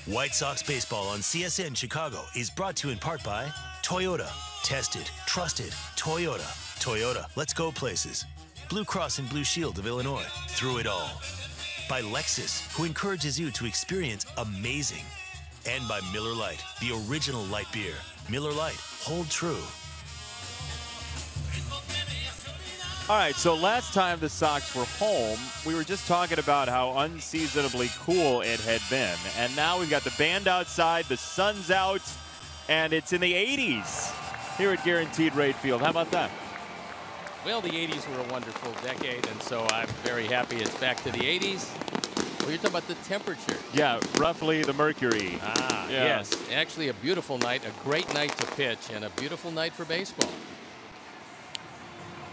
White Sox baseball on CSN Chicago is brought to you in part by Toyota. Tested, trusted, Toyota. Toyota, let's go places. Blue Cross and Blue Shield of Illinois, through it all. By Lexus, who encourages you to experience amazing. And by Miller Lite, the original light beer. Miller Lite, hold true. All right, so last time the Sox were home, we were just talking about how unseasonably cool it had been. And now we've got the band outside, the sun's out, and it's in the 80s here at Guaranteed Rate Field. How about that? Well, the 80s were a wonderful decade, and so I'm very happy it's back to the 80s. Well, you're talking about the temperature. Yeah, roughly the mercury. Ah, yeah. Yes. Actually, a beautiful night, a great night to pitch, and a beautiful night for baseball.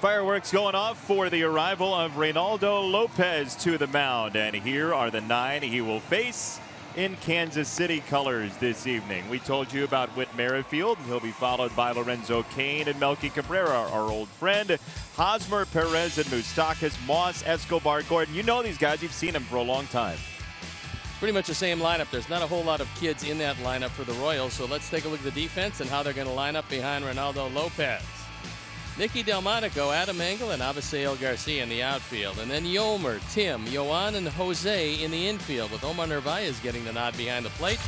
Fireworks going off for the arrival of Reynaldo Lopez to the mound. And here are the 9 he will face in Kansas City colors this evening. We told you about Whit Merrifield, and he'll be followed by Lorenzo Cain and Melky Cabrera, our old friend. Hosmer, Perez, and Moustakas, Moss, Escobar, Gordon. You know these guys. You've seen them for a long time. Pretty much the same lineup. There's not a whole lot of kids in that lineup for the Royals, so let's take a look at the defense and how they're going to line up behind Reynaldo Lopez. Nicky Delmonico, Adam Engel, and Abisail Garcia in the outfield. And then Yomer, Tim, Yoan, and Jose in the infield, with Omar Narvaez getting the nod behind the plate.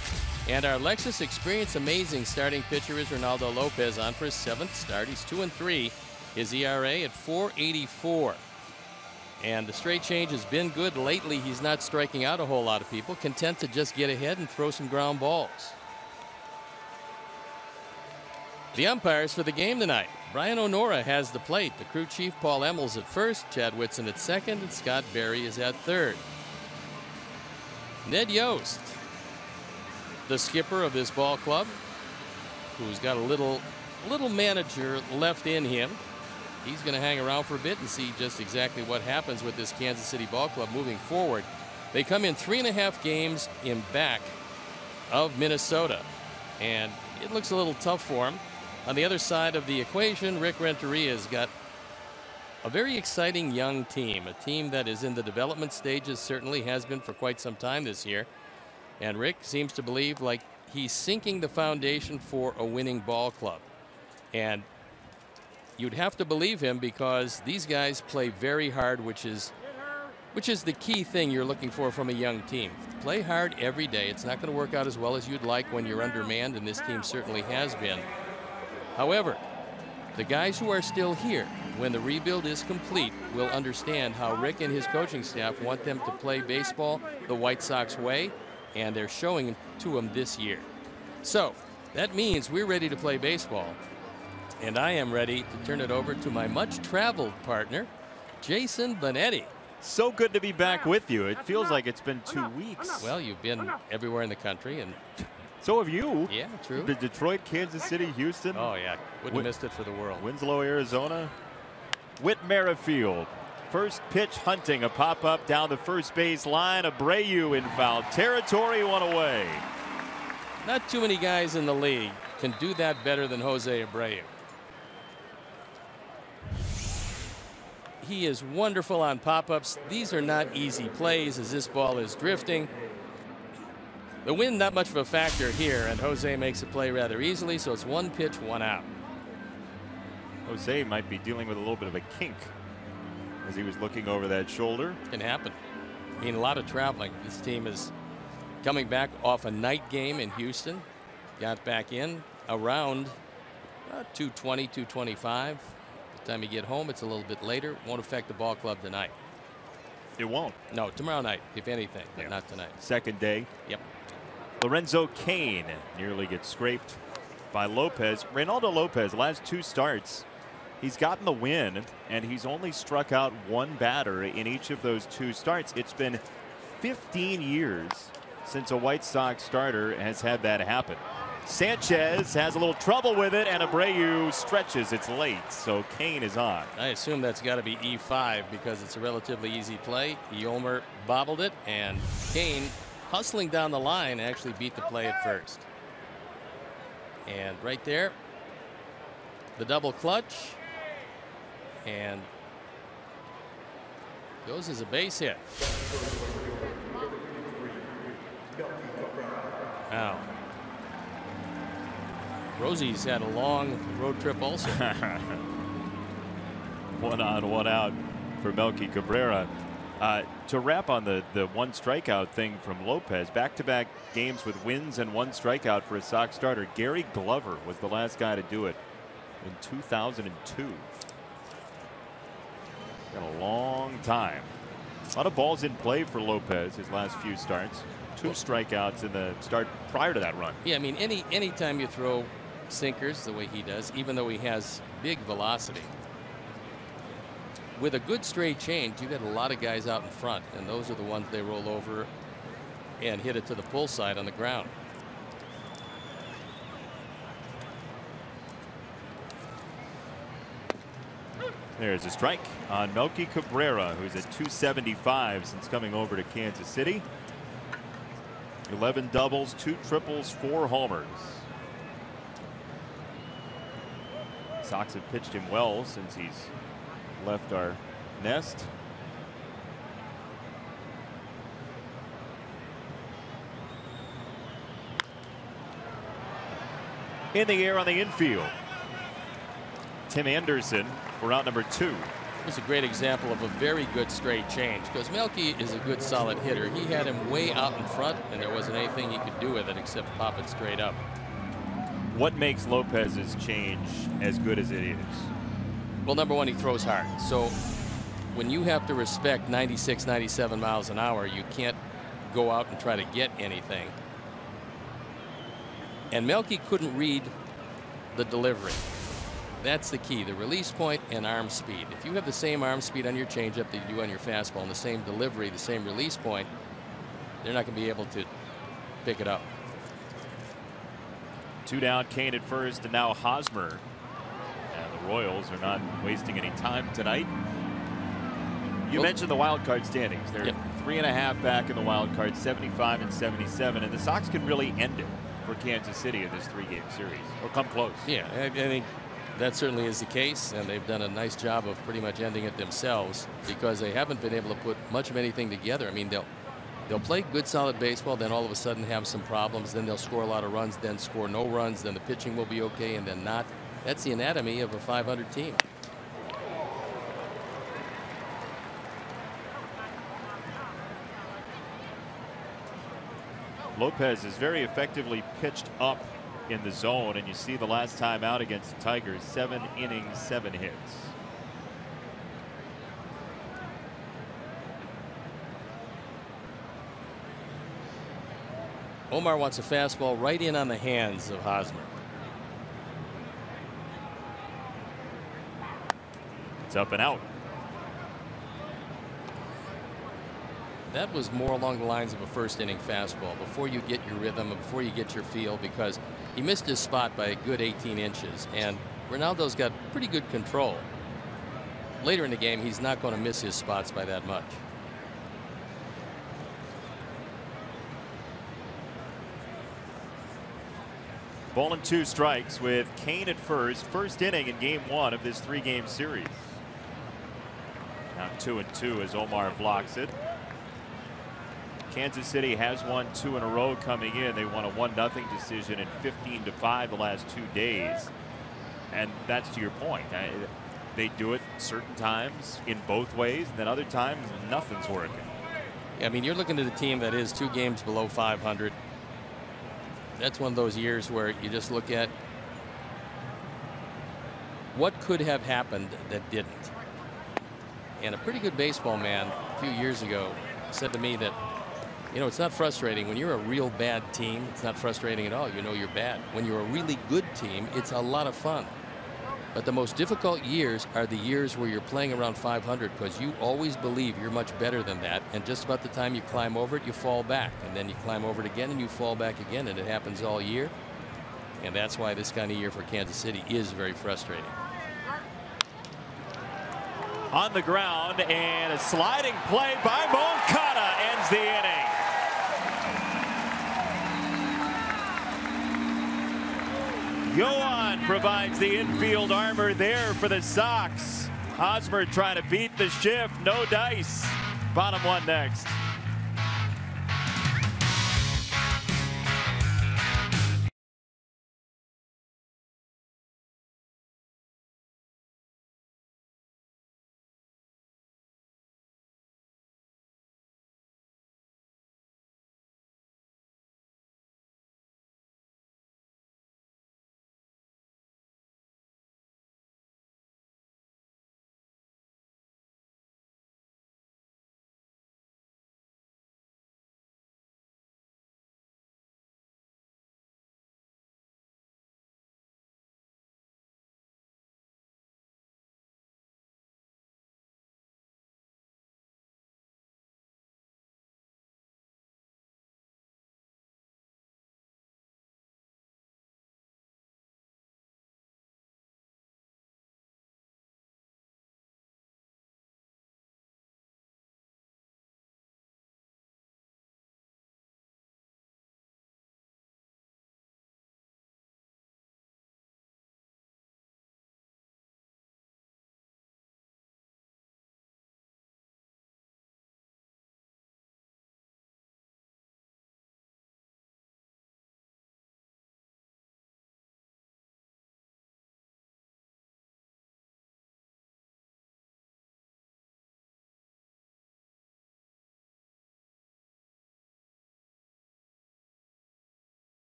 And our Lexus Experience Amazing starting pitcher is Reynaldo Lopez on for his 7th start. He's 2-3. His ERA at 4.84. And the straight change has been good. Lately, he's not striking out a whole lot of people, content to just get ahead and throw some ground balls. The umpires for the game tonight. Brian O'Nora has the plate. The crew chief, Paul Emmels, at first. Chad Whitson at second. And Scott Berry is at third. Ned Yost, the skipper of this ball club, who's got a little manager left in him. He's going to hang around for a bit and see just exactly what happens with this Kansas City ball club moving forward. They come in 3.5 games in back of Minnesota. And it looks a little tough for him. On the other side of the equation, Rick Renteria's got a very exciting young team, a team that is in the development stages, certainly has been for quite some time this year. And Rick seems to believe like he's sinking the foundation for a winning ball club. And you'd have to believe him because these guys play very hard, which is the key thing you're looking for from a young team. Play hard every day. It's not going to work out as well as you'd like when you're undermanned, and this team certainly has been. However, the guys who are still here, when the rebuild is complete, will understand how Rick and his coaching staff want them to play baseball the White Sox way, and they're showing it to them this year. So that means we're ready to play baseball, and I am ready to turn it over to my much-traveled partner, Jason Benetti. So good to be back with you. It feels like it's been 2 weeks. Well, you've been everywhere in the country, and so have you. Yeah, true. Detroit, Kansas City, Houston. Oh, yeah. Wouldn't have missed it for the world. Winslow, Arizona. Whit Merrifield. First pitch hunting. A pop-up down the first base line. Abreu in foul territory. One away. Not too many guys in the league can do that better than Jose Abreu. He is wonderful on pop-ups. These are not easy plays as this ball is drifting. The wind not much of a factor here, and Jose makes a play rather easily, so it's 1 pitch, 1 out. Jose might be dealing with a little bit of a kink as he was looking over that shoulder. Can happen. I mean, a lot of traveling. This team is coming back off a night game in Houston. Got back in around 2:20, 2:25. By the time you get home, it's a little bit later. Won't affect the ball club tonight. It won't. No, tomorrow night, if anything, but not tonight. Second day. Yep. Lorenzo Cain nearly gets scraped by Lopez. Reynaldo Lopez, last 2 starts, he's gotten the win, and he's only struck out 1 batter in each of those 2 starts. It's been 15 years since a White Sox starter has had that happen. Sanchez has a little trouble with it, and Abreu stretches. It's late, so Cain is on. I assume that's got to be E5 because it's a relatively easy play. Yomer bobbled it, and Cain, hustling down the line, actually beat the play at first. And right there, the double clutch, and goes as a base hit. Now, Rosie's had a long road trip also. 1 on, 1 out for Melky Cabrera. To wrap on the one strikeout thing from Lopez, back-to-back games with wins and 1 strikeout for a Sox starter. Gary Glover was the last guy to do it in 2002. Got a long time. A lot of balls in play for Lopez his last few starts. 2 strikeouts in the start prior to that run. Yeah, I mean, anytime you throw sinkers the way he does, even though he has big velocity, with a good straight change, you got a lot of guys out in front, and those are the ones they roll over and hit it to the pull side on the ground. There's a strike on Melky Cabrera, who's at 275 since coming over to Kansas City. 11 doubles, 2 triples, 4 homers. Sox have pitched him well since he's left our nest. In the air on the infield, Tim Anderson for out number 2. It's a great example of a very good straight change, because Melky is a good solid hitter. He had him way out in front, and there wasn't anything he could do with it except pop it straight up. What makes Lopez's change as good as it is? Well, number one, he throws hard. So when you have to respect 96, 97 miles an hour, you can't go out and try to get anything. And Melky couldn't read the delivery. That's the key, the release point and arm speed. If you have the same arm speed on your changeup that you do on your fastball, and the same delivery, the same release point, they're not going to be able to pick it up. 2 down, Kane at first, and now Hosmer. And the Royals are not wasting any time tonight. You mentioned the wild card standings. They're 3.5 back in the wild card, 75 and 77, and the Sox can really end it for Kansas City in this 3-game series, or come close. Yeah, I think that certainly is the case, and they've done a nice job of pretty much ending it themselves, because they haven't been able to put much of anything together. I mean, they'll play good solid baseball, then all of a sudden have some problems, then they'll score a lot of runs, then score no runs, then the pitching will be okay, and then not. That's the anatomy of a 500 team. Lopez is very effectively pitched up in the zone, and you see the last time out against the Tigers, 7 innings, 7 hits. Omar wants a fastball right in on the hands of Hosmer. It's up and out. That was more along the lines of a first inning fastball, before you get your rhythm and before you get your feel, because he missed his spot by a good 18 inches, and Ronaldo's got pretty good control. Later in the game, he's not going to miss his spots by that much. Ball and 2 strikes with Kane at first inning in game 1 of this 3-game series. Now 2-2 as Omar blocks it. Kansas City has won 2 in a row coming in. They won a 1-0 decision in 15-5 the last 2 days. And that's to your point. They do it certain times in both ways, and then other times nothing's working. I mean, you're looking at a team that is 2 games below 500. That's one of those years where you just look at what could have happened that didn't. And a pretty good baseball man a few years ago said to me that, you know, it's not frustrating. When you're a real bad team, it's not frustrating at all. You know you're bad. When you're a really good team, it's a lot of fun. But the most difficult years are the years where you're playing around 500, because you always believe you're much better than that. And just about the time you climb over it, you fall back. And then you climb over it again and you fall back again. And it happens all year. And that's why this kind of year for Kansas City is very frustrating. On the ground, and a sliding play by Moncada ends the inning. Yohan provides the infield armor there for the Sox. Hosmer trying to beat the shift. No dice. Bottom 1 next.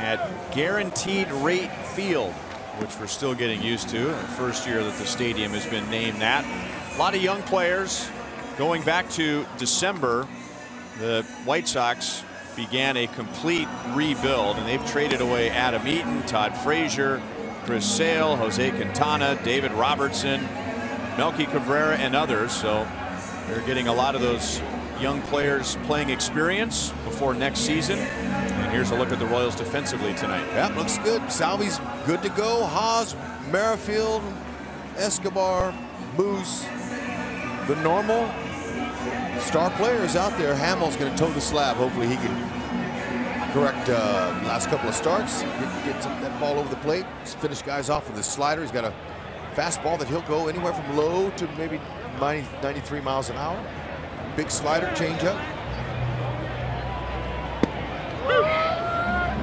at Guaranteed Rate Field, which we're still getting used to. The first year that the stadium has been named that. A lot of young players. Going back to December, the White Sox began a complete rebuild, and they've traded away Adam Eaton, Todd Frazier, Chris Sale, Jose Quintana, David Robertson, Melky Cabrera, and others. So they're getting a lot of those young players playing experience before next season. And here's a look at the Royals defensively tonight. Yeah, looks good. Salvi's good to go. Haas, Merrifield, Escobar, Moose, the normal star players out there. Hamill's going to toe the slab. Hopefully he can correct last couple of starts, get that ball over the plate, finish guys off with his slider. He's got a fastball that he'll go anywhere from low to maybe 93 miles an hour. Big slider, changeup.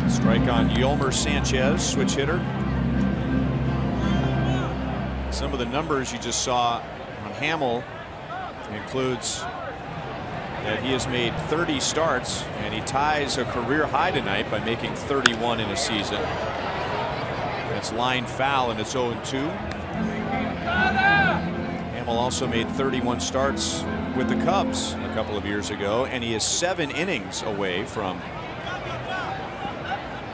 Strike on Yolmer Sanchez, switch hitter. Some of the numbers you just saw on Hamill includes that he has made 30 starts, and he ties a career high tonight by making 31 in a season. That's line foul, and it's 0-2. Hamill also made 31 starts with the Cubs a couple of years ago, and he is 7 innings away from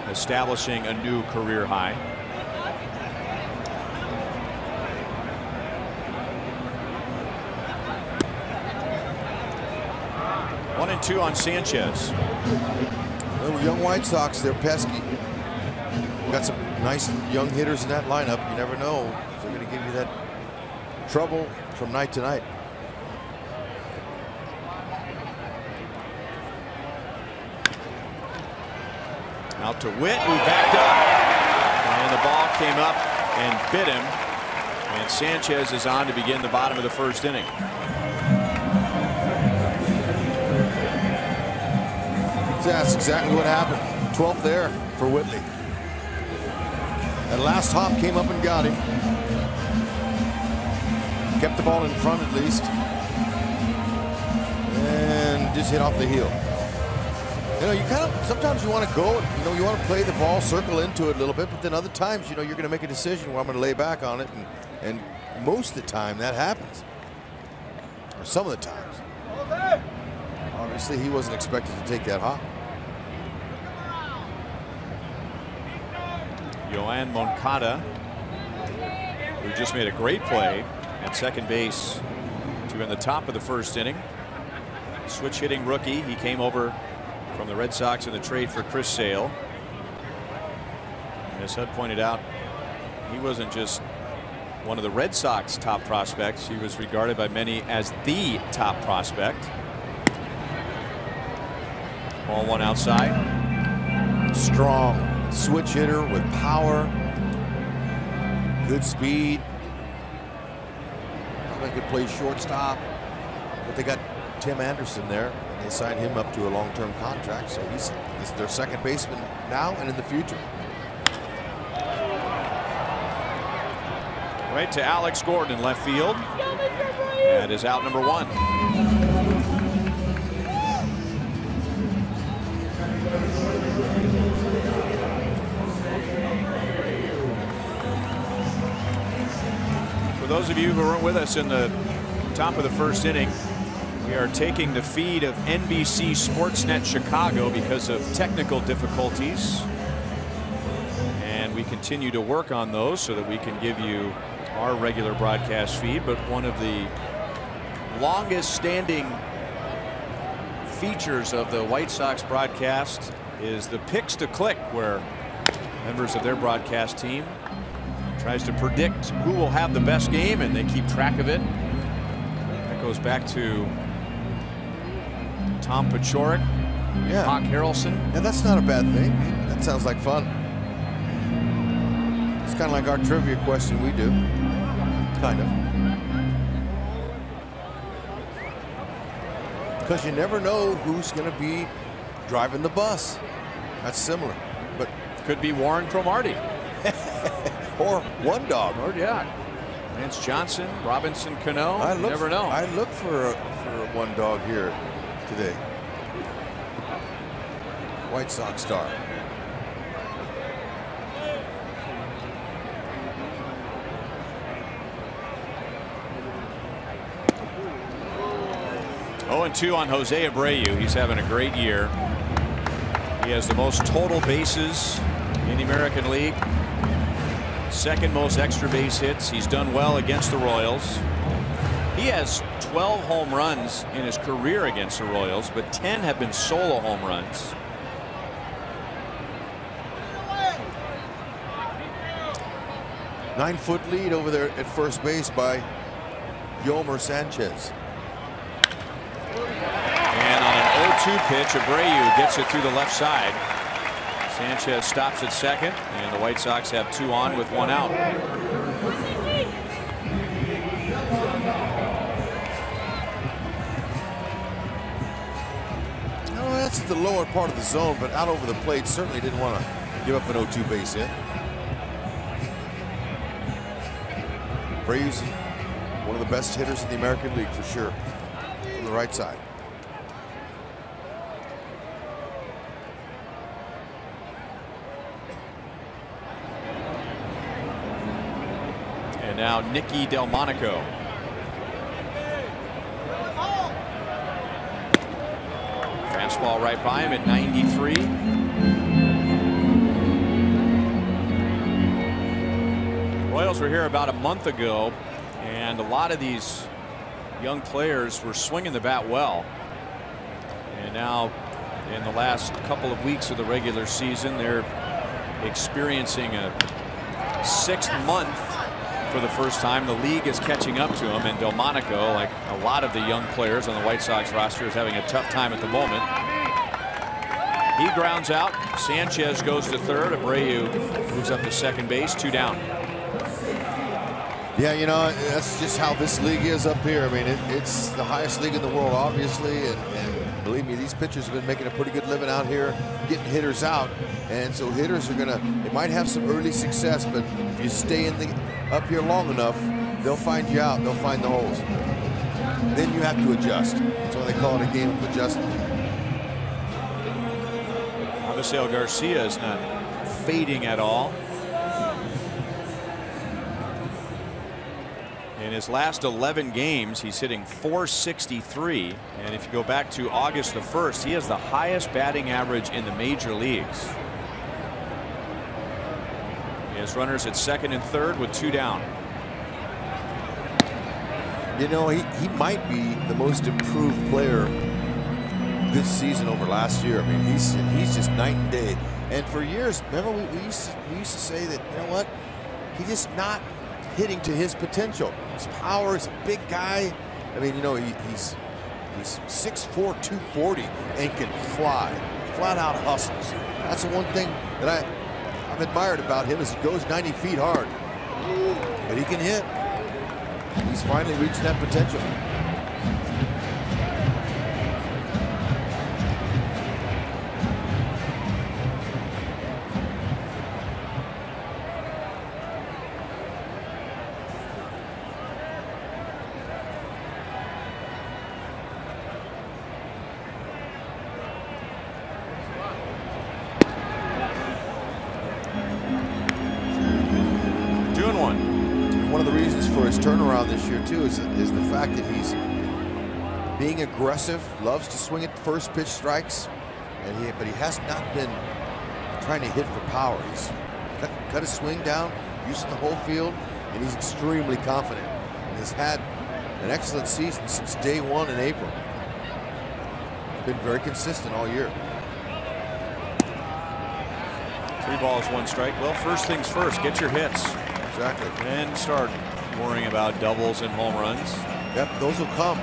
establishing a new career high. One and two on Sanchez. Little young White Sox, they're pesky. Got some nice young hitters in that lineup. You never know if they're going to give you that trouble from night to night. Out to Witt, who backed up, and the ball came up and bit him, and Sanchez is on to begin the bottom of the first inning. That's exactly what happened. 12th there for Whitley. That last hop came up and got him. Kept the ball in front at least, and just hit off the heel. You know, you kind of, sometimes you want to go, you know, you want to play the ball, circle into it a little bit, but then other times, you know, you're going to make a decision where I'm going to lay back on it, and most of the time that happens, or some of the times. Obviously, he wasn't expected to take that hop. Yoan Moncada, who just made a great play at second base to in the top of the first inning. Switch hitting rookie. He came over from the Red Sox in the trade for Chris Sale. As Hud pointed out, he wasn't just one of the Red Sox top prospects. He was regarded by many as the top prospect. Ball one outside. Strong switch hitter with power, good speed. They could play shortstop, but they got Tim Anderson there. They signed him up to a long-term contract, so he's their second baseman now and in the future. Right to Alex Gordon in left field. That is out number 1. For those of you who weren't with us in the top of the first inning, we are taking the feed of NBC Sportsnet Chicago because of technical difficulties, and we continue to work on those so that we can give you our regular broadcast feed. But one of the longest standing features of the White Sox broadcast is the picks to click, where members of their broadcast team tries to predict who will have the best game, and they keep track of it. That goes back to Tom Paciorek, yeah, Hawk Harrelson. Yeah, that's not a bad thing. That sounds like fun. It's kind of like our trivia question we do. Kind of. Because you never know who's going to be driving the bus. That's similar. But could be Warren Cromartie. Or One Dog. Or, yeah. Lance Johnson, Robinson Cano. You never know. I look for One Dog here today. White Sox star. 0-2 on Jose Abreu. He's having a great year. He has the most total bases in the American League. Second most extra base hits. He's done well against the Royals. He has 12 home runs in his career against the Royals, but 10 have been solo home runs. Nine-foot lead over there at first base by Yomer Sanchez. And on an 0-2 pitch, Abreu gets it through the left side. Sanchez stops at second, and the White Sox have 2 on with 1 out. No, that's the lower part of the zone, but out over the plate, certainly didn't want to give up an 0-2 base hit. Abreu's one of the best hitters in the American League for sure, from the right side. And now Nicky Delmonico. Fastball right by him at 93. Royals were here about a month ago, and a lot of these young players were swinging the bat well. And now in the last couple of weeks of the regular season, they're experiencing a 6th month for the first time. The league is catching up to him, and Delmonico, like a lot of the young players on the White Sox roster, is having a tough time at the moment. He grounds out. Sanchez goes to third. Abreu moves up to second base. 2 down. Yeah, you know, that's just how this league is up here. I mean, it's the highest league in the world, obviously, and believe me, these pitchers have been making a pretty good living out here, getting hitters out, and so hitters are gonna, they might have some early success, but if you stay in the up here long enough, they'll find you out, they'll find the holes. Then you have to adjust. That's why they call it a game of adjustment. Avisail Garcia is not fading at all. In his last 11 games, he's hitting .463, and if you go back to August the 1st, he has the highest batting average in the major leagues. He has runners at second and third with 2 down. You know, he might be the most improved player this season over last year. I mean, he's just night and day. And for years, remember we used to say that, you know what, he's just not hitting to his potential. His power is a big guy. I mean, you know, he's 6'4", 240 and can fly. Flat out hustles. That's the one thing that I've admired about him, is he goes 90 feet hard. But he can hit. He's finally reached that potential. Turnaround this year too is the fact that he's being aggressive, loves to swing at first pitch strikes, and but he has not been trying to hit for power. He's cut his swing down, using the whole field, and he's extremely confident. And has had an excellent season since day 1 in April. He's been very consistent all year. 3 balls, 1 strike. Well, first things first, get your hits. Exactly. And start worrying about doubles and home runs. Yep, those will come.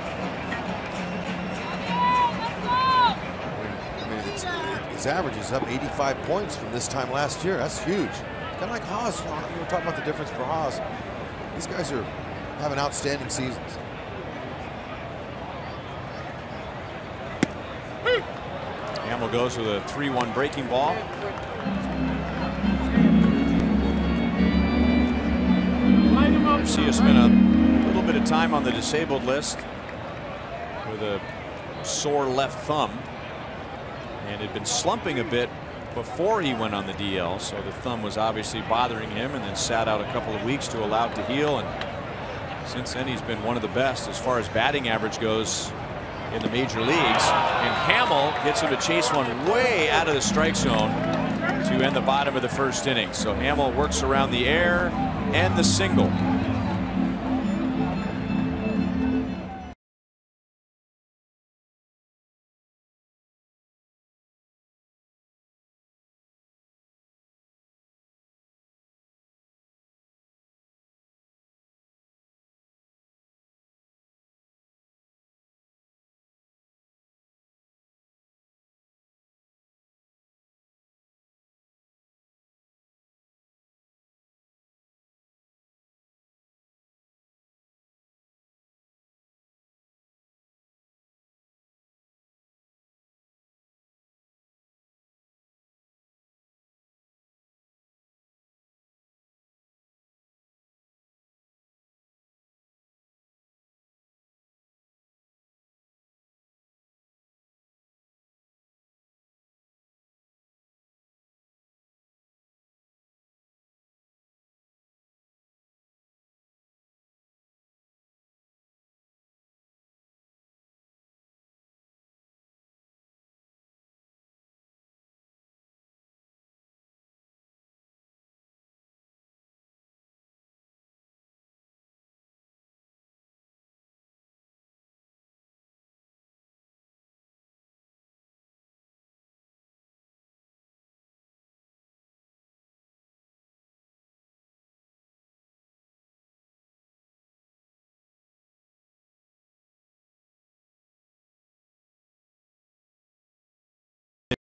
I mean, his average is up 85 points from this time last year. That's huge. Kind of like Haas. You were talking about the difference for Haas. These guys are having outstanding seasons. Hamill goes with a 3-1 breaking ball. Garcia spent a little bit of time on the disabled list with a sore left thumb, and had been slumping a bit before he went on the DL, so the thumb was obviously bothering him, and then sat out a couple of weeks to allow it to heal, and since then he's been one of the best as far as batting average goes in the major leagues. And Hamill gets him to chase one way out of the strike zone to end the bottom of the first inning. So Hamill works around the air and the single.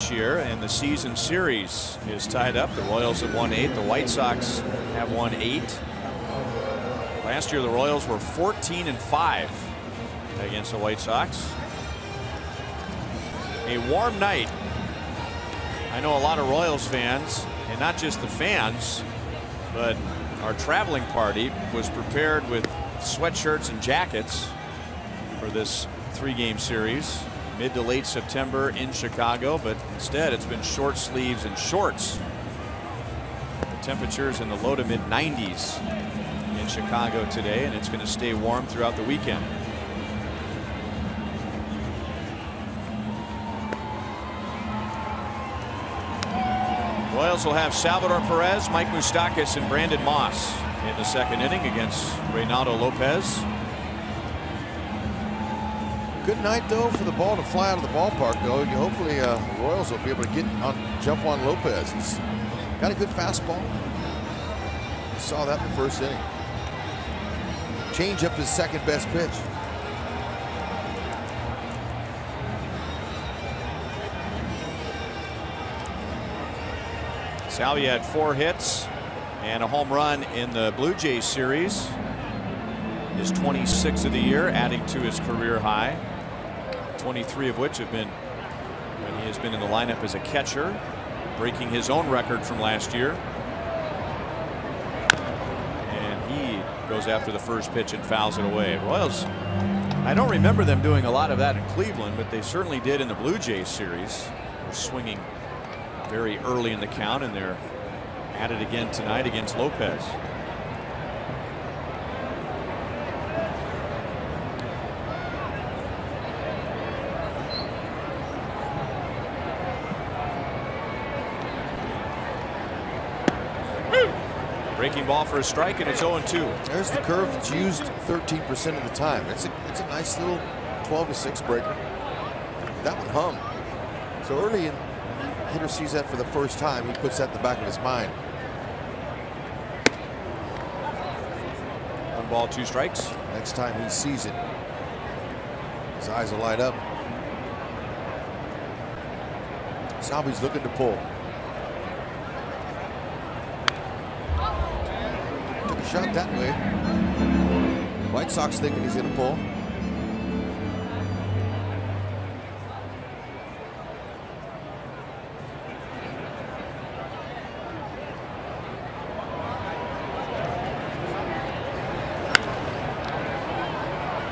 This year, and the season series is tied up. The Royals have won 8. The White Sox have won 8. Last year the Royals were 14-5 against the White Sox. A warm night. I know a lot of Royals fans, and not just the fans, but our traveling party was prepared with sweatshirts and jackets for this 3-game series. Mid to late September in Chicago, but instead it's been short sleeves and shorts. The temperatures in the low to mid 90s in Chicago today, and it's going to stay warm throughout the weekend. Royals will have Salvador Perez, Mike Moustakas, and Brandon Moss in the second inning against Reynaldo Lopez. Good night, though, for the ball to fly out of the ballpark, though. Hopefully, the Royals will be able to jump on Lopez. He's got a good fastball. We saw that in the first inning. Change up his second best pitch. Salvia had 4 hits and a home run in the Blue Jays series. His 26th of the year, adding to his career high. 23 of which have been when he has been in the lineup as a catcher, breaking his own record from last year. And he goes after the first pitch and fouls it away. Royals, I don't remember them doing a lot of that in Cleveland, but they certainly did in the Blue Jays series. They're swinging very early in the count, and they're at it again tonight against Lopez. Breaking ball for a strike, and it's 0-2. There's the curve that's used 13% of the time. It's a nice little 12-6 breaker. That one hummed. So early in, hitter sees that for the first time. He puts that in the back of his mind. 1 ball, 2 strikes. Next time he sees it, his eyes will light up. Salvi's looking to pull. Took a shot that way. White Sox thinking he's going to pull.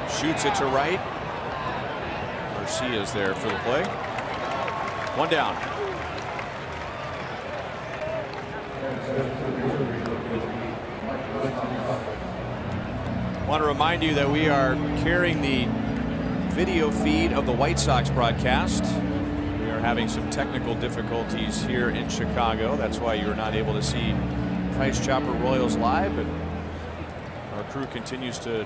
Shoots it to right. Garcia's there for the play. 1 down. Want to remind you that we are carrying the video feed of the White Sox broadcast. We are having some technical difficulties here in Chicago. That's why you're not able to see Price Chopper Royals live, but our crew continues to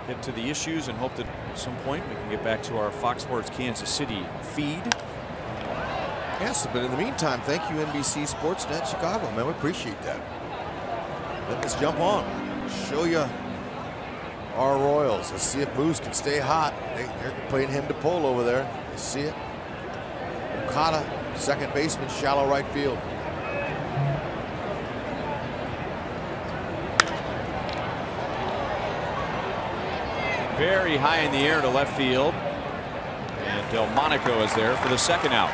get to the issues and hope that at some point we can get back to our Fox Sports Kansas City feed. Yes, but in the meantime, thank you NBC Sportsnet Chicago, man. We appreciate that. Let's jump on. Show you our Royals. Let's see if Moose can stay hot. They're playing him to pull over there. You see it? Okada, second baseman, shallow right field. Very high in the air to left field. And Delmonico is there for the second out.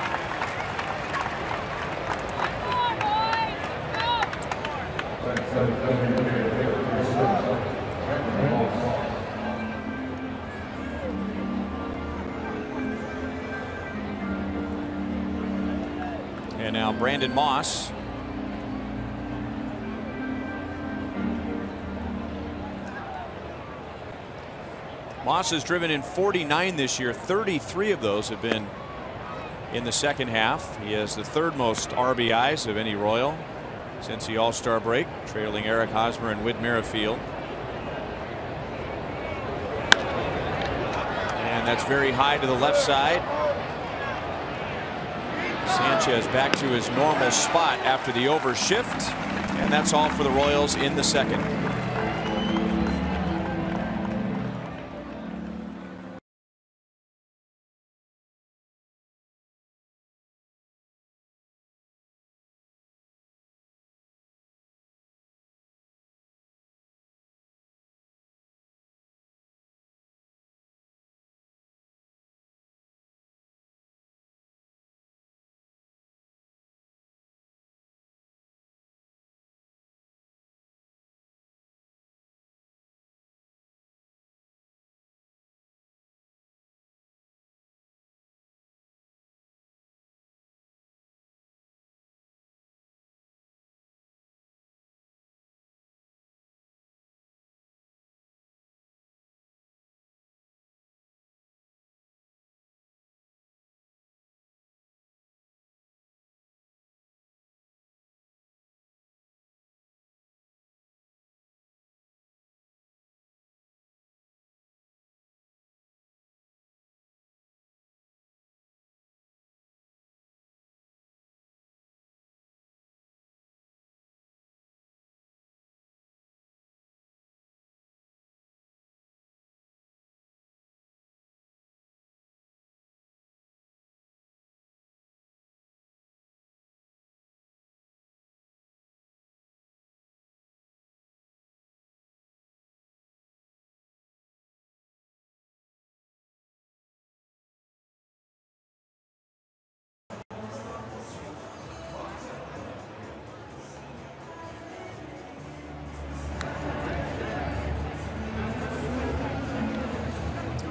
And now Brandon Moss. Moss has driven in 49 this year. 33 of those have been in the second half. He has the third most RBIs of any Royal since the All-Star break, trailing Eric Hosmer and Whit Merrifield. And that's very high to the left side. Sanchez back to his normal spot after the overshift, and that's all for the Royals in the second.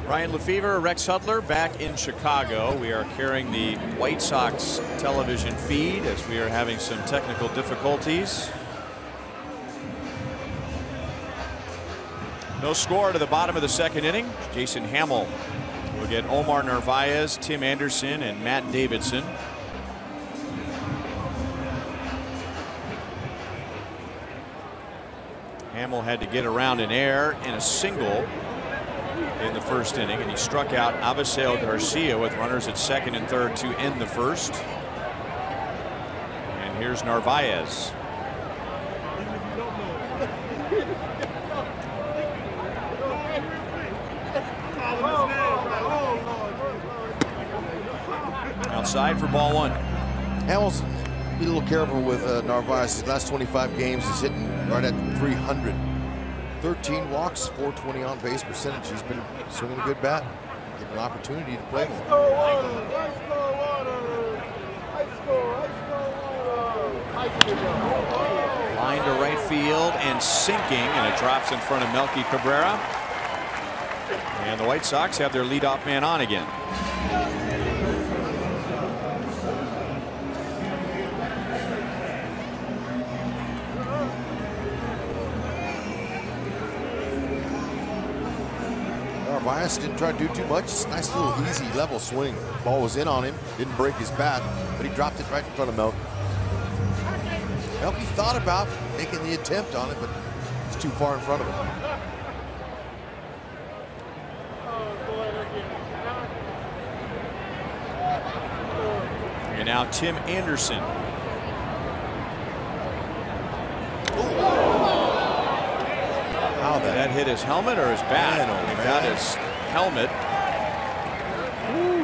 Ryan Lefevre, Rex Hudler back in Chicago. We are carrying the White Sox television feed as we are having some technical difficulties. No score to the bottom of the second inning. Jason Hamill will get Omar Narvaez, Tim Anderson, and Matt Davidson. Hamill had to get around an error in a single in the first inning, and he struck out Avisail Garcia with runners at second and third to end the first. And here's Narvaez. Outside for ball one. Hamill's be a little careful with Narvaez. His last 25 games he's hitting right at 300. 13 walks, 420 on base percentage. He's been swinging a good bat. Given an opportunity to play. Line to right field and sinking, and it drops in front of Melky Cabrera. And the White Sox have their leadoff man on again. Narvaez didn't try to do too much. It's a nice little easy level swing. Ball was in on him, didn't break his bat, but he dropped it right in front of Melky. Melky thought about making the attempt on it, but it's too far in front of him. And now Tim Anderson. How that hit his helmet or his bat? He got his helmet.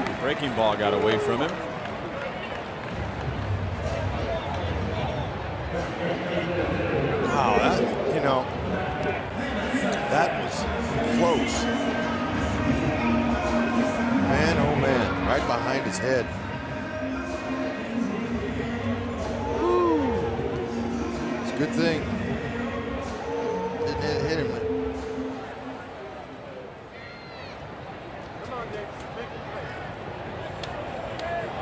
The breaking ball got away from him. Wow, that, you know, that was close. Man, oh man, right behind his head. It's a good thing. Didn't hit him.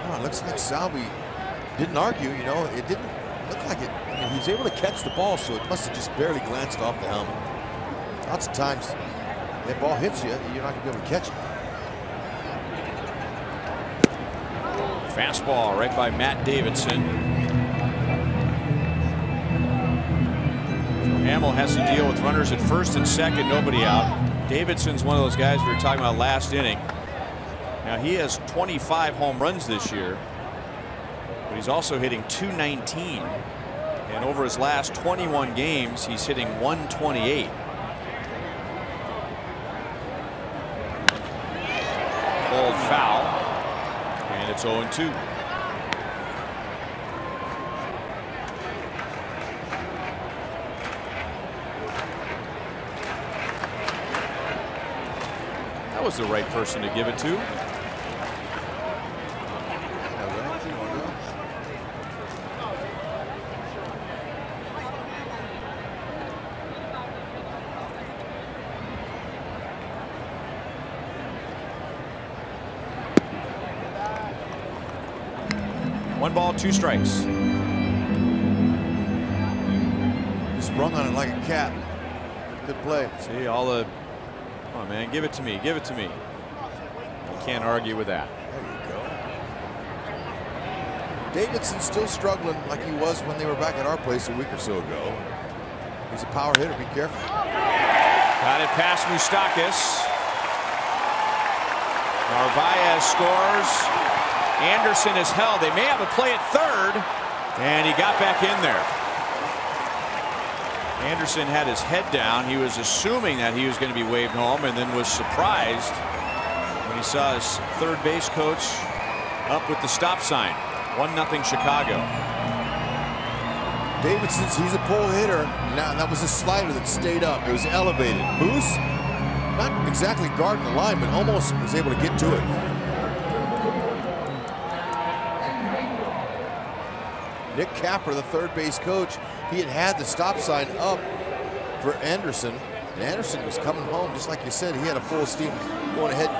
Oh, it looks like Salvi didn't argue, you know, it didn't look like it. I mean, he was able to catch the ball, so it must have just barely glanced off the helmet. Lots of times that ball hits you, you're not going to be able to catch it. Fastball right by Matt Davidson. So Hamill has to deal with runners at first and second, nobody out. Davidson's one of those guys we were talking about last inning. Now he has 25 home runs this year, but he's also hitting .219. And over his last 21 games, he's hitting .128. Called foul. And it's 0-2. That was the right person to give it to. One ball, two strikes. He sprung on it like a cat. Good play. See all the. Come on, man, give it to me. Give it to me. You can't argue with that. There you go. Davidson's still struggling like he was when they were back at our place a week or so ago. He's a power hitter. Be careful. Got it past Moustakas. Narvaez scores. Anderson is held. They may have a play at third, and he got back in there. Anderson had his head down. He was assuming that he was going to be waved home, and then was surprised when he saw his third base coach up with the stop sign. 1-0 Chicago. Davidson's, he's a pull hitter. Now that was a slider that stayed up. It was elevated. Moose, not exactly guarding the line, but almost was able to get to it. Nick Capper, the third base coach, he had the stop sign up for Anderson, and Anderson was coming home just like you said. He had a full steam going ahead.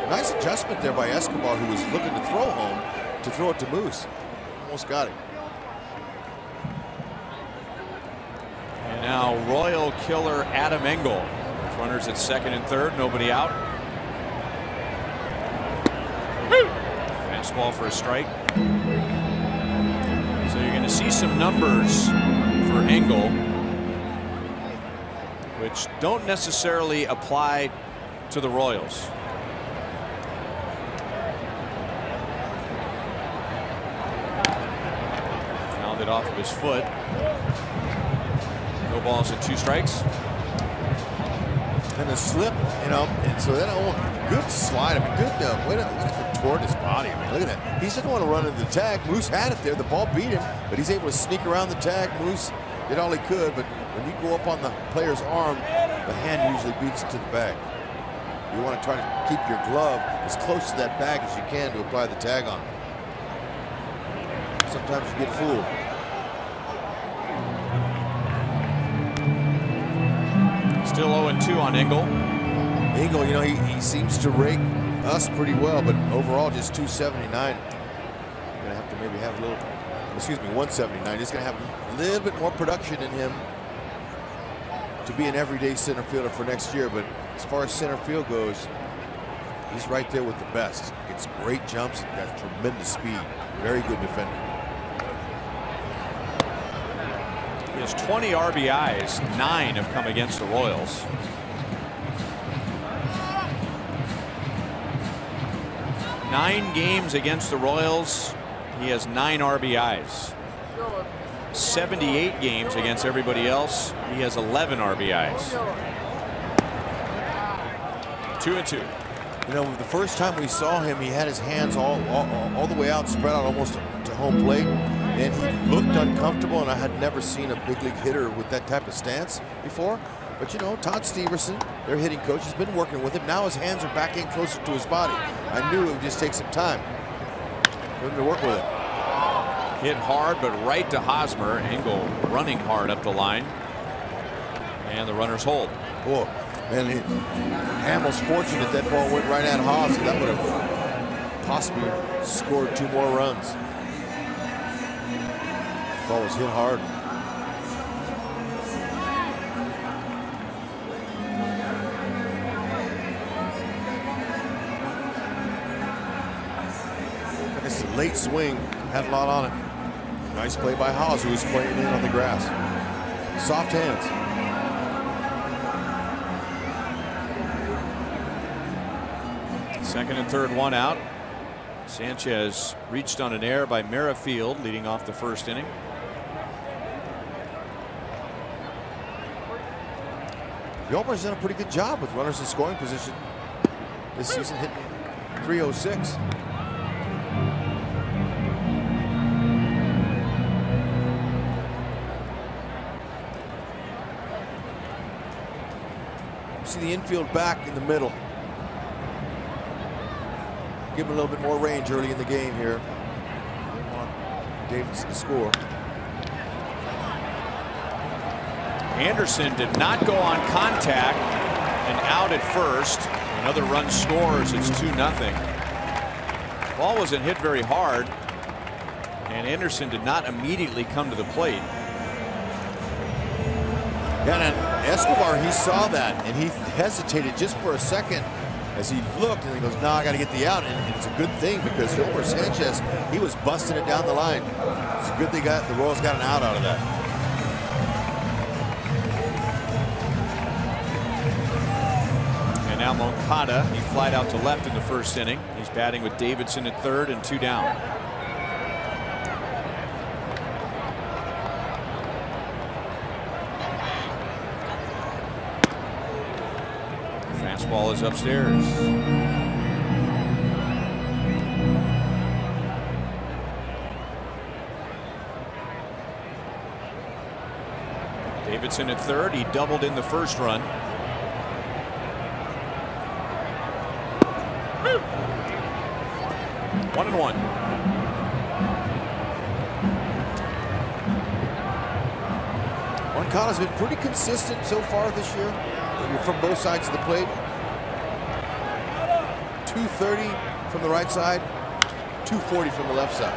Nice adjustment there by Escobar, who was looking to throw home, to throw it to Moose. Almost got it. And now Royal killer Adam Engel. Runners at second and third, nobody out. Fastball for a strike. So you're going to see some numbers for Engel, which don't necessarily apply to the Royals. Fouled it off of his foot. No balls and 2 strikes. And a slip, you know, and so that good slide. I mean, good way to contort his body. I mean, look at that. He didn't want to run into the tag. Moose had it there. The ball beat him, but he's able to sneak around the tag. Moose did all he could, but when you go up on the player's arm, the hand usually beats it to the bag. You want to try to keep your glove as close to that bag as you can to apply the tag on. Sometimes you get fooled. Still 0-2 on Engel. Engel, you know, he seems to rake us pretty well, but overall just 279. Gonna have to maybe have a little, excuse me, 179. He's gonna have a little bit more production in him to be an everyday center fielder for next year. But as far as center field goes, He's right there with the best. Gets great jumps and got tremendous speed. Very good defender. He has 20 RBIs. 9 have come against the Royals. Nine games against the Royals. He has 9 RBIs. 78 games against everybody else. He has 11 RBIs. 2-2. You know, the first time we saw him, he had his hands all the way out, spread out almost to home plate, and he looked uncomfortable. And I had never seen a big league hitter with that type of stance before. But you know, Todd Steverson, their hitting coach, has been working with him. Now his hands are back in closer to his body. I knew it would just take some time for him to work with it. Hit hard, but right to Hosmer. Engel running hard up the line, and the runners hold. Oh, man, Hamill's fortunate that ball went right at Haas. That would have possibly scored 2 more runs. Ball was hit hard. It's a late swing, had a lot on it. Nice play by Haas, who was playing in on the grass. Soft hands. Second and third, 1 out. Sanchez reached on an error by Merrifield, leading off the first inning. Yolmer's done a pretty good job with runners in scoring position this season, hitting .306. See the infield back in the middle. Give him a little bit more range early in the game here. They want Davidson to score. Anderson did not go on contact and out at first. Another run scores. It's 2-0. Ball wasn't hit very hard, and Anderson did not immediately come to the plate. Yeah, and Escobar, he saw that and he hesitated just for a second as he looked, and he goes, "No, I got to get the out." And it's a good thing because Yolmer Sanchez, he was busting it down the line. It's a good thing the Royals got an out of that. And now Moncada, he flied out to left in the first inning. He's batting with Davidson at third and 2 down. Fastball is upstairs. Davidson at third. He doubled in the first run. One and one. Moncada's been pretty consistent so far this year. From both sides of the plate. 230 from the right side, 240 from the left side.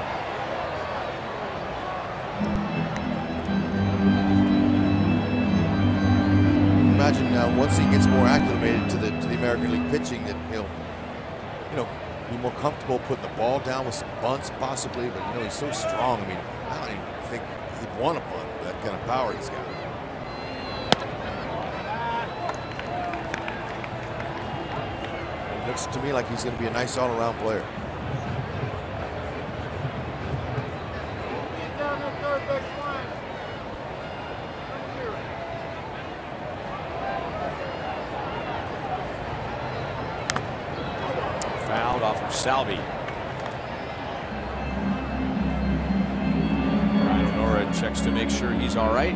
Imagine now once he gets more acclimated to the American League pitching, that he'll, be more comfortable putting the ball down with some bunts possibly. But he's so strong. I mean, I don't even think he'd want a bunt with that kind of power he's got. Looks to me like he's going to be a nice all-around player. Fouled off of Salvi. Ryan Nora checks to make sure he's all right.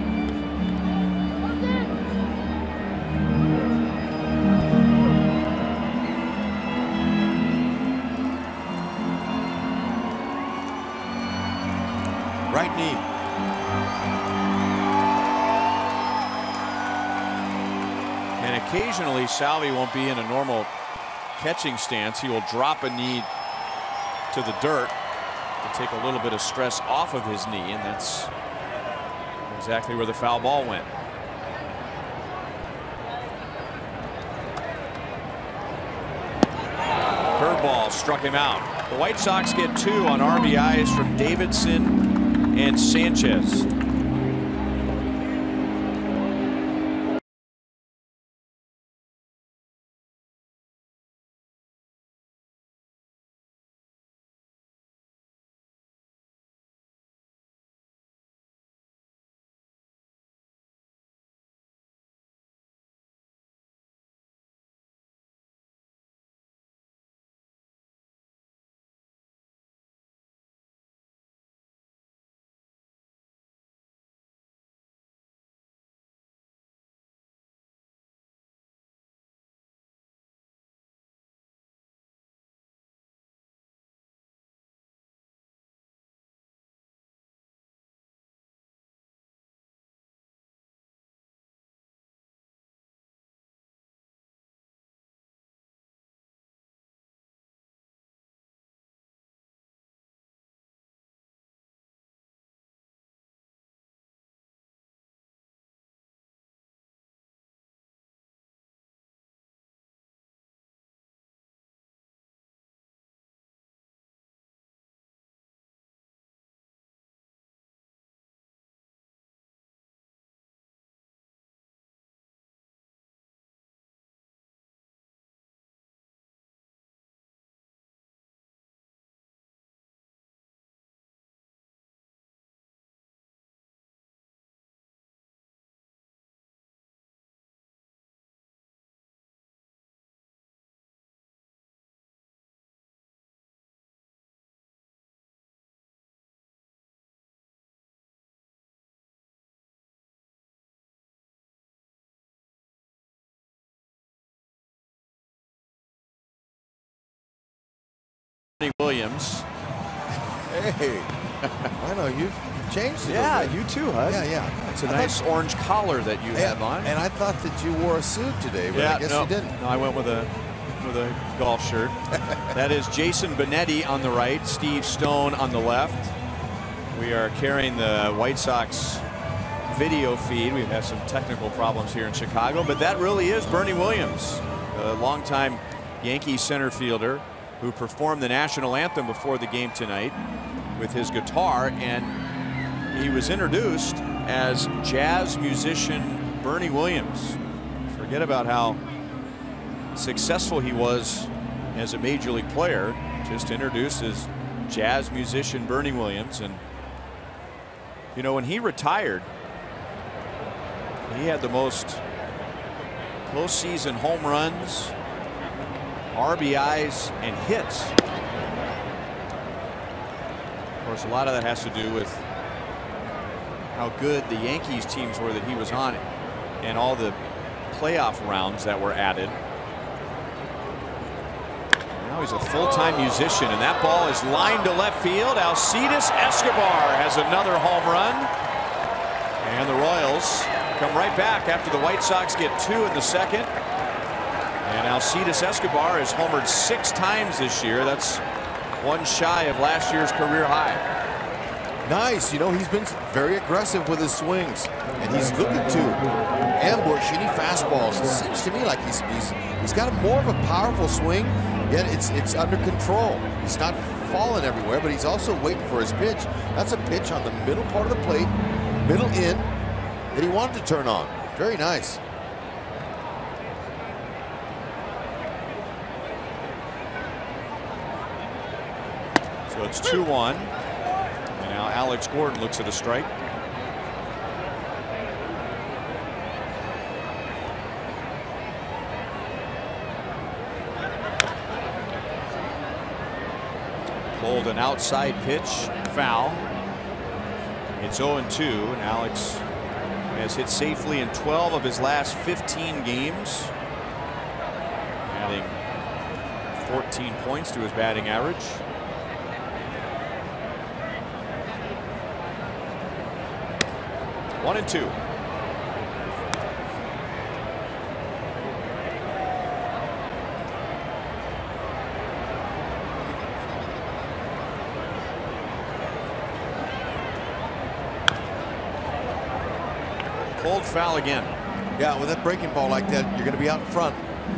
Right knee. And occasionally Salvi won't be in a normal catching stance. He will drop a knee to the dirt to take a little bit of stress off of his knee, and that's exactly where the foul ball went. Curveball struck him out. The White Sox get 2 on RBIs from Davidson and Sanchez. Williams. Hey, I know you've changed it. Yeah, you too, Hud. Yeah. It's a nice orange collar that you have on. And I thought that you wore a suit today, but I guess you didn't. No, I went with a golf shirt. That is Jason Benetti on the right, Steve Stone on the left. We are carrying the White Sox video feed. We've had some technical problems here in Chicago, but that really is Bernie Williams, a longtime Yankee center fielder who performed the national anthem before the game tonight with his guitar, and he was introduced as jazz musician Bernie Williams. Forget about how successful he was as a major league player, just introduced as jazz musician Bernie Williams. And you know, when he retired, he had the most postseason home runs, RBIs, and hits. Of course, a lot of that has to do with how good the Yankees teams were that he was on and all the playoff rounds that were added. Now he's a full-time musician, and that ball is lined to left field. Alcides Escobar has another home run, and the Royals come right back after the White Sox get 2 in the second. And Alcides Escobar has homered 6 times this year. That's 1 shy of last year's career high. Nice. You know, he's been very aggressive with his swings, and he's looking to ambush any fastballs. It seems to me like he's got more of a powerful swing, yet it's under control. He's not falling everywhere, but he's also waiting for his pitch. That's a pitch on the middle part of the plate, middle in, that he wanted to turn on. Very nice. So it's 2-1. And now Alex Gordon looks at a strike. Pulled an outside pitch, foul. It's 0-2, and Alex has hit safely in 12 of his last 15 games, adding 14 points to his batting average. One and 2. Pulled foul again. Yeah, with that breaking ball like that, you're going to be out in front.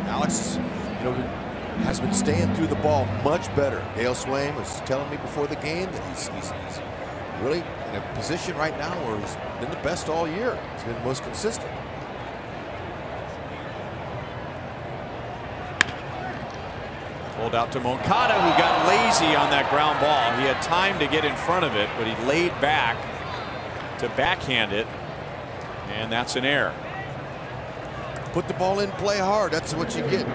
Alex is, you know, has been staying through the ball much better. Dale Swain was telling me before the game that he's really in a position right now where he's been the best all year. He's been the most consistent. Pulled out to Moncada, who got lazy on that ground ball. He had time to get in front of it, but he laid back to backhand it, and that's an error. Put the ball in, play hard. That's what you get.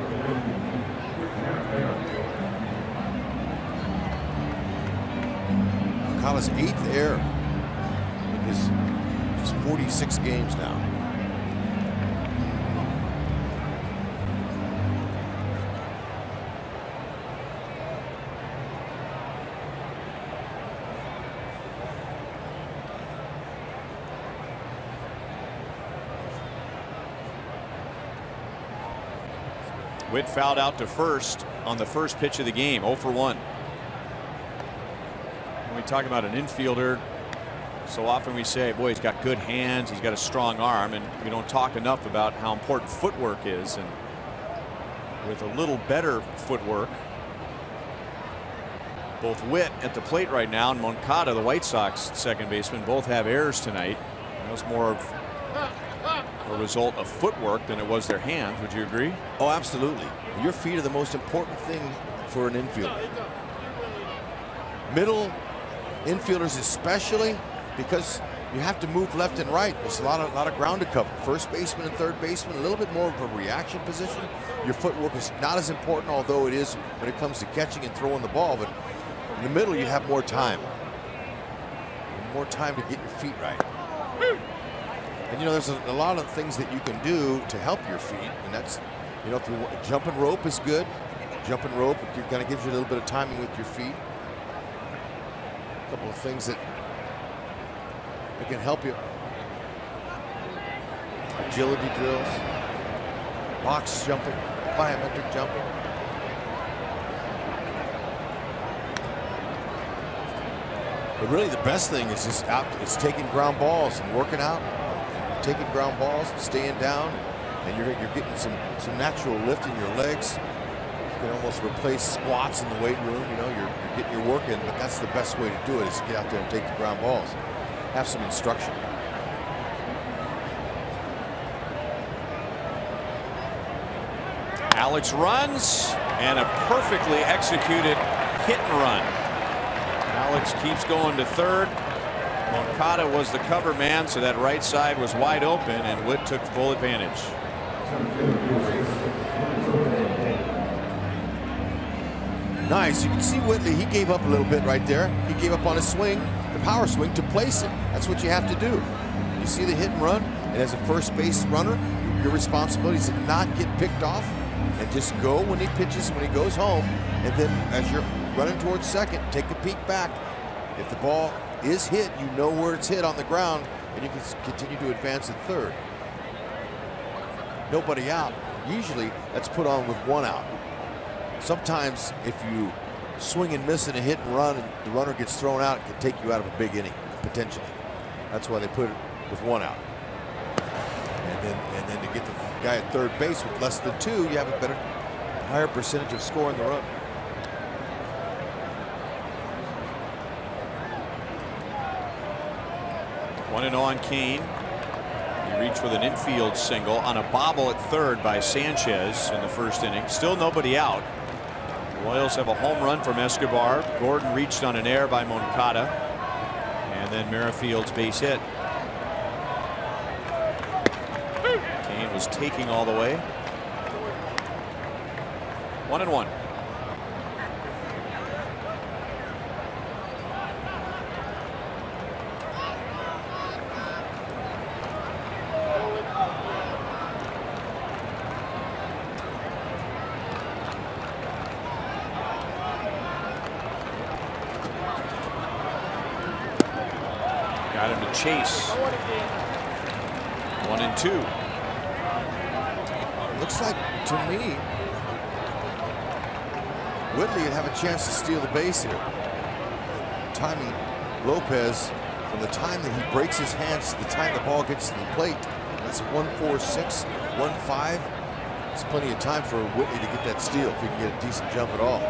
Moncada's 8th error in his just 46 games now. Witt fouled out to first on the first pitch of the game, 0 for 1. When we talk about an infielder, so often we say, boy, he's got good hands, he's got a strong arm, and we don't talk enough about how important footwork is. And with a little better footwork, both Witt at the plate right now and Moncada, the White Sox second baseman, both have errors tonight. That was more of a result of footwork than it was their hands. Would you agree? Oh, absolutely. Your feet are the most important thing for an infielder. Middle infielders especially, because you have to move left and right. There's a lot of ground to cover. First baseman and third baseman, a little bit more of a reaction position. Your footwork is not as important, although it is when it comes to catching and throwing the ball. But in the middle, you have more time. More time to get your feet right. And you know, there's a lot of things that you can do to help your feet, and that's, you know, if you jumping rope is good. Jumping rope, it kind of gives you a little bit of timing with your feet. A couple of things that can help you. Agility drills, box jumping, plyometric jumping. But really, the best thing is just it's taking ground balls and working out. Taking ground balls, staying down, and you're getting some natural lift in your legs. You can almost replace squats in the weight room. You know, you're getting your work in, but that's the best way to do it, is to get out there and take the ground balls. Have some instruction. Alex runs, and a perfectly executed hit and run. Alex keeps going to third. Moncada was the cover man, so that right side was wide open, and Witt took full advantage. Nice. You can see Whitley, he gave up a little bit right there. He gave up on his swing, the power swing, to place it. That's what you have to do. You see the hit and run, and as a first base runner, your responsibility is to not get picked off and just go when he pitches, when he goes home, and then as you're running towards second, take a peek back. If the ball is hit, you know where it's hit on the ground, and you can continue to advance at third. Nobody out. Usually that's put on with 1 out. Sometimes if you swing and miss in a hit and run and the runner gets thrown out, it can take you out of a big inning, potentially. That's why they put it with 1 out. And then to get the guy at third base with less than 2, you have a higher percentage of scoring the run. One and on Kane. He reached with an infield single on a bobble at third by Sanchez in the first inning. Still nobody out. The Royals have a home run from Escobar. Gordon reached on an error by Moncada. And then Merrifield's base hit. Kane was taking all the way. 1 and 1. Chase. 1 and 2. Looks like to me Whitley would have a chance to steal the base here. Timing Lopez from the time that he breaks his hands to the time the ball gets to the plate. That's 1-4-6, 1-5. There's plenty of time for Whitley to get that steal if he can get a decent jump at all.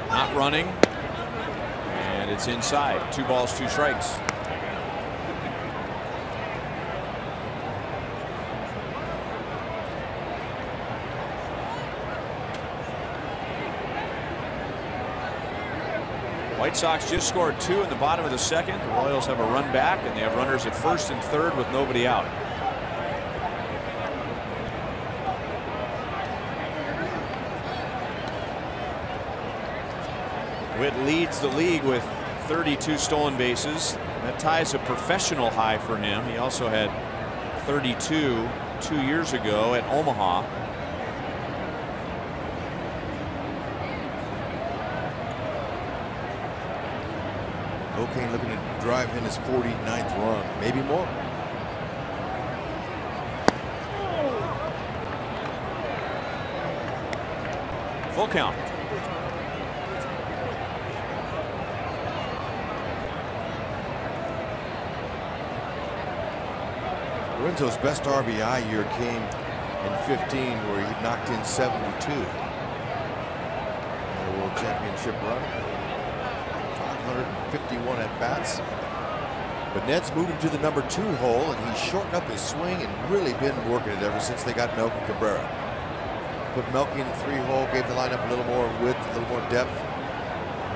Not running. And it's inside. 2 balls, 2 strikes. White Sox just scored 2 in the bottom of the second. The Royals have a run back, and they have runners at first and third with nobody out. Witt leads the league with 32 stolen bases. That ties a professional high for him. He also had 32 2 years ago at Omaha. O'Kane looking to drive in his 49th run, maybe more. Full count. Lorenzo's best RBI year came in 15, where he knocked in 72. The World Championship run. 551 at bats. But Ned's moved him to the number 2 hole, and he's shortened up his swing and really been working it ever since they got Melky Cabrera. Put Melky in the 3 hole, gave the lineup a little more width, a little more depth,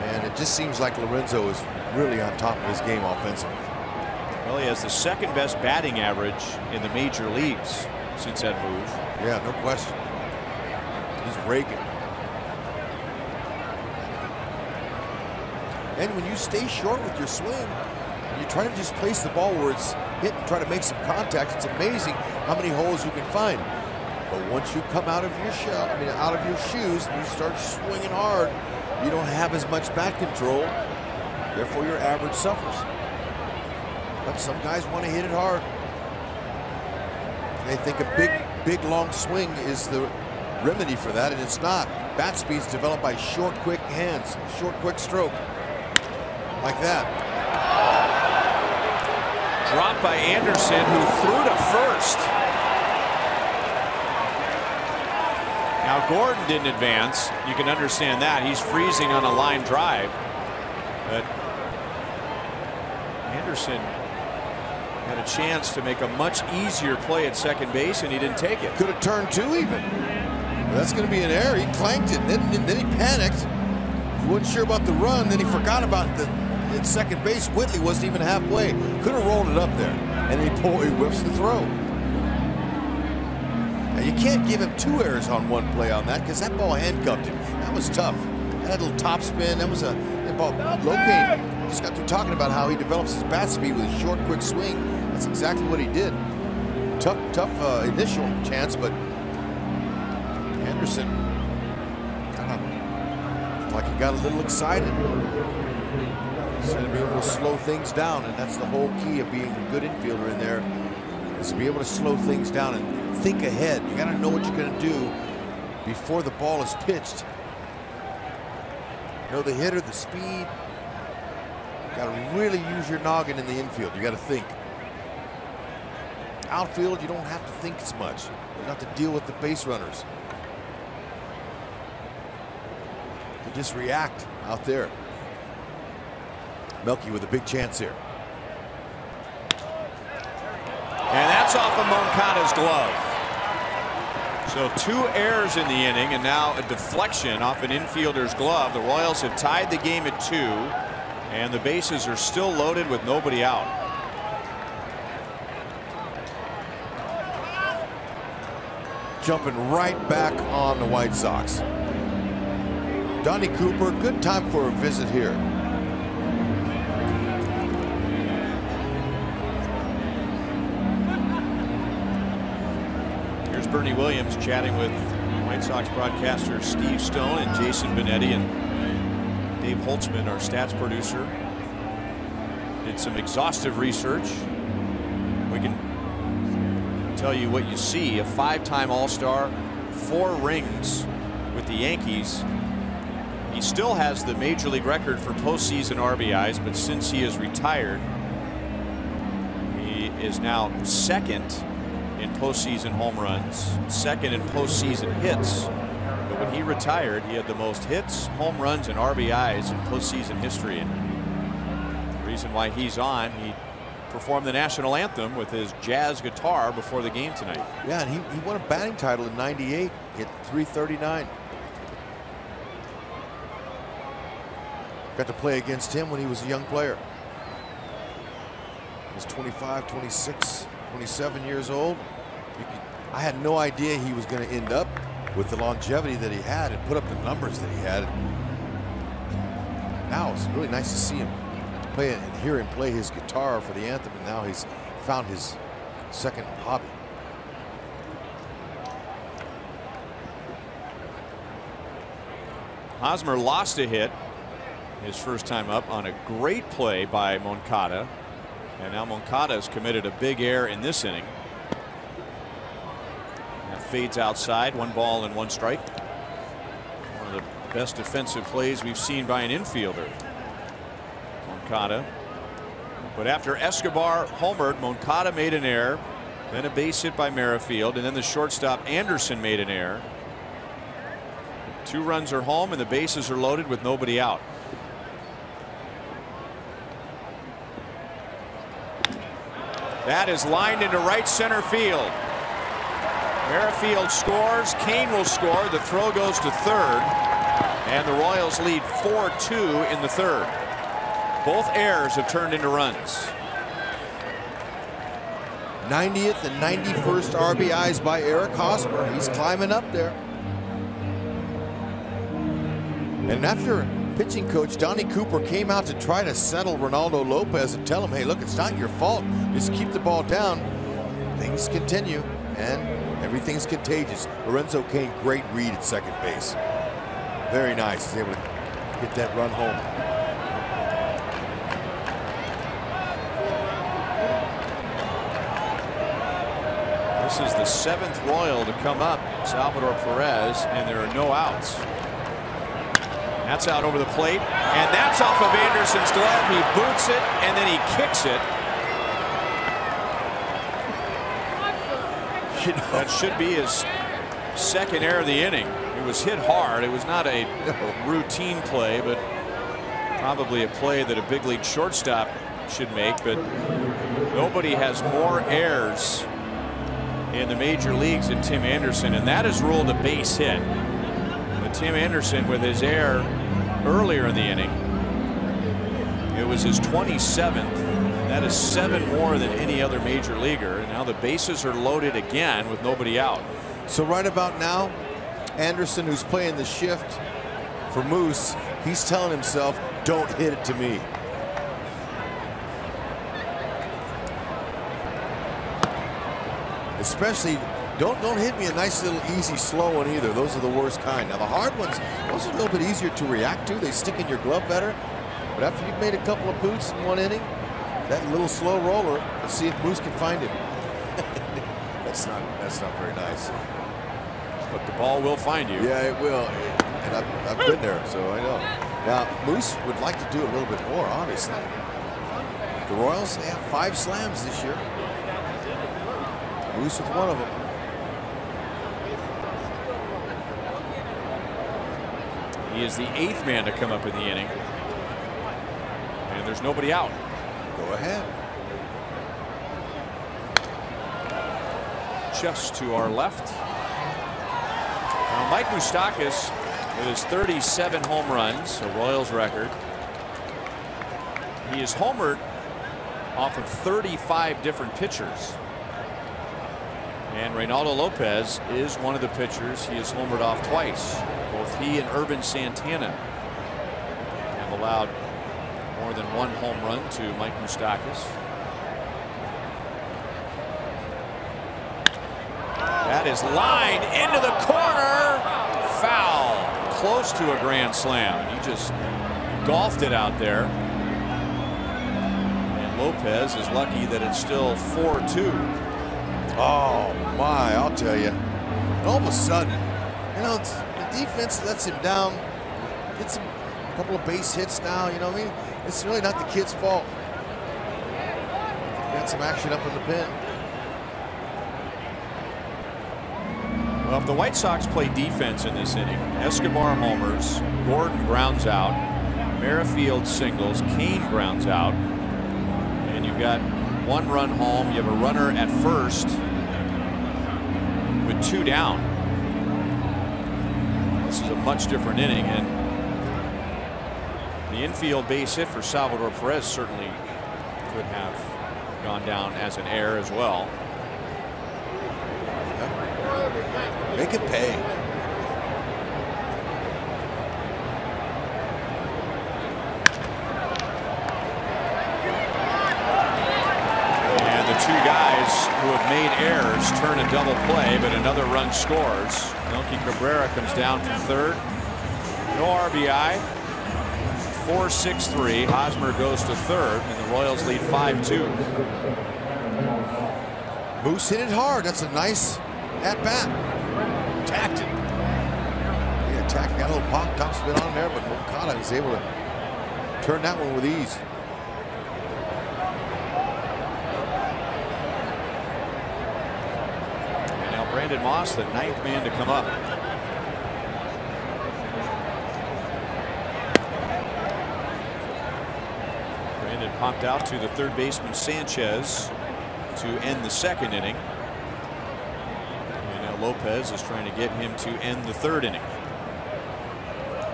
and it just seems like Lorenzo is really on top of his game offensively. Well, he has the 2nd best batting average in the major leagues since that move. Yeah, no question. He's raking. And when you stay short with your swing, you try to just place the ball where it's hit and try to make some contact. It's amazing how many holes you can find. But once you come out of your shell, out of your shoes, and you start swinging hard, you don't have as much bat control. Therefore, your average suffers. But some guys want to hit it hard. They think a big, long swing is the remedy for that, and it's not. Bat speed's developed by short, quick hands, short, quick stroke. Like that. Dropped by Anderson, who threw to first. Now Gordon didn't advance. You can understand that. He's freezing on a line drive. But Anderson had a chance to make a much easier play at second base, and he didn't take it. Could have turned 2 even. That's going to be an error. He clanked it. Then he panicked. He wasn't sure about the run. Then he forgot about the at second base. Whitley wasn't even halfway. Could have rolled it up there. And he whips the throw. Now you can't give him 2 errors on 1 play on that, because that ball handcuffed him. That was tough. That had a little top spin. That was a ball. Locate just got through talking about how he develops his bat speed with a short, quick swing. That's exactly what he did. Tough initial chance, but Anderson kind of like he got a little excited. He's going to be able to slow things down, and that's the whole key of being a good infielder in there, is to be able to slow things down and think ahead. You got to know what you're going to do before the ball is pitched. Know the hitter, the speed. You got to really use your noggin in the infield. You got to think. Outfield, you don't have to think as much. You don't have to deal with the base runners. You just react out there. Melky with a big chance here. And that's off of Moncada's glove. So 2 errors in the inning, and now a deflection off an infielder's glove. The Royals have tied the game at 2, and the bases are still loaded with nobody out. Jumping right back on the White Sox. Donnie Cooper, good time for a visit here. Here's Bernie Williams chatting with White Sox broadcasters Steve Stone and Jason Benetti, and Dave Holtzman, our stats producer, did some exhaustive research. We can tell you what you see. A 5-time All-Star, 4 rings with the Yankees. He still has the major league record for postseason RBIs, but since he is retired, he is now second in postseason home runs, second in postseason hits. But when he retired, he had the most hits, home runs, and RBIs in postseason history. And the reason why he's on, he performed the national anthem with his jazz guitar before the game tonight. Yeah, and he won a batting title in '98, hit .339. Got to play against him when he was a young player. He was 25, 26, 27 years old. I had no idea he was going to end up with the longevity that he had and put up the numbers that he had. Now it's really nice to see him play and hear him play his guitar for the anthem, and now he's found his second hobby. Hosmer lost a hit his first time up on a great play by Moncada, and now Moncada has committed a big error in this inning. That fades outside, 1 ball and 1 strike. One of the best defensive plays we've seen by an infielder, Moncada. But after Escobar homered, Moncada made an error, then a base hit by Merrifield, and then the shortstop Anderson made an error. 2 runs are home and the bases are loaded with nobody out. That is lined into right center field. Merrifield scores. Kane will score. The throw goes to third, and the Royals lead 4-2 in the third. Both errors have turned into runs. 90th and 91st RBIs by Eric Hosmer. He's climbing up there. And after pitching coach Donnie Cooper came out to try to settle Ronaldo Lopez and tell him, hey, look, it's not your fault. Just keep the ball down. Things continue, and everything's contagious. Lorenzo Cain, great read at second base. Very nice. He's able to get that run home. This is the 7th Royal to come up, Salvador Perez, and there are no outs. That's out over the plate, and that's off of Anderson's glove. He boots it, and then he kicks it. That should be his second error of the inning. It was hit hard. It was not a routine play, but probably a play that a big league shortstop should make. But nobody has more errors in the major leagues than Tim Anderson, and that is ruled a base hit. But Tim Anderson, with his error earlier in the inning, it was his 27th. That is 7 more than any other major leaguer. And now the bases are loaded again with nobody out. So right about now, Anderson, who's playing the shift for Moose, he's telling himself, don't hit it to me. Especially, don't hit me a nice little easy slow one either. Those are the worst kind. Now the hard ones, those are a little bit easier to react to. They stick in your glove better. But after you've made a couple of boots in one inning, that little slow roller, let's see if Moose can find it. That's not very nice. But the ball will find you. Yeah, it will. And I've been there, so I know. Now Moose would like to do a little bit more, obviously. The Royals, they have 5 slams this year. Moose with one of them. He is the 8th man to come up in the inning. And there's nobody out. Go ahead. Just to our left. Now Mike Moustakas with his 37 home runs, a Royals record. He is homered off of 35 different pitchers. And Reynaldo Lopez is one of the pitchers he has homered off twice. Both he and Urban Santana have allowed more than 1 home run to Mike Moustakas. That is lined into the corner. Foul. Close to a grand slam. And he just golfed it out there. And Lopez is lucky that it's still 4-2. Oh my, I'll tell you. All of a sudden, you know, the defense lets him down. Gets him a couple of base hits now, you know what I mean? It's really not the kid's fault. Got some action up in the pen. Well, the White Sox play defense in this inning. Escobar homers, Gordon grounds out, Merrifield singles, Kane grounds out, and you've got 1 run home. You have a runner at first with 2 down. This is a much different inning, and the infield base hit for Salvador Perez certainly could have gone down as an error as well. Make it pay. And the 2 guys who have made errors turn a double play, but another run scores. Melky Cabrera comes down from third. No RBI. 4-6-3. Hosmer goes to third, and the Royals lead 5-2. Moose hit it hard. That's a nice at bat. Attacked it. Yeah, attacked. Got a little pop top spin on there, but Moncada was able to turn that one with ease. And now Brandon Moss, the 9th man to come up. Brandon popped out to the third baseman Sanchez to end the 2nd inning. And now Lopez is trying to get him to end the 3rd inning.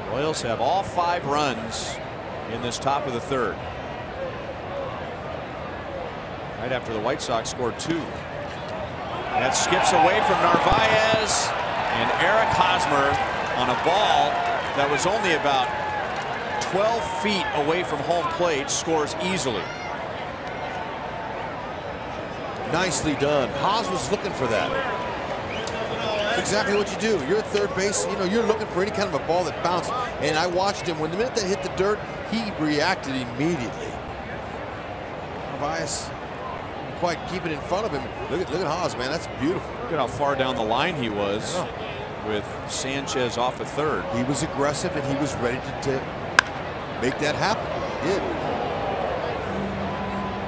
The Royals have all 5 runs in this top of the 3rd. Right after the White Sox scored 2. That skips away from Narvaez, and Eric Hosmer on a ball that was only about 12 feet away from home plate scores easily. Nicely done. Haas was looking for that. That's exactly what you do. You're at third base. You know, you're looking for any kind of a ball that bounced. And I watched him. When the minute they hit the dirt, he reacted immediately. Narvaez didn't quite keep it in front of him. Look at Haas, man. That's beautiful. Look at how far down the line he was with Sanchez off at third. He was aggressive, and he was ready to make that happen. He did.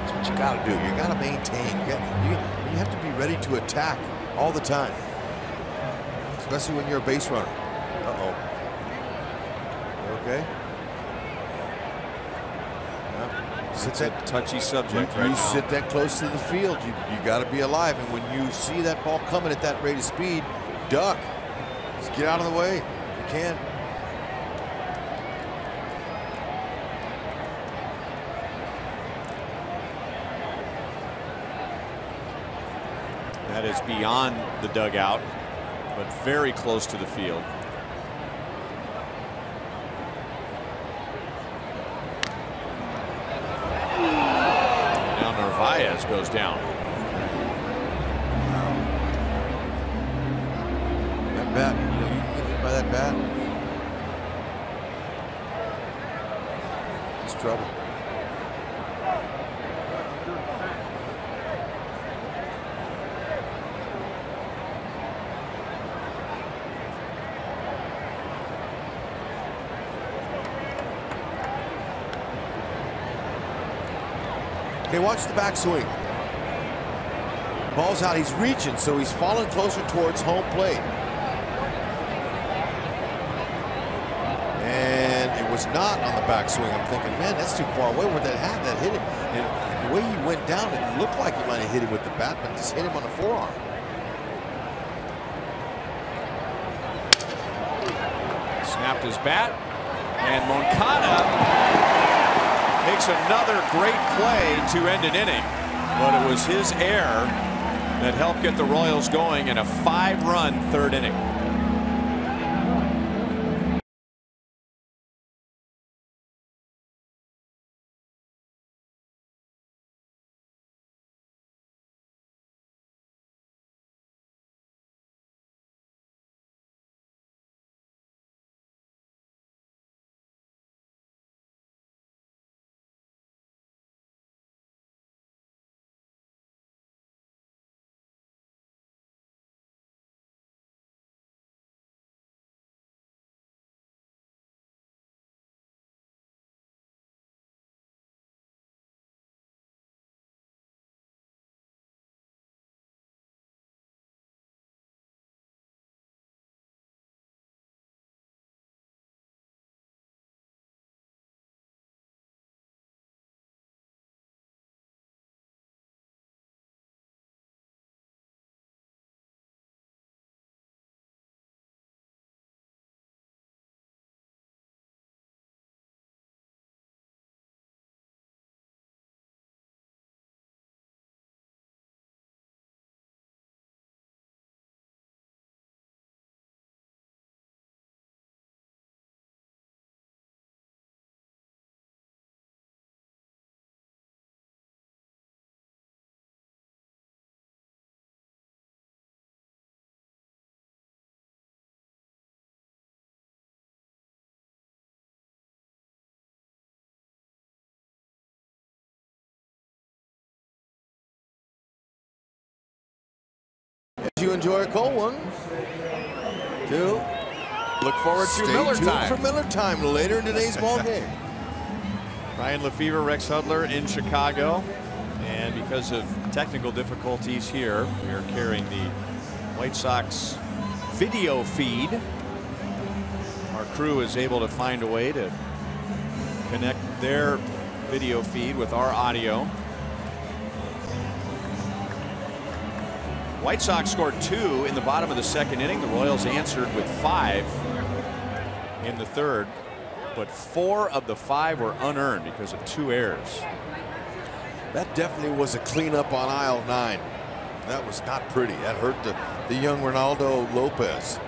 That's what you got to do. You got to maintain. You have to be ready to attack all the time, especially when you're a base runner. Uh-oh. Okay. It's a touchy subject right now. You sit that close to the field, you got to be alive. And when you see that ball coming at that rate of speed, duck. Just get out of the way if you can. That is beyond the dugout, but very close to the field. Now Narvaez goes down. That bat, you can get hit by that bat. It's trouble. Okay, watch the backswing. Ball's out. He's reaching, so he's falling closer towards home plate. And it was not on the backswing. I'm thinking, man, that's too far away. Where that hit him? And the way he went down, it looked like he might have hit him with the bat, but just hit him on the forearm. Snapped his bat, and Moncada makes another great play to end an inning, but it was his error that helped get the Royals going in a 5-run 3rd inning. you enjoy a cold one, do look forward to Miller time. For Miller time later in today's ball game. Ryan Lefevre, Rex Hudler in Chicago. And because of technical difficulties here, we are carrying the White Sox video feed. Our crew is able to find a way to connect their video feed with our audio. White Sox scored 2 in the bottom of the second inning. The Royals answered with 5 in the third, but 4 of the 5 were unearned because of 2 errors. That definitely was a cleanup on aisle 9. That was not pretty. That hurt the young Ronaldo Lopez,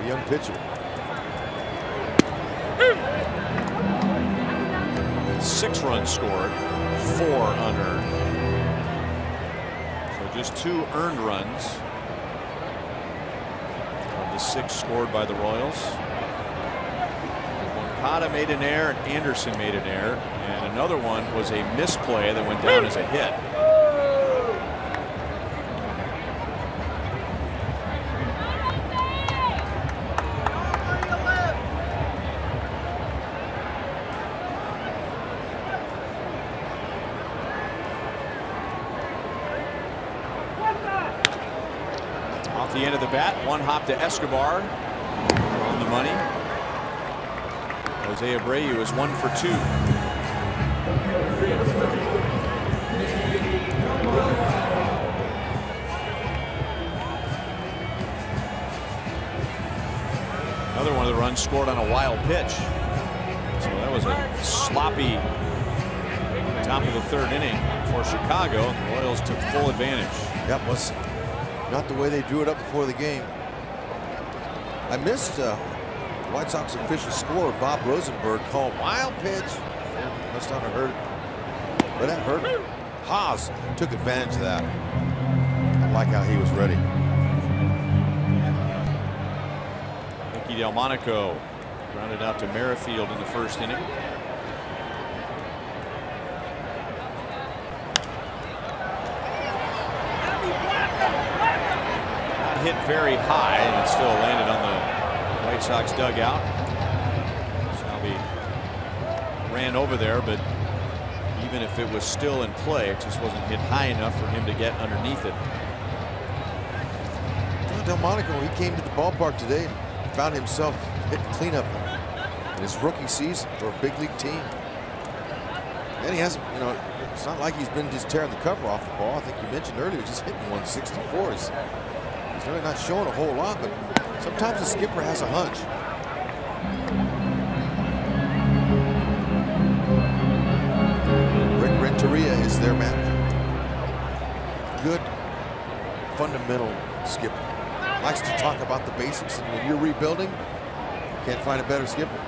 the young pitcher. 6 runs scored, 4 unearned. So just 2 earned runs of the 6 scored by the Royals. Moncada made an error and Anderson made an error, and another one was a misplay that went down as a hit. Off the end of the bat, 1 hop to Escobar on the money. Jose Abreu is 1 for 2. Another one of the runs scored on a wild pitch. So that was a sloppy top of the third inning for Chicago. The Royals took full advantage. That was not the way they drew it up before the game. I missed White Sox official score. Bob Rosenberg called wild pitch. Must not have heard it, but that hurt. Haas took advantage of that. I like how he was ready. Mickey Delmonico grounded out to Merrifield in the first inning. Not hit very high, and it still landed on the White Sox dugout. Salvi ran over there, but even if it was still in play, it just wasn't hit high enough for him to get underneath it. Delmonico, he came to the ballpark today and found himself hitting cleanup in his rookie season for a big league team. And he hasn't, you know, it's not like he's been just tearing the cover off the ball. I think you mentioned earlier, just hitting 164s. He's really not showing a whole lot, but sometimes the skipper has a hunch. Rick Renteria is their manager. Good fundamental skipper. Likes to talk about the basics, and when you're rebuilding, can't find a better skipper.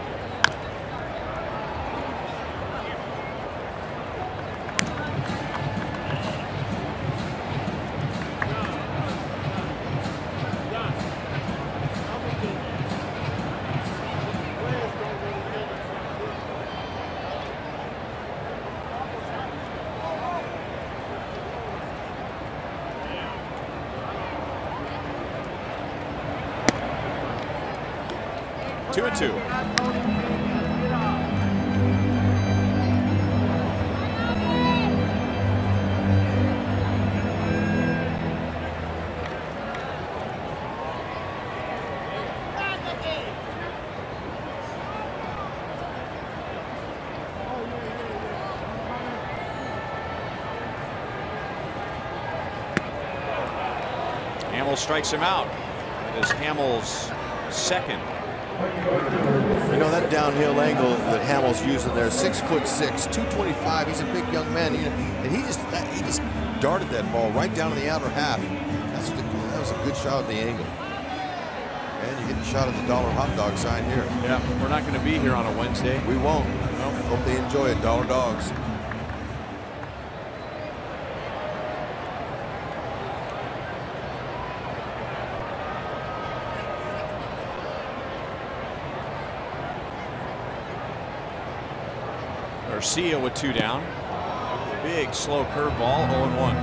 Two and two. Hamill strikes him out. It is Hamill's second. You know, that downhill angle that Hamill's using there, 6'6", 225. He's a big young man, and he just darted that ball right down to the outer half. That was a good shot at the angle. And you get the shot at the dollar hot dog sign here. Yeah, we're not going to be here on a Wednesday. We won't. No. Hope they enjoy it. Dollar dogs. Garcia with 2 down. Big slow curveball, 0-1.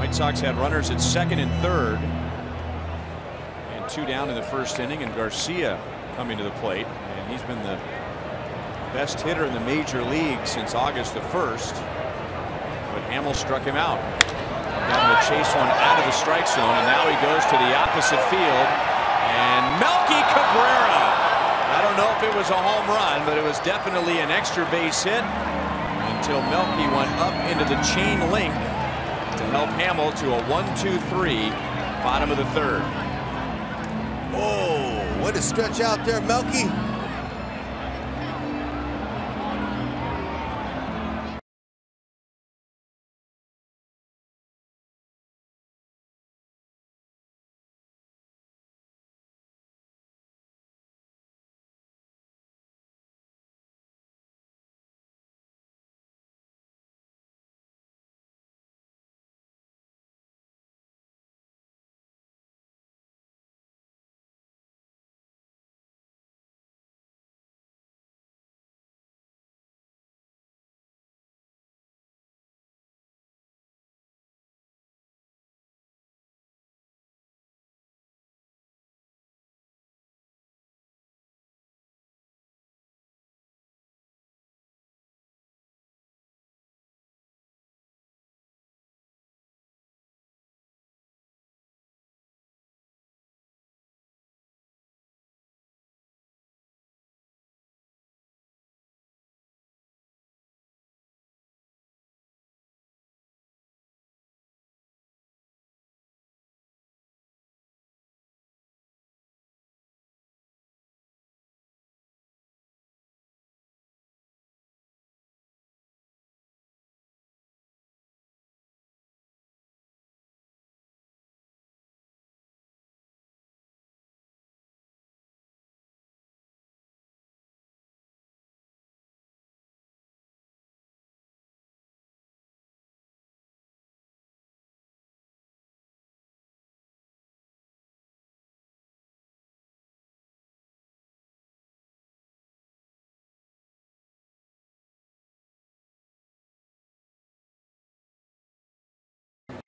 White Sox had runners at second and third, and 2 down in the first inning, and Garcia coming to the plate, and he's been the best hitter in the major league since August the 1st. But Hamill struck him out. Got him to chase one out of the strike zone, and now he goes to the opposite field. And Melky Cabrera. I don't know if it was a home run, but it was definitely an extra base hit until Melky went up into the chain link to help Hamill to a 1-2-3 bottom of the 3rd. Oh, what a stretch out there, Melky.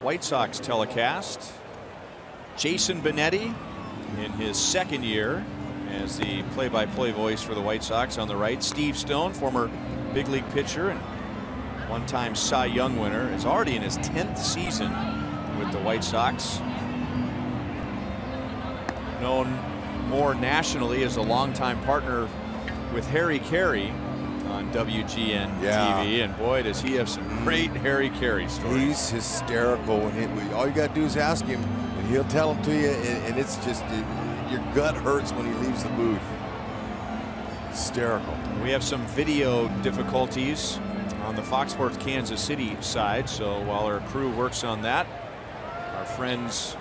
White Sox telecast. Jason Benetti in his 2nd year as the play-by-play voice for the White Sox on the right. Steve Stone, former big league pitcher and one-time Cy Young winner, is already in his 10th season with the White Sox. Known more nationally as a longtime partner with Harry Carey on WGN TV, and boy, does he have some great Harry Carey stories. He's hysterical. All you got to do is ask him, and he'll tell them to you, and it's just your gut hurts when he leaves the booth. Hysterical. We have some video difficulties on the Fox Sports Kansas City side, so while our crew works on that, our friends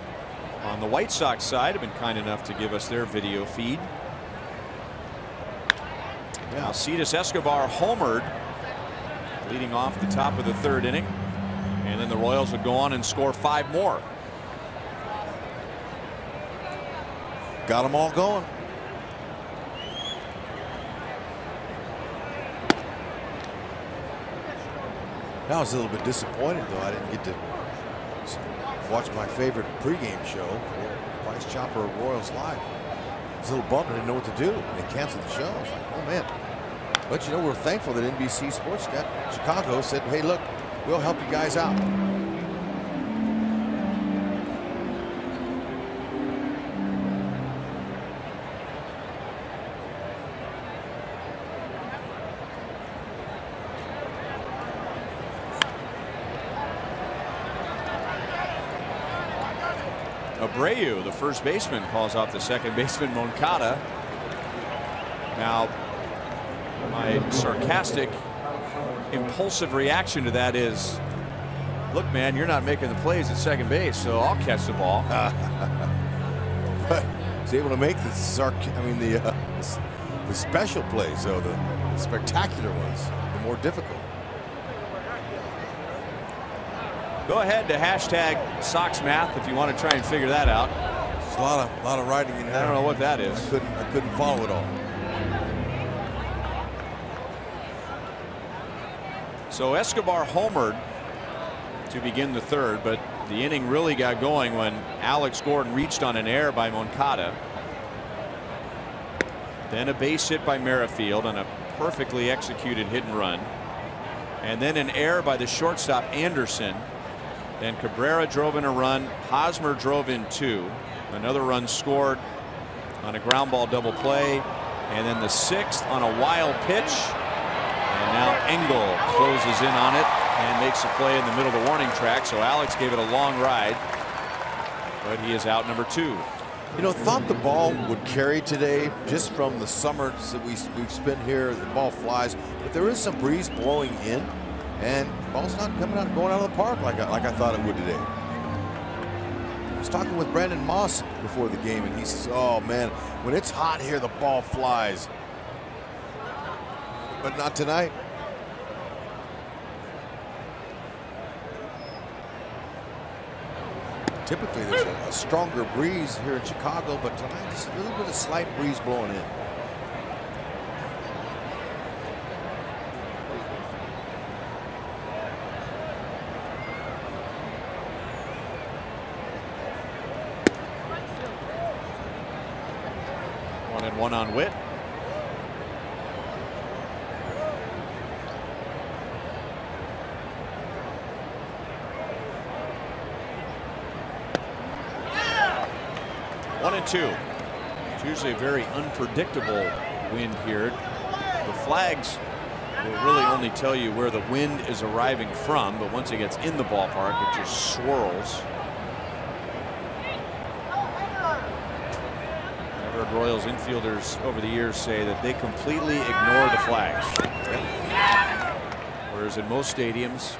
on the White Sox side have been kind enough to give us their video feed. Yeah. Alcides Escobar homered, leading off the top of the 3rd inning, and then the Royals would go on and score 5 more. Got them all going. I was a little bit disappointed, though. I didn't get to watch my favorite pregame show, Price Chopper Royals Live. I was a little bummed. I didn't know what to do. They canceled the show. I was like, oh, man. But, you know, we're thankful that NBC Sports Chicago said, hey, look, we'll help you guys out. Abreu, the first baseman, calls off the second baseman, Moncada. Now, my sarcastic, impulsive reaction to that is, look, man, you're not making the plays at second base, so I'll catch the ball. But he's able to make the special plays, though, the spectacular ones, the more difficult. Go ahead to hashtag #SoxMath if you want to try and figure that out. There's a lot of writing in there. I don't know what that is. I couldn't follow it all. So Escobar homered to begin the 3rd, but the inning really got going when Alex Gordon reached on an error by Moncada. Then a base hit by Merrifield on a perfectly executed hit and run. And then an error by the shortstop Anderson. Then Cabrera drove in a run. Hosmer drove in 2. Another run scored on a ground ball double play. And then the 6th on a wild pitch. And now Engel closes in on it and makes a play in the middle of the warning track. So Alex gave it a long ride, but he is out number 2. You know, thought the ball would carry today just from the summer that we've spent here. The ball flies, but there is some breeze blowing in, and the ball's not going out of the park like I thought it would today. I was talking with Brandon Moss before the game, and he says, "Oh man, when it's hot here, the ball flies, but not tonight." Typically, there's a stronger breeze here in Chicago, but tonight there's a little bit of slight breeze blowing in. One and one on Witt. One and two. It's usually a very unpredictable wind here. The flags will really only tell you where the wind is arriving from, but once it gets in the ballpark, it just swirls. I've heard Royals infielders over the years say that they completely ignore the flags. Whereas in most stadiums,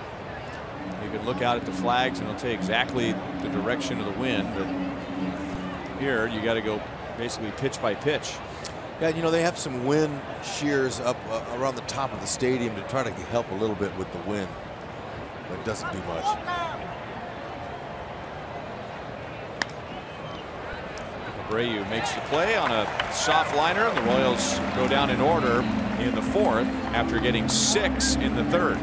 you can look out at the flags and it'll tell you exactly the direction of the wind. But here, you got to go basically pitch by pitch. Yeah, you know, they have some wind shears up around the top of the stadium to try to help a little bit with the wind, but it doesn't do much. Abreu makes the play on a soft liner, and the Royals go down in order in the 4th after getting 6 in the 3rd.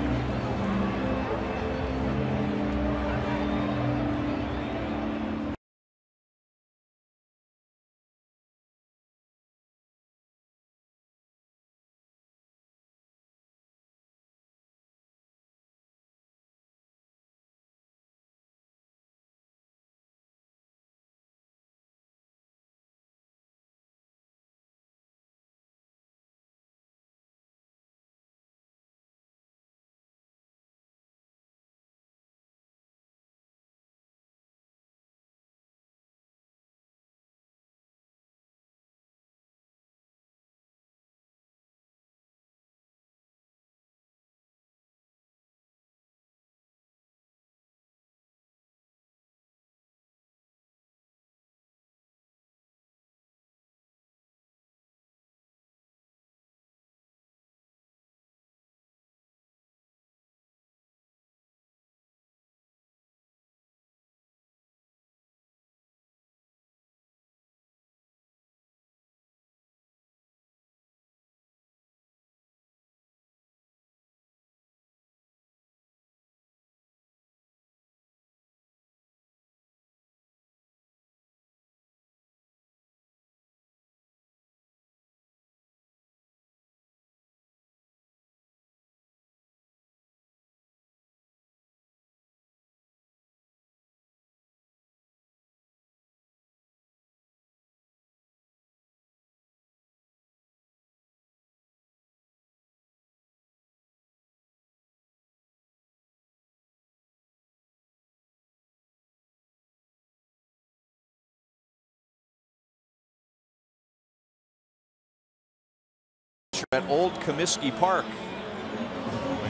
At Old Comiskey Park,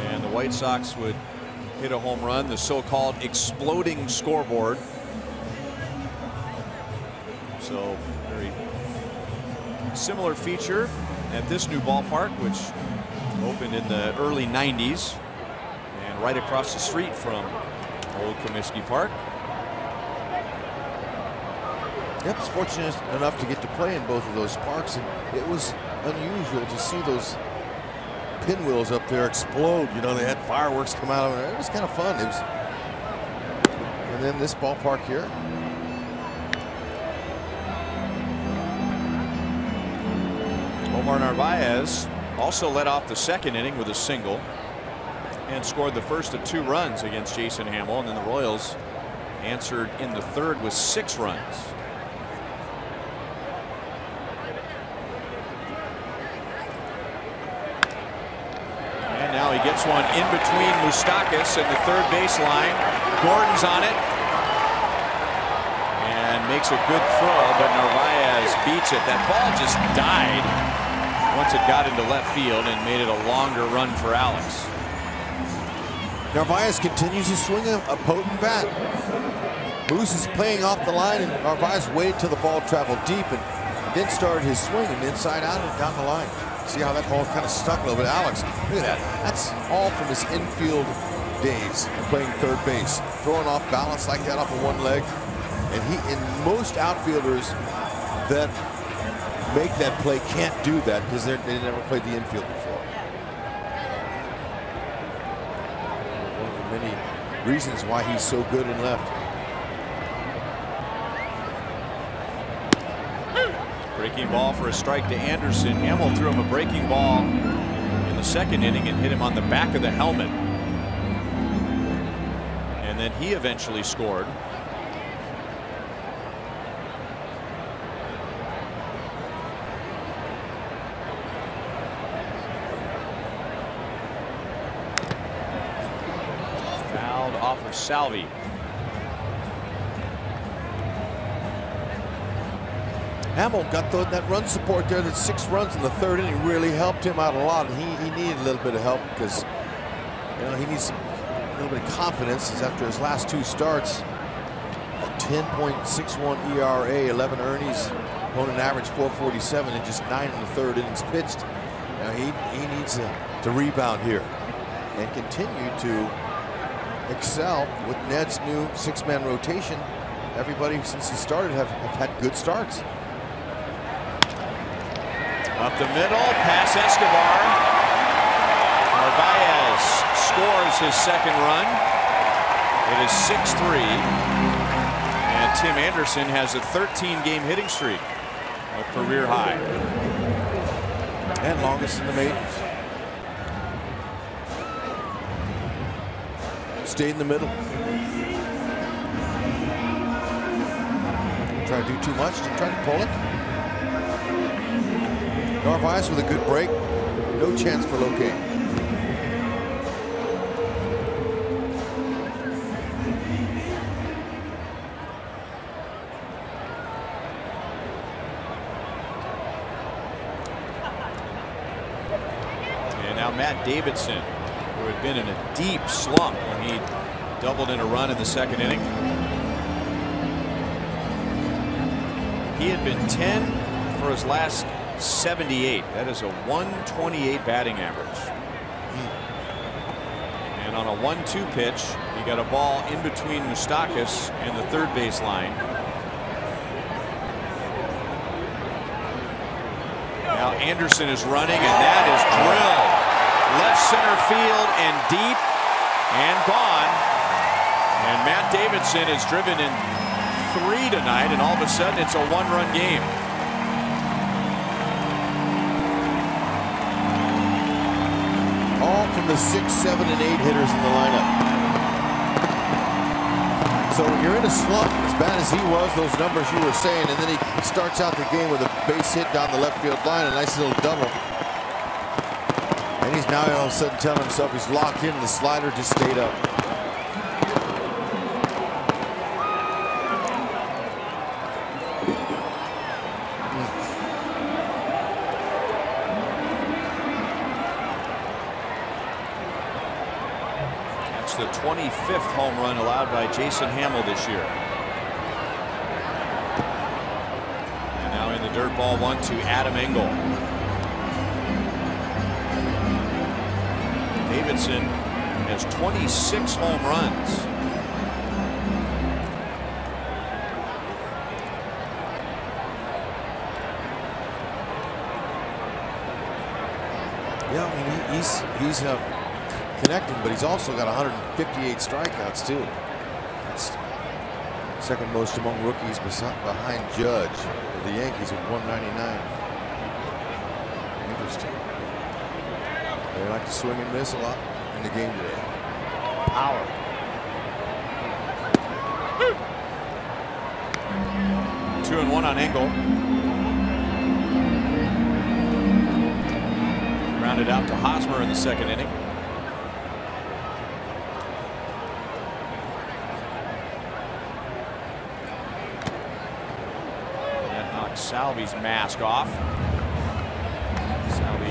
and the White Sox would hit a home run, the so-called exploding scoreboard. So very similar feature at this new ballpark, which opened in the early 90s and right across the street from Old Comiskey Park. Yep, was fortunate enough to get to play in both of those parks, and it was unusual to see those pinwheels up there explode. You know, they had fireworks come out of it. It was kind of fun. It was And then this ballpark here. Omar Narvaez also led off the second inning with a single and scored the first of 2 runs against Jason Hammel, and then the Royals answered in the third with 6 runs. And now he gets one in between Moustakas and the third baseline. Gordon's on it and makes a good throw, but Narvaez beats it. That ball just died once it got into left field and made it a longer run for Alex. Narvaez continues to swing a potent bat. Moose is playing off the line, and Narvaez waited till the ball traveled deep and then started his swing and inside out and down the line. See how that ball kind of stuck a little bit. Alex, look at that. That's all from his infield days playing third base. Throwing off balance like that off of one leg. And most outfielders that make that play can't do that because they never played the infield before. One of the many reasons why he's so good in left. Breaking ball for a strike to Anderson. Hammel threw him a breaking ball in the second inning and hit him on the back of the helmet. And then he eventually scored. Fouled off of Salvi. Hammel got that run support there. That 6 runs in the third inning really helped him out a lot. And he needed a little bit of help because he needs a little bit of confidence. As after his last 2 starts, a 10.61 ERA, 11 earnings, opponent average 447, and just 9 in the third innings pitched. Now he needs to rebound here and continue to excel with Ned's new 6-man rotation. Everybody since he started have had good starts. Up the middle, past Escobar. Narvaez scores his second run. It is 6-3. And Tim Anderson has a 13-game hitting streak, a career high. And longest in the majors. Stayed in the middle. Try to do too much, try to pull it. Narvaez with a good break. No chance for Locaine. And now Matt Davidson, who had been in a deep slump when he doubled in a run in the second inning. He had been 10 for his last 78. That is a 128 batting average. And on a 1-2 pitch, he got a ball in between Moustakas and the third base line. Now Anderson is running, and that is drilled left center field and deep and gone. And Matt Davidson is driven in 3 tonight, and all of a sudden it's a 1-run game. All from the 6, 7, and 8 hitters in the lineup. So when you're in a slump, as bad as he was, those numbers you were saying, and then he starts out the game with a base hit down the left field line, a nice little double. And he's now all of a sudden telling himself he's locked in, and the slider just stayed up. The 25th home run allowed by Jason Hammel this year. And now in the dirt ball 1 to Adam Engel. Davidson has 26 home runs. Yeah, I mean he's connecting, but he's also got 158 strikeouts too. Second most among rookies behind Judge of the Yankees at 199. Interesting. They like to swing and miss a lot in the game today. Power. Two and one on Engel. Rounded out to Hosmer in the second inning. That knocks Salvi's mask off. Salvi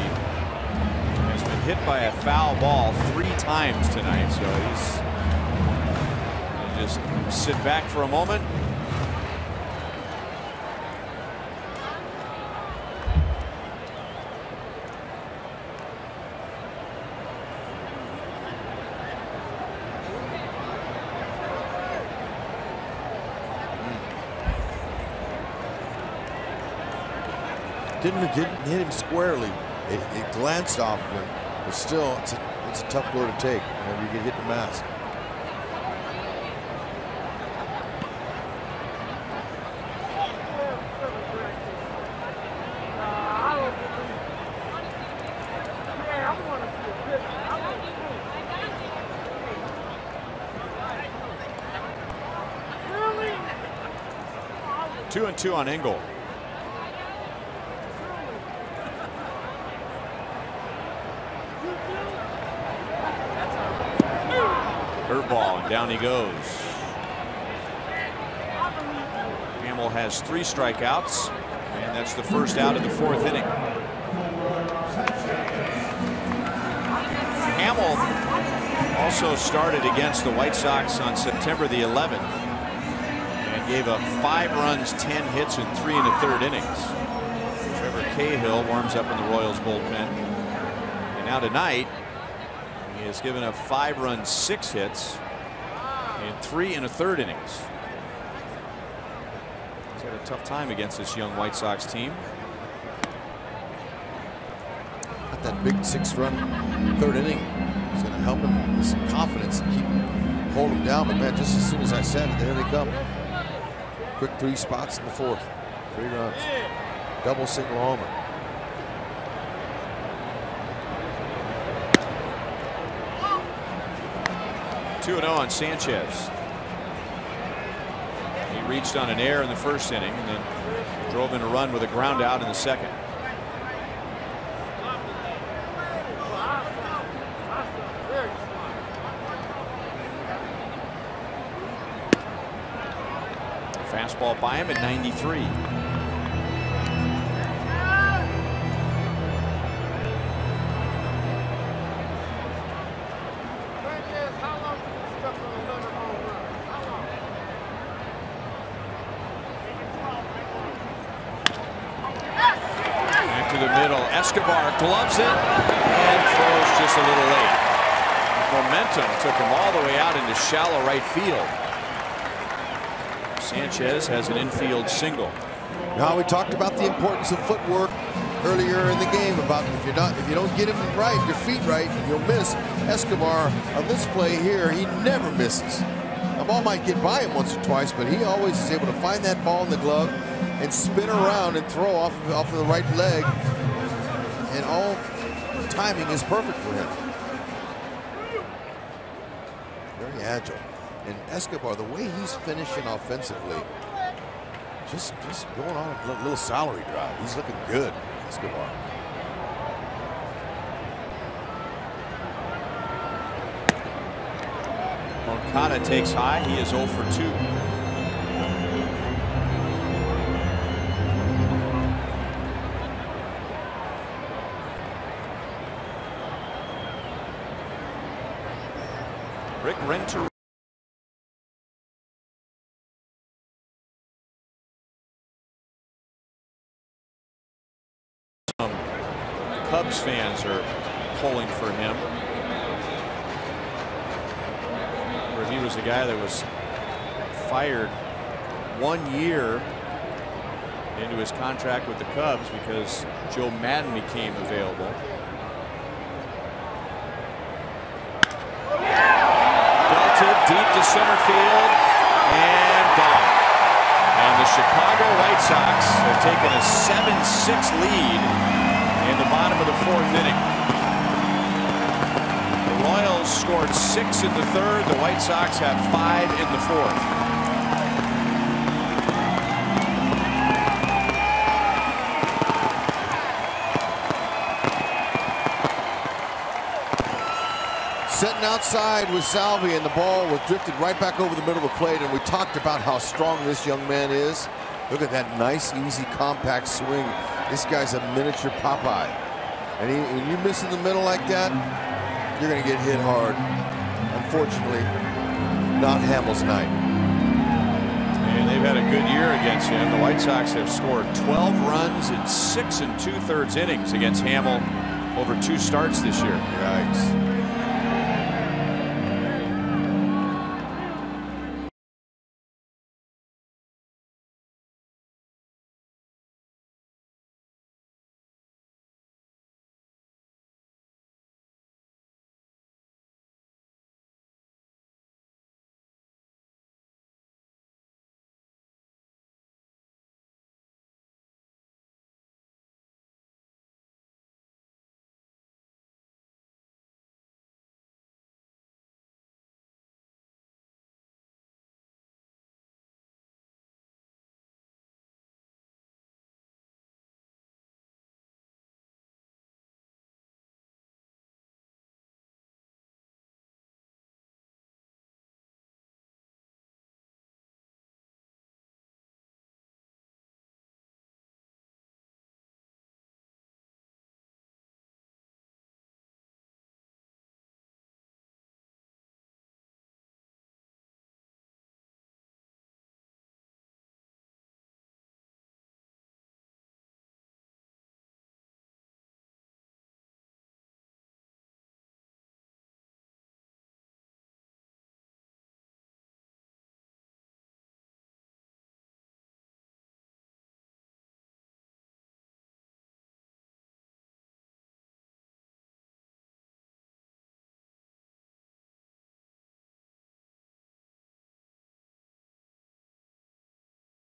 has been hit by a foul ball 3 times tonight, so he's gonna just sit back for a moment. Didn't hit him squarely. It glanced off of him, but still, it's a tough blow to take whenever you get hit the mask. Two and two on Engel. Curveball, and down he goes. Hamill has 3 strikeouts, and that's the first out of the 4th inning. Hamill also started against the White Sox on September the 11th and gave up 5 runs, 10 hits, and 3 1/3 innings. Trevor Cahill warms up in the Royals bullpen, and now tonight he has given up 5 runs, 6 hits, and 3 1/3 innings. He's had a tough time against this young White Sox team. Got that big 6-run 3rd inning. It's going to help him with some confidence and hold him down. But man, just as soon as I said it, there they come. Quick 3 spots in the 4th. 3 runs. Double, single, homer. Two 2-0 on Sanchez. He reached on an error in the 1st inning and then drove in a run with a ground out in the 2nd. Fastball by him at 93. Back to the middle. Escobar gloves it and throws just a little late. Momentum took him all the way out into shallow right field. Sanchez has an infield single. Now we talked about the importance of footwork earlier in the game about if you don't get him right, your feet right, you'll miss. Escobar on this play here, he never misses. The ball might get by him once or twice, but he always is able to find that ball in the glove and spin around and throw off of the right leg. And all timing is perfect for him. Very agile. And Escobar, the way he's finishing offensively, just going on a little salary drive. He's looking good, Escobar. Moncada takes high. He is 0 for 2. Rick Renteria. Cubs fans are pulling for him. Where he was a guy that was fired 1 year into his contract with the Cubs because Joe Madden became available. Belted deep to center field and gone. Chicago White Sox have taken a 7-6 lead in the bottom of the 4th inning. The Royals scored 6 in the 3rd. The White Sox have 5 in the 4th. Setting outside with Salvi, and the ball was drifted right back over the middle of the plate, and we talked about how strong this young man is. Look at that nice, easy, compact swing. This guy's a miniature Popeye. And when you miss in the middle like that, you're going to get hit hard. Unfortunately, not Hamill's night. And they've had a good year against him. The White Sox have scored 12 runs in 6 2/3 innings against Hamill over 2 starts this year. Yikes.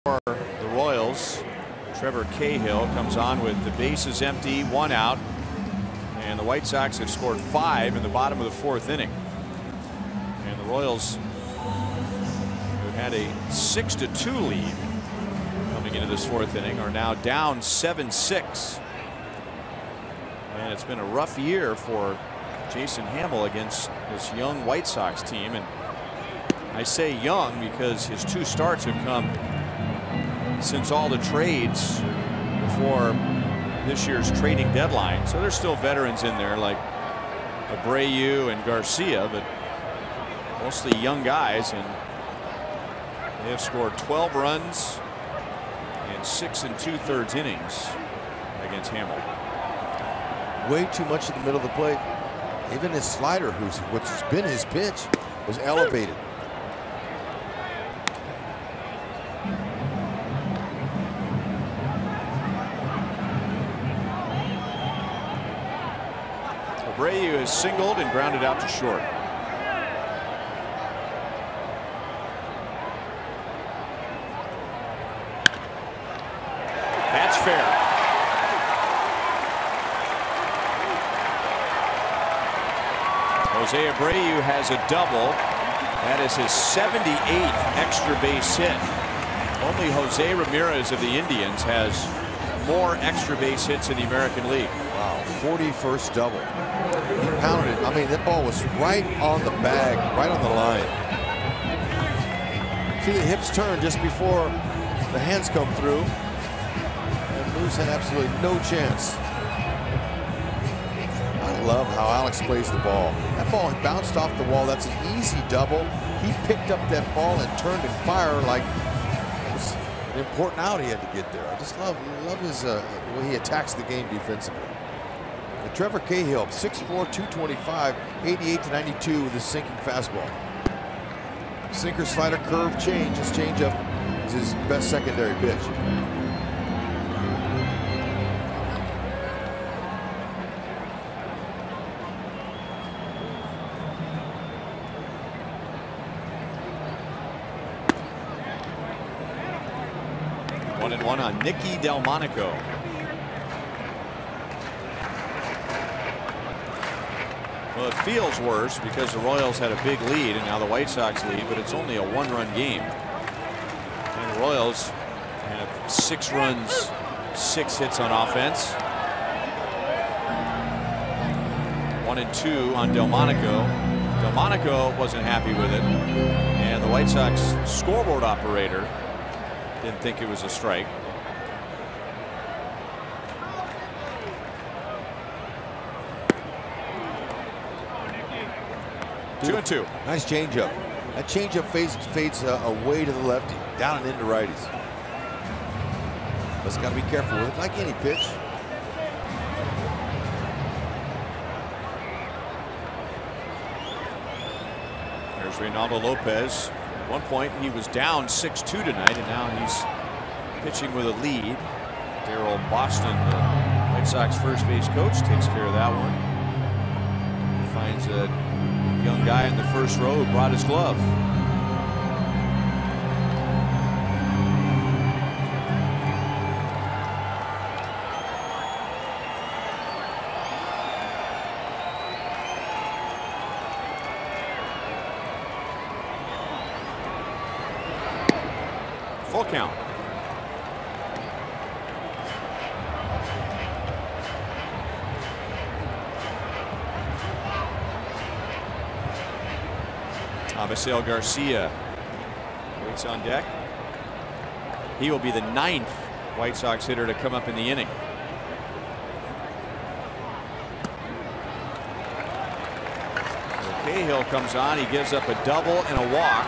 The Royals, Trevor Cahill comes on with the bases empty, 1 out, and the White Sox have scored 5 in the bottom of the 4th inning. And the Royals, who had a 6-2 lead coming into this 4th inning, are now down 7-6. And it's been a rough year for Jason Hamill against this young White Sox team. And I say young because his 2 starts have come since all the trades before this year's trading deadline. So there's still veterans in there like Abreu and Garcia, but mostly young guys, and they have scored 12 runs in 6 2/3 innings against Hamill. Way too much in the middle of the plate. Even his slider, which has been his pitch, was elevated. Abreu is singled and grounded out to short. That's fair. Jose Abreu has a double. That is his 78th extra base hit. Only Jose Ramirez of the Indians has more extra base hits in the American League. Wow, 41st double. He pounded it. I mean, that ball was right on the bag, right on the line. See the hips turn just before the hands come through. And Moose had absolutely no chance. I love how Alex plays the ball. That ball bounced off the wall. That's an easy double. He picked up that ball and turned and fired like it was an important out he had to get there. I just love his the way he attacks the game defensively. And Trevor Cahill, 6'4", 225, 88-92 with his sinking fastball. Sinker, slider, curve, change. His changeup is his best secondary pitch. 1-1 on Nicky Delmonico. Well, it feels worse because the Royals had a big lead and now the White Sox lead, but it's only a 1-run game. And the Royals have 6 runs, 6 hits on offense. 1-2 on Delmonico. Delmonico wasn't happy with it, and the White Sox scoreboard operator didn't think it was a strike. Two and two. Nice changeup. That changeup fades away to the left, down and into righties. Just got to be careful with it, like any pitch. There's Reynaldo Lopez. At one point, he was down 6-2 tonight, and now he's pitching with a lead. Darryl Boston, the White Sox first base coach, takes care of that one. He finds a young guy in the first row who brought his glove. Full count. Avisail Garcia waits on deck. He will be the 9th White Sox hitter to come up in the inning. Cahill comes on. He gives up a double and a walk.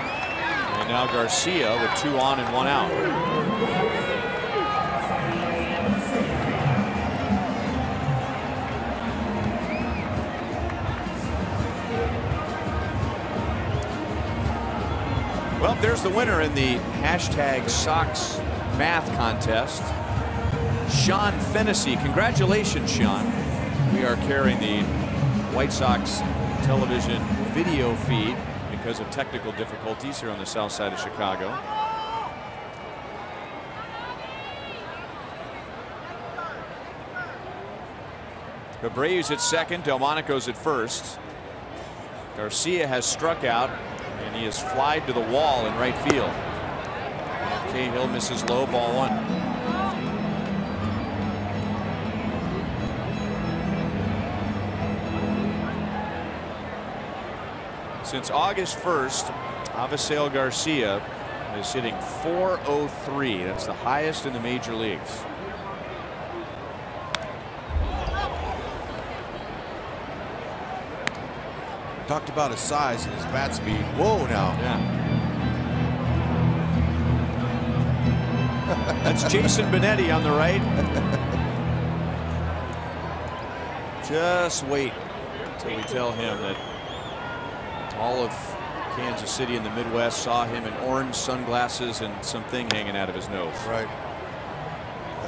And now Garcia with 2 on and 1 out. Well, there's the winner in the hashtag Sox math contest. Sean Fennessy. Congratulations, Sean. We are carrying the White Sox television video feed because of technical difficulties here on the south side of Chicago. Abreu's at second. Delmonico's at first. Garcia has struck out, and he has flied to the wall in right field. And Cahill misses low, ball 1. Since August 1st, Avisail Garcia is hitting .403. That's the highest in the major leagues. Talked about his size and his bat speed. Whoa, now. Yeah. That's Jason Benetti on the right. Just wait until we tell him that all of Kansas City and the Midwest saw him in orange sunglasses and something hanging out of his nose. Right.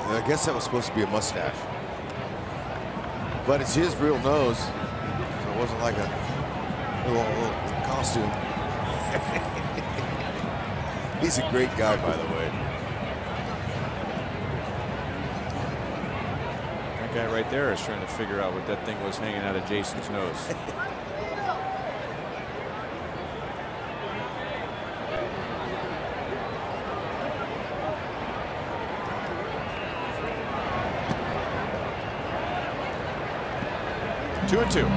I guess that was supposed to be a mustache. But it's his real nose, so it wasn't like a little costume. He's a great guy, by the way. That guy right there is trying to figure out what that thing was hanging out of Jason's nose. Two and two.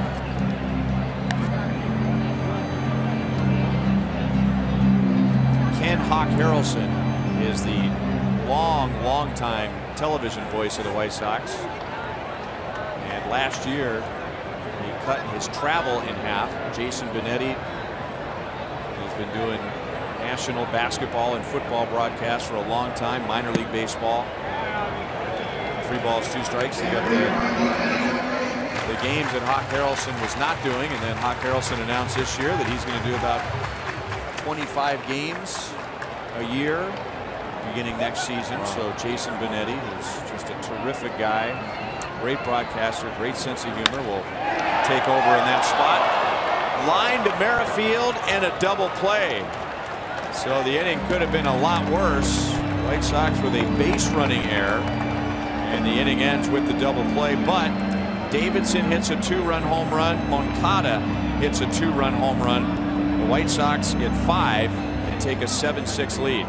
Ken Hawk Harrelson is the long time television voice of the White Sox. And last year, he cut his travel in half. Jason Benetti has been doing national basketball and football broadcasts for a long time. Minor league baseball. 3 balls, 2 strikes. He got the games that Hawk Harrelson was not doing, and then Hawk Harrelson announced this year that he's going to do about 25 games a year beginning next season. So Jason Benetti, who's just a terrific guy, great broadcaster, great sense of humor, will take over in that spot. Line to Merrifield and a double play. So the inning could have been a lot worse White Sox with a base running error, and the inning ends with the double play. But Davidson hits a 2-run home run. Moncada hits a 2-run home run. The White Sox get 5 and take a 7-6 lead.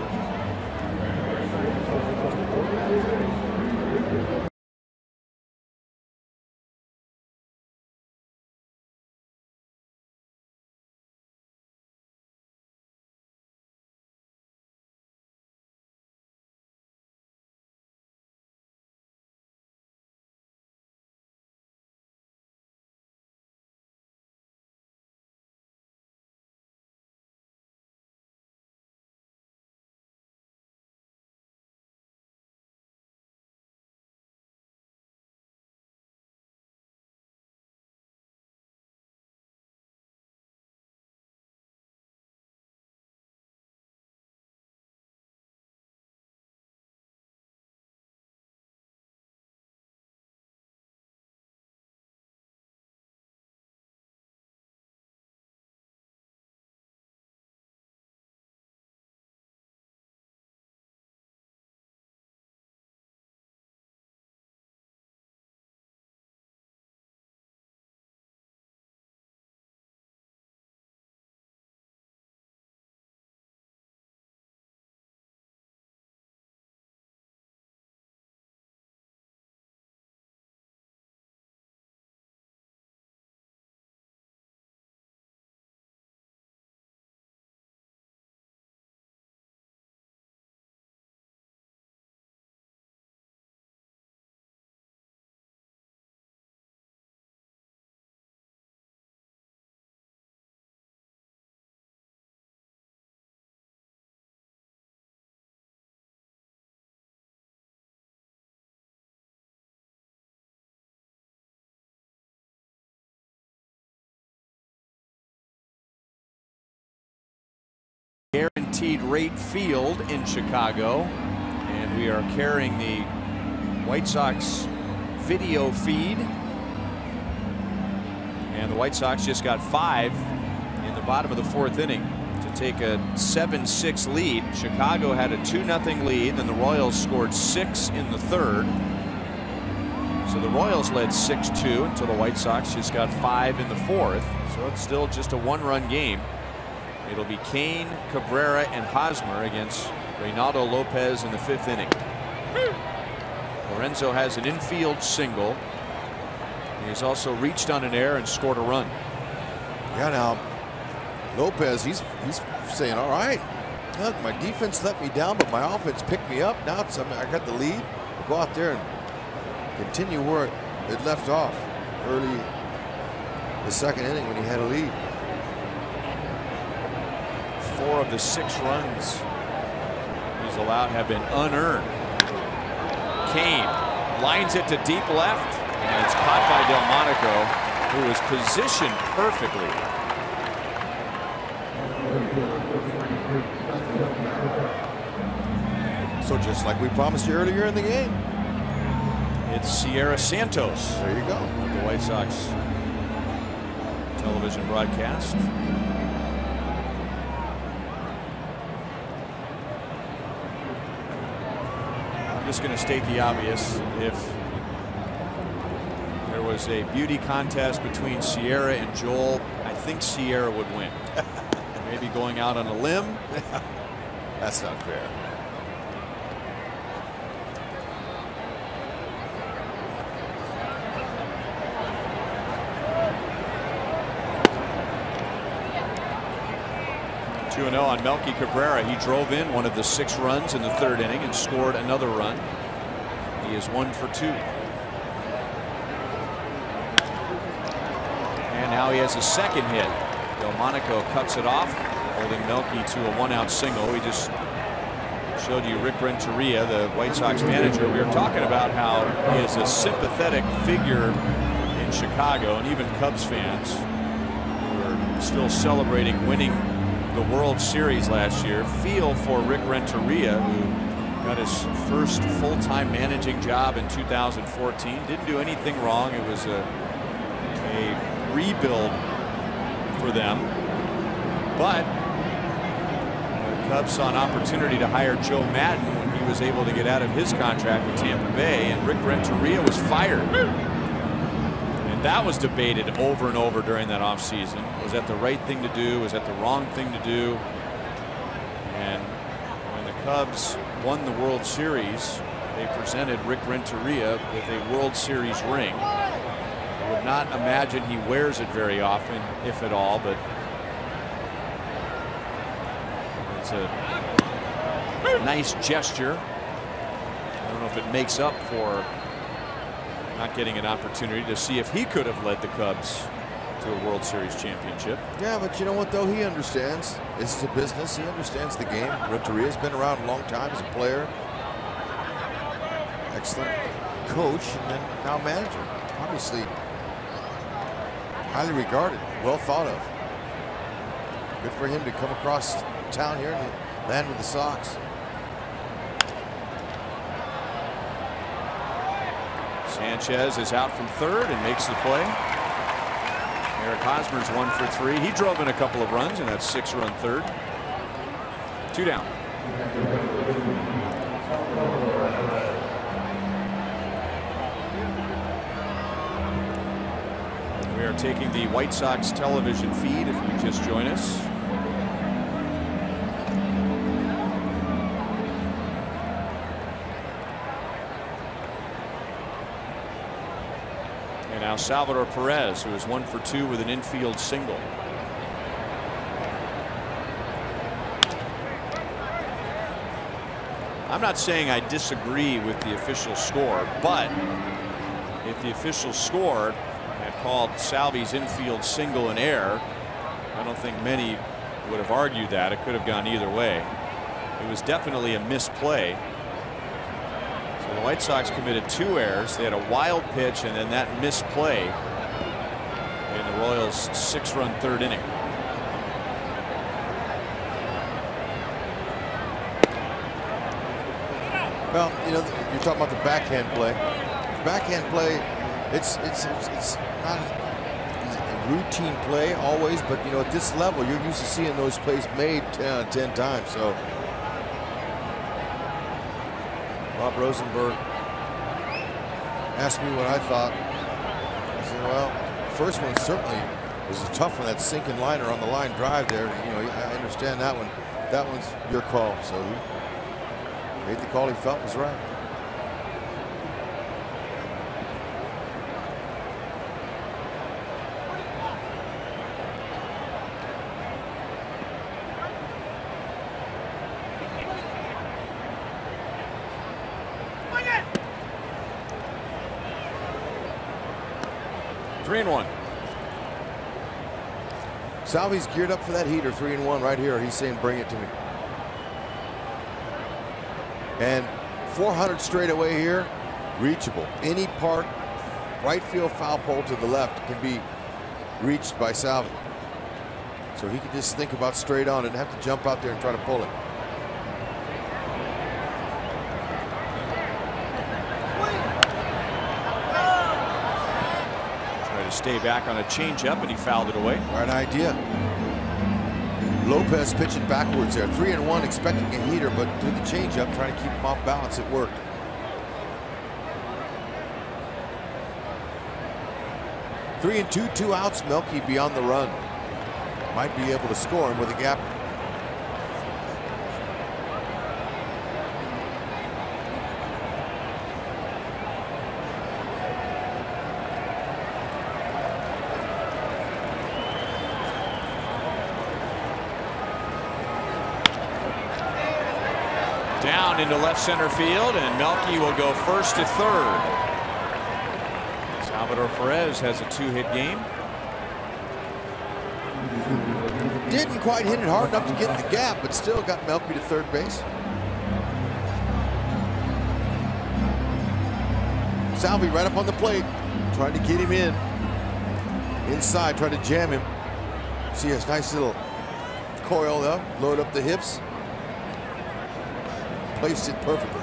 Guaranteed rate field in Chicago, and we are carrying the White Sox video feed, and the White Sox just got 5 in the bottom of the 4th inning to take a 7-6 lead. Chicago had a 2-0 lead, then the Royals scored 6 in the 3rd, so the Royals led 6-2 until the White Sox just got 5 in the 4th, so it's still just a 1-run game. It'll be Kane, Cabrera, and Hosmer against Reynaldo Lopez in the 5th inning. Lorenzo has an infield single. He's also reached on an error and scored a run. Yeah, now Lopez, he's saying, all right, look, my defense let me down, but my offense picked me up. Now I got the lead. I'll go out there and continue where it left off early the 2nd inning when he had a lead. 4 of the 6 runs he's allowed have been unearned. Kane lines it to deep left, and it's caught by Delmonico, who is positioned perfectly. So just like we promised you earlier in the game, it's Sierra Santos. There you go. The White Sox television broadcast. I'm just going to state the obvious. If there was a beauty contest between Sierra and Joel, I think Sierra would win. Maybe going out on a limb. That's not fair. On Melky Cabrera. He drove in one of the 6 runs in the 3rd inning and scored another run. He is 1 for 2. And now he has a 2nd hit. Delmonico cuts it off, holding Melky to a 1-out single. We just showed you Rick Renteria, the White Sox manager. We were talking about how he is a sympathetic figure in Chicago, and even Cubs fans who are still celebrating winning the World Series last year feel for Rick Renteria, who got his first full-time managing job in 2014. Didn't do anything wrong. It was a rebuild for them, but the Cubs saw an opportunity to hire Joe Madden when he was able to get out of his contract with Tampa Bay, and Rick Renteria was fired. And that was debated over and over during that offseason. Was that the right thing to do? Was that the wrong thing to do? And when the Cubs won the World Series, they presented Rick Renteria with a World Series ring. I would not imagine he wears it very often, if at all, but it's a nice gesture. I don't know if it makes up for not getting an opportunity to see if he could have led the Cubs to a World Series championship. Yeah, but you know what, though? He understands. This is a business. He understands the game. Renteria's been around a long time as a player. Excellent coach, and then now manager. Obviously, highly regarded, well thought of. Good for him to come across town here and land with the Sox. Sanchez is out from third and makes the play. Eric Hosmer's 1 for 3. He drove in a couple of runs in that 6-run third. 2 down. We are taking the White Sox television feed if you just join us. And now Salvador Perez, who is 1 for 2 with an infield single. I'm not saying I disagree with the official score, but if the official score had called Salvi's infield single an error, I don't think many would have argued that. It could have gone either way. It was definitely a misplay. So the White Sox committed 2 errors. They had a wild pitch and then that misplay in the Royals' 6-run third inning. Well, you know, you're talking about the backhand play. Backhand play, it's not a routine play always, but you know, at this level, you're used to seeing those plays made 10 out of 10 times. So Bob Rosenberg asked me what I thought. I said, well, the first one certainly was a tough one, that sinking liner on the line drive there. You know, I understand that one. That one's your call. So he made the call he felt was right. Three and one. Salvi's geared up for that heater. 3-1 right here. He's saying, bring it to me. And 400 straight away here, reachable. Any part, right field foul pole to the left can be reached by Salvi. So he can just think about straight on and have to jump out there and try to pull it. Try to stay back on a changeup, and he fouled it away. Right idea. Lopez pitching backwards there. 3-1, expecting a heater, but through the changeup, trying to keep him off balance. It worked. Three and two, 2 outs. Melky beyond the run. Might be able to score him with a gap. Down into left center field, and Melky will go first to third. Salvador Perez has a 2-hit game. Didn't quite hit it hard enough to get in the gap, but still got Melky to third base. Salvi right up on the plate, trying to get him in. Inside, trying to jam him. See a nice little coil up, load up the hips. Placed it perfectly.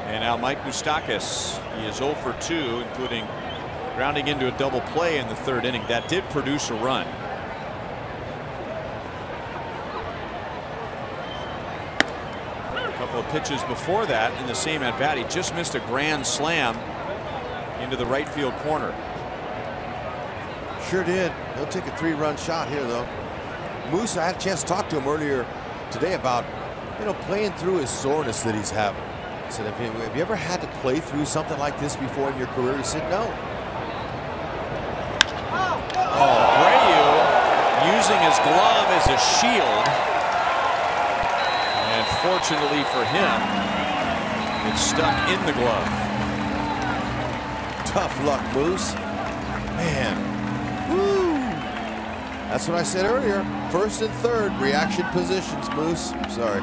And now Mike Moustakas, he is 0 for 2, including grounding into a double play in the 3rd inning. That did produce a run. A couple of pitches before that in the same at bat, he just missed a grand slam into the right field corner. Sure did. He'll take a 3-run shot here, though. Moose, I had a chance to talk to him earlier today about, playing through his soreness that he's having. I said, have you ever had to play through something like this before in your career? He said, no. Oh, Abreu using his glove as a shield. And fortunately for him, it's stuck in the glove. Tough luck, Moose. Man. Woo. That's what I said earlier. 1st and 3rd reaction positions, Moose. Sorry.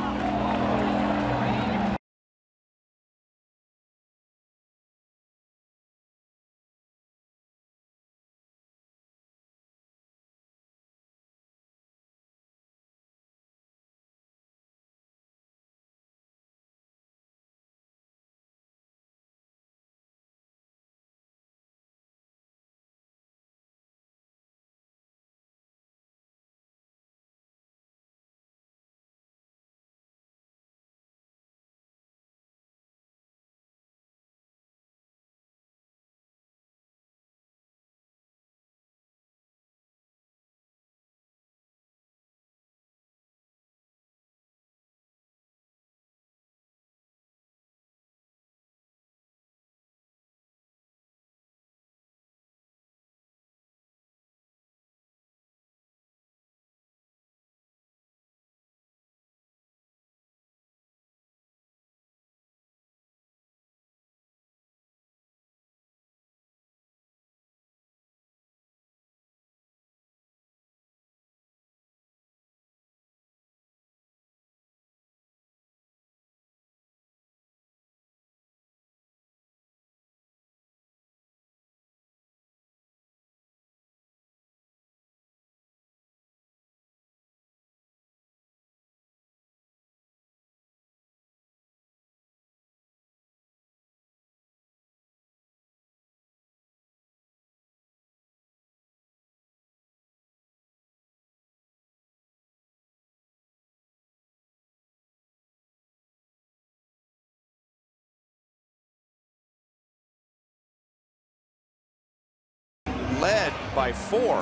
Led by 4,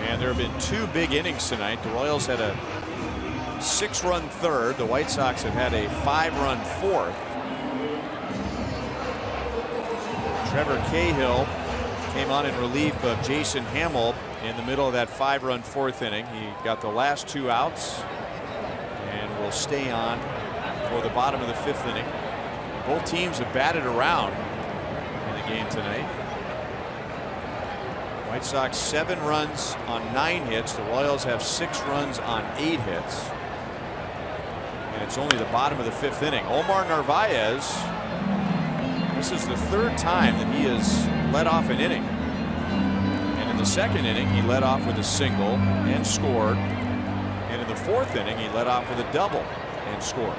and there have been 2 big innings tonight. The Royals had a 6-run 3rd. The White Sox have had a 5-run 4th. Trevor Cahill came on in relief of Jason Hamill in the middle of that 5-run 4th inning. He got the last 2 outs and will stay on for the bottom of the 5th inning. Both teams have batted around in the game tonight. White Sox 7 runs on 9 hits. The Royals have 6 runs on 8 hits. And it's only the bottom of the 5th inning. Omar Narvaez, this is the 3rd time that he has led off an inning. And in the 2nd inning, he led off with a single and scored. And in the 4th inning, he led off with a double and scored.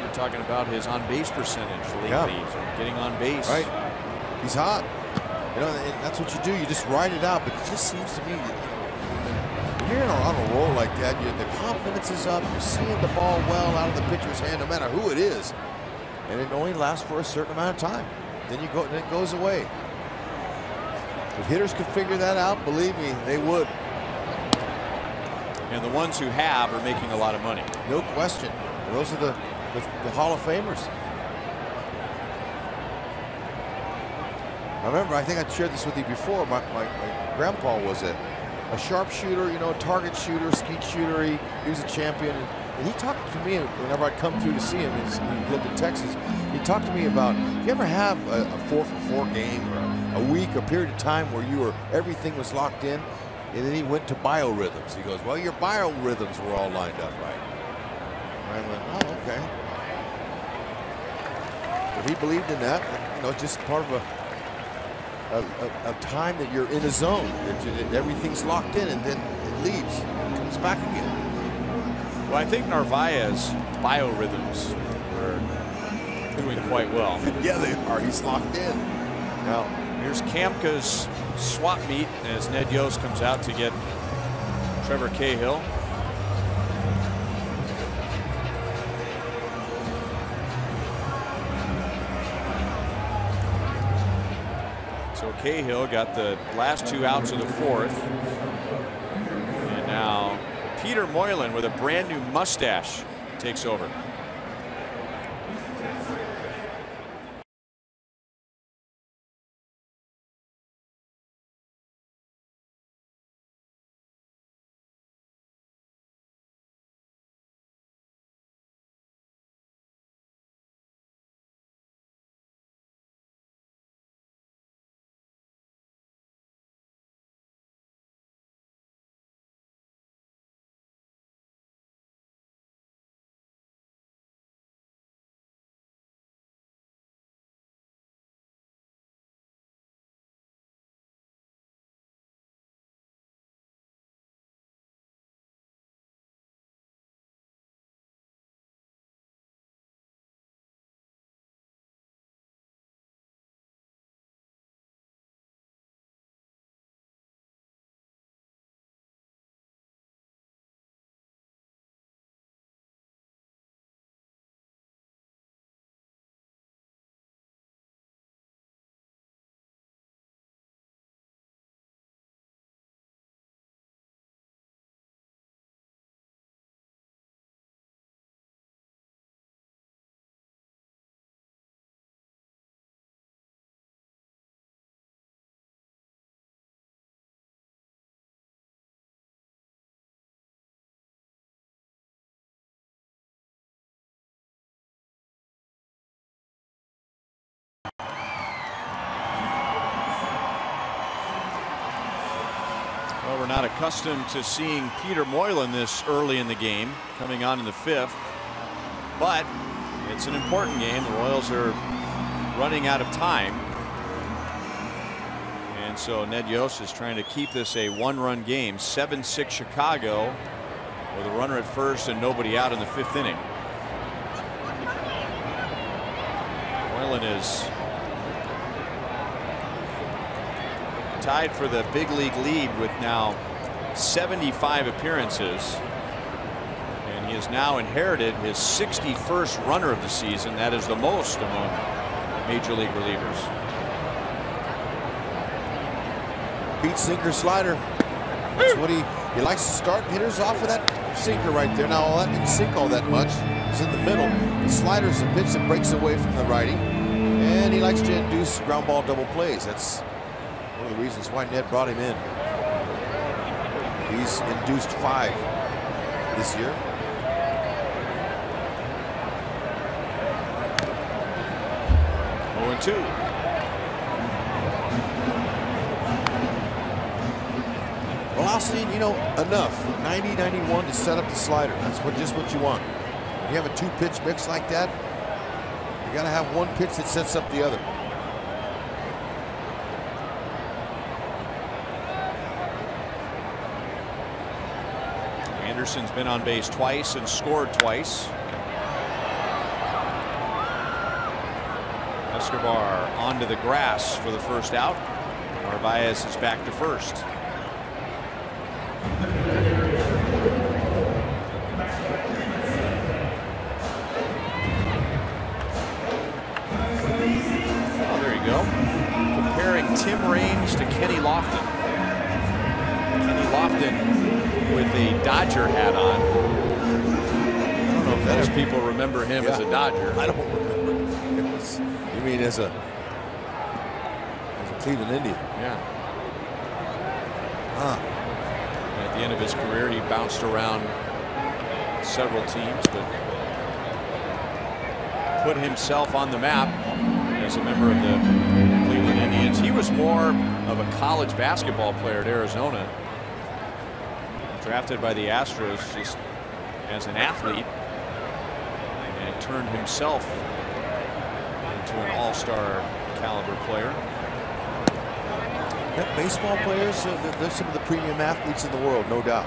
You're talking about his on-base percentage lately. Yeah. Getting on base. Right. He's hot. And that's what you do. You just ride it out. But it just seems to be, when you're on a roll like that, the confidence is up. You're seeing the ball well out of the pitcher's hand, no matter who it is. And it only lasts for a certain amount of time. Then it goes away. If hitters could figure that out, believe me, they would. And the ones who have are making a lot of money. No question. And those are the Hall of Famers. I remember, I think I shared this with you before. My grandpa was a sharpshooter, target shooter, skeet shooter. He was a champion. And he talked to me whenever I'd come through to see him. He lived in Texas. He talked to me about, do you ever have a 4-for-4 game or a week, a period of time where everything was locked in? And then he went to biorhythms. He goes, well, your biorhythms were all lined up right. And I went, oh, okay. But he believed in that. Just part of a time that you're in a zone. Everything's locked in, and then it leaves. It comes back again. Well, I think Narvaez's biorhythms are doing quite well. Yeah, they are. He's locked in. Now, here's Kamka's swap meet as Ned Yost comes out to get Trevor Cahill. So Cahill got the last 2 outs of the 4th. And now Peter Moylan with a brand new mustache takes over. Well, we're not accustomed to seeing Peter Moylan this early in the game, coming on in the 5th. But it's an important game. The Royals are running out of time. And so Ned Yost is trying to keep this a 1-run game. 7-6 Chicago with a runner at first and nobody out in the 5th inning. Moylan is tied for the big league lead with now 75 appearances. And he has now inherited his 61st runner of the season. That is the most among major league relievers. Beat sinker slider. That's what he likes to start hitters off with, that sinker right there. Now, that didn't sink all that much. It's in the middle. The slider's the pitch that breaks away from the righty. And he likes to induce ground ball double plays. That's one of the reasons why Ned brought him in. He's induced 5 this year. Oh, 2. Velocity, you know, enough. 90, 91 to set up the slider. That's just what you want. You have a 2-pitch mix like that, you got to have one pitch that sets up the other. Anderson's been on base twice and scored twice. Escobar onto the grass for the first out. Narvaez is back to first. Oh, there you go. Comparing Tim Raines to Kenny Lofton. Kenny Lofton with a Dodger hat on. I don't know if those people remember him as a Dodger. I don't remember. You mean as a Cleveland Indian? Yeah. At the end of his career, he bounced around several teams, but put himself on the map as a member of the Cleveland Indians. He was more of a college basketball player at Arizona. Drafted by the Astros just as an athlete, and turned himself into an all-star caliber player. Baseball players, they're some of the premium athletes in the world, no doubt.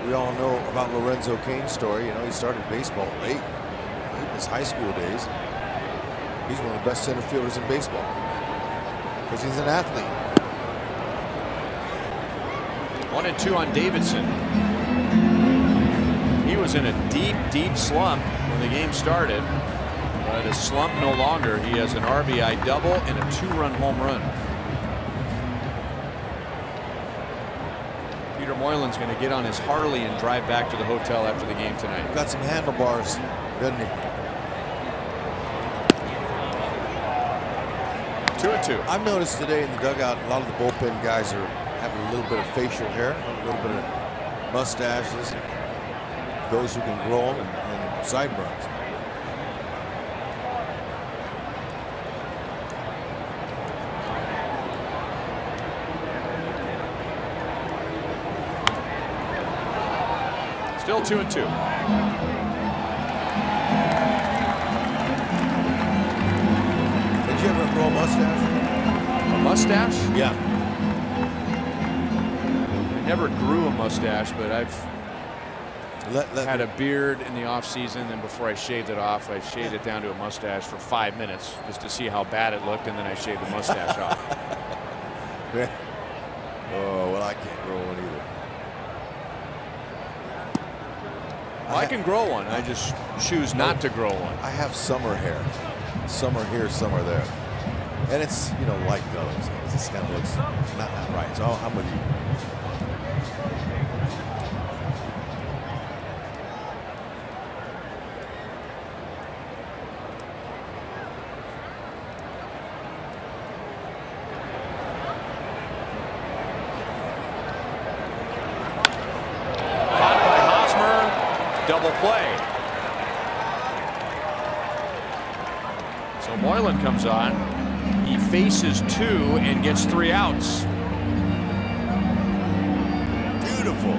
We all know about Lorenzo Cain's story. You know, he started baseball late in his high school days. He's one of the best center fielders in baseball because he's an athlete. 1-2 on Davidson. He was in a deep slump when the game started, but a slump no longer. He has an RBI double and a 2-run home run. Peter Moylan's going to get on his Harley and drive back to the hotel after the game tonight. Got some handlebars, doesn't he? 2-2. I've noticed today in the dugout, a lot of the bullpen guys are having a little bit of facial hair, a little bit of mustaches. Those who can grow them and sideburns. Still 2-2. Did you ever grow a mustache? A mustache? Yeah. I never grew a mustache, but I've had a beard in the off season, and before I shaved it off, I shaved it down to a mustache for 5 minutes just to see how bad it looked, and then I shaved the mustache off. Oh, well, I can't grow one either. Well, I can grow one. I just choose not to grow one. I have summer hair. Summer here, summer there. And it's, you know, light colors. So it just kind of looks not right. So I'm with you. Double play. So Moylan comes on. He faces 2 and gets 3 outs. Beautiful.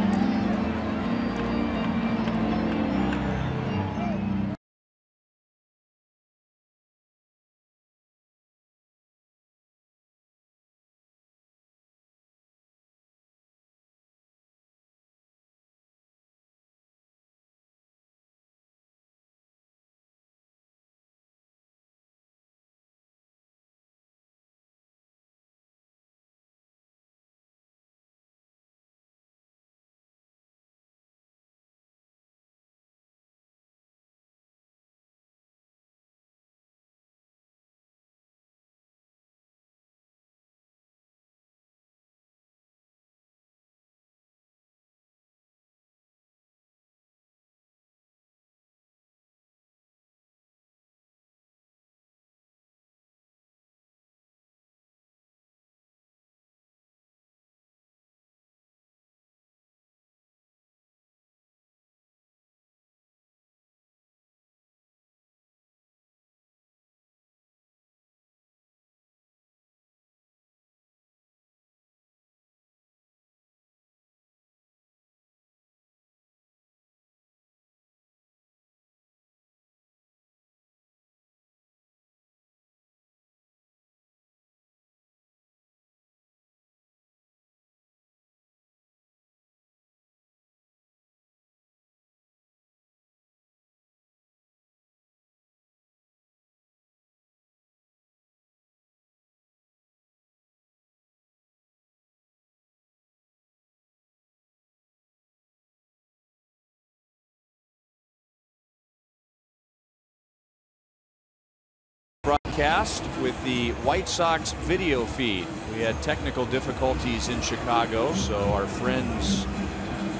Broadcast with the White Sox video feed. We had technical difficulties in Chicago, so our friends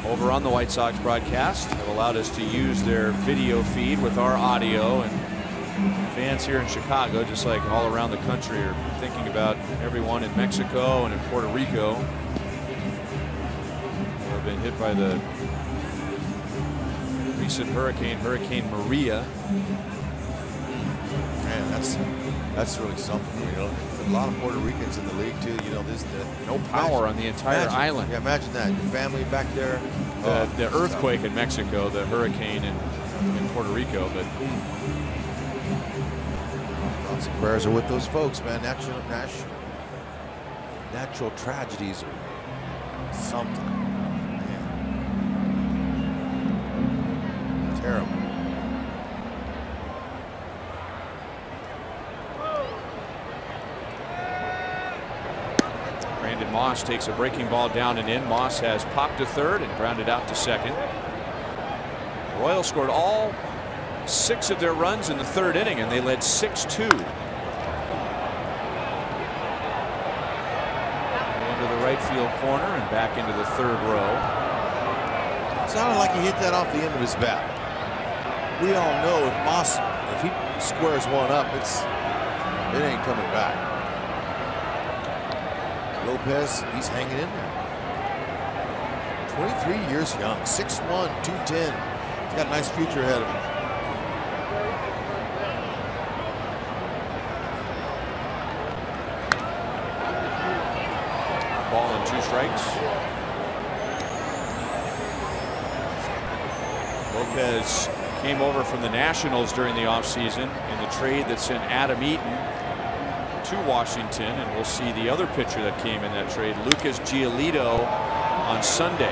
over on the White Sox broadcast have allowed us to use their video feed with our audio, and fans here in Chicago, just like all around the country, are thinking about everyone in Mexico and in Puerto Rico who have been hit by the recent Hurricane Maria. Man, that's really something. You know, a lot of Puerto Ricans in the league too. You know, no power on the entire island. Yeah, imagine that. Your family back there. The earthquake in Mexico, the hurricane in Puerto Rico, but lots of prayers are with those folks, man. Natural tragedies are something. Man. Moss takes a breaking ball down and in. Moss has popped to third and grounded out to second. Royals scored all 6 of their runs in the 3rd inning, and they led 6-2. Into the right field corner and back into the 3rd row. Sounded like he hit that off the end of his bat. We all know if Moss, if he squares one up, it ain't coming back. Lopez, he's hanging in there. 23 years young, 6'1", 210. He's got a nice future ahead of him. Ball and 2 strikes. Lopez came over from the Nationals during the offseason in the trade that sent Adam Eaton to Washington, and we'll see the other pitcher that came in that trade, Lucas Giolito, on Sunday.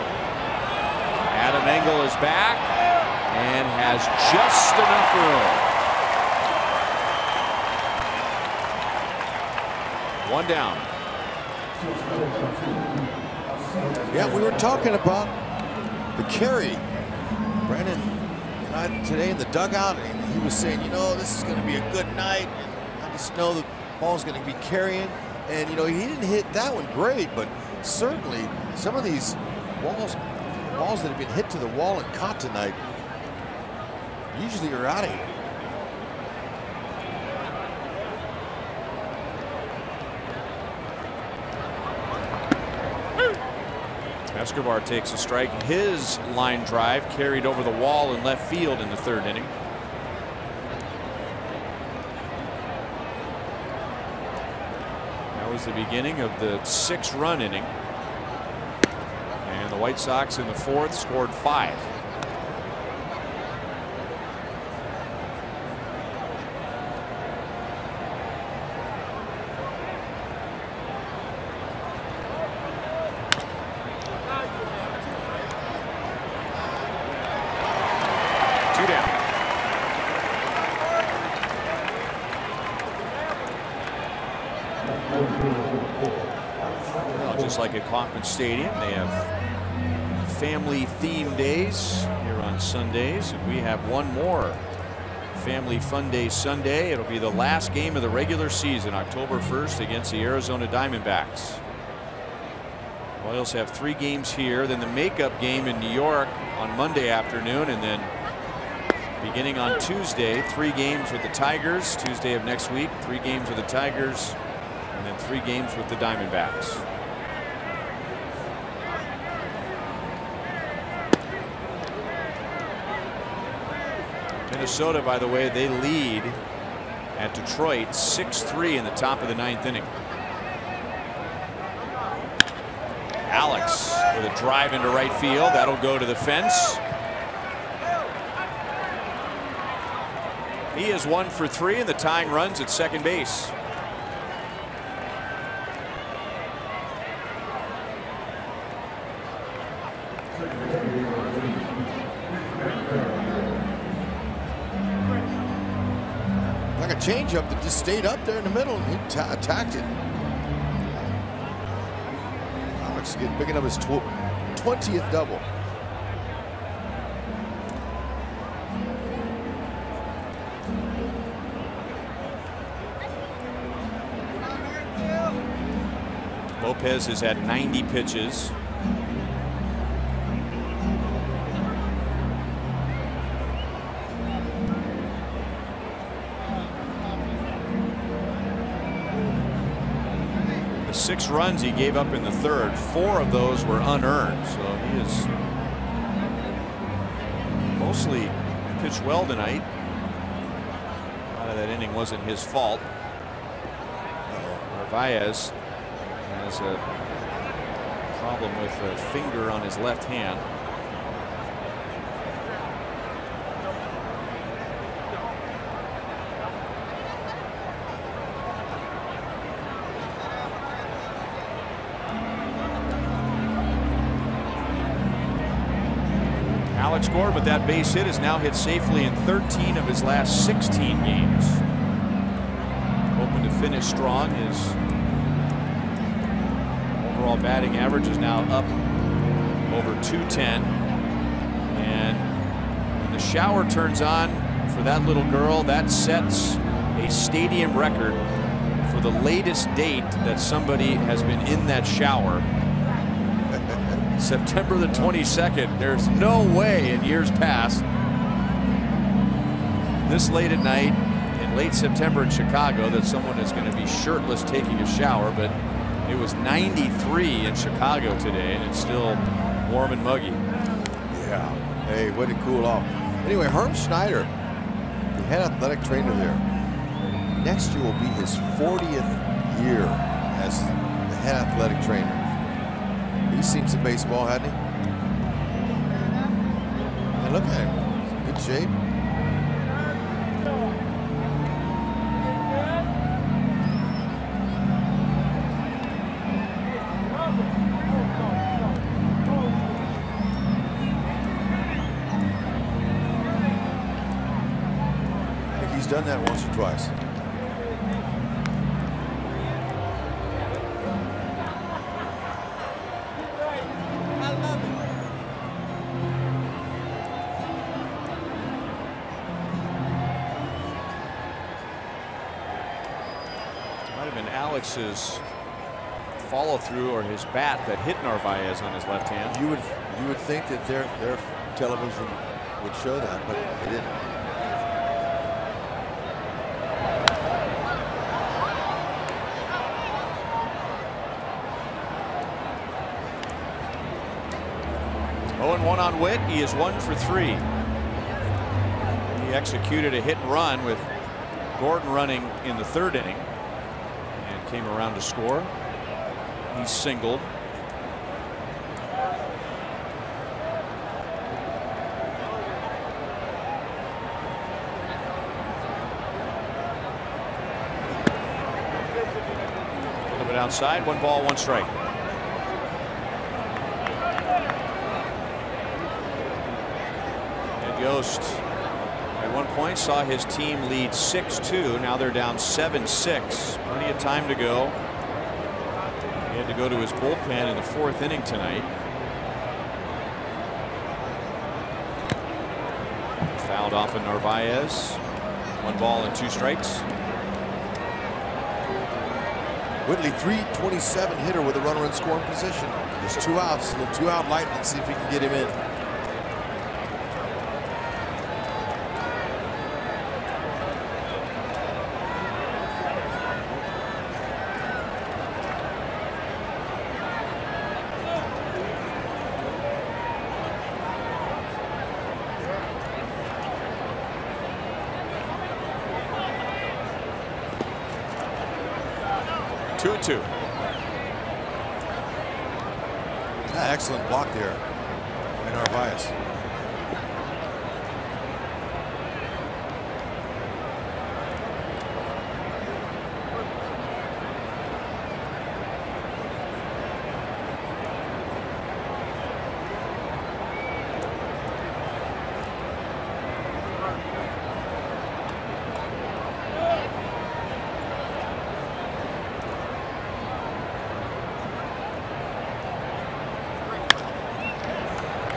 Adam Engel is back and has just enough room. 1 down. Yeah, we were talking about the carry. Brandon and I today in the dugout, and he was saying, you know, this is going to be a good night. And I just know the ball's going to be carrying. And, you know, he didn't hit that one great, but certainly some of these balls that have been hit to the wall and caught tonight usually are out of here. Escobar takes a strike. His line drive carried over the wall in left field in the 3rd inning. That was the beginning of the 6-run inning. And the White Sox in the 4th scored 5. Like at Kauffman Stadium, they have family theme days here on Sundays, and we have one more family fun day Sunday. It'll be the last game of the regular season, October 1st, against the Arizona Diamondbacks. Royals have 3 games here, then the makeup game in New York on Monday afternoon, and then beginning on Tuesday, 3 games with the Tigers. Tuesday of next week, 3 games with the Tigers, and then 3 games with the Diamondbacks. Minnesota, by the way, they lead at Detroit 6-3 in the top of the 9th inning. Alex with a drive into right field. That'll go to the fence. He is 1 for 3 in the tying runs at second base. Changeup that just stayed up there in the middle, and he attacked it. Alex picking up his 20th double. Lopez has had 90 pitches. The 6 runs he gave up in the 3rd, 4 of those were unearned, so he is mostly pitched well tonight. A lot of that inning wasn't his fault. Narvaez has a problem with a finger on his left hand. Alex scored, but that base hit is now hit safely in 13 of his last 16 games. Hoping to finish strong. His overall overall batting average is now up over 210. And when the shower turns on for that little girl, that sets a stadium record for the latest date that somebody has been in that shower. September the 22nd. There's no way in years past this late at night in late September in Chicago that someone is going to be shirtless taking a shower, but it was 93 in Chicago today, and it's still warm and muggy. Yeah. Hey, way to cool off. Anyway, Herm Schneider, the head athletic trainer there, next year will be his 40th year as the head athletic trainer. He's seen some baseball, hasn't he? And look at him. Good shape. I think he's done that once or twice. Alex's follow through or his bat that hit Narvaez on his left hand. You would think that their television would show that, but they didn't. Oh, and 1 on Witt. He is 1 for 3. He executed a hit and run with Gordon running in the 3rd inning. Came around to score. He singled. A little bit outside. 1 ball, 1 strike. And Yost at one point saw his team lead 6-2. Now they're down 7-6. Plenty of time to go. He had to go to his bullpen in the 4th inning tonight. Fouled off of Narvaez. 1 ball and 2 strikes. Whitley, 327 hitter with a runner in scoring position. There's 2 outs. A little 2-out light. Let's see if we can get him in. Excellent block there by Narvaez.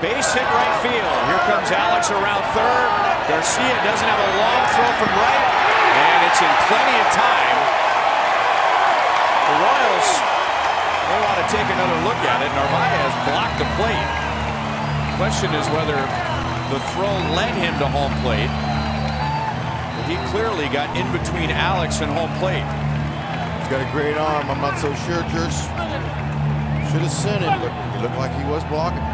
Base hit right field. Here comes Alex around 3rd. Garcia doesn't have a long throw from right, and it's in plenty of time. The Royals may want to take another look at it. Narvaez blocked the plate. The question is whether the throw led him to home plate. But he clearly got in between Alex and home plate. He's got a great arm. I'm not so sure. Just should have sent him, but it looked like he was blocking.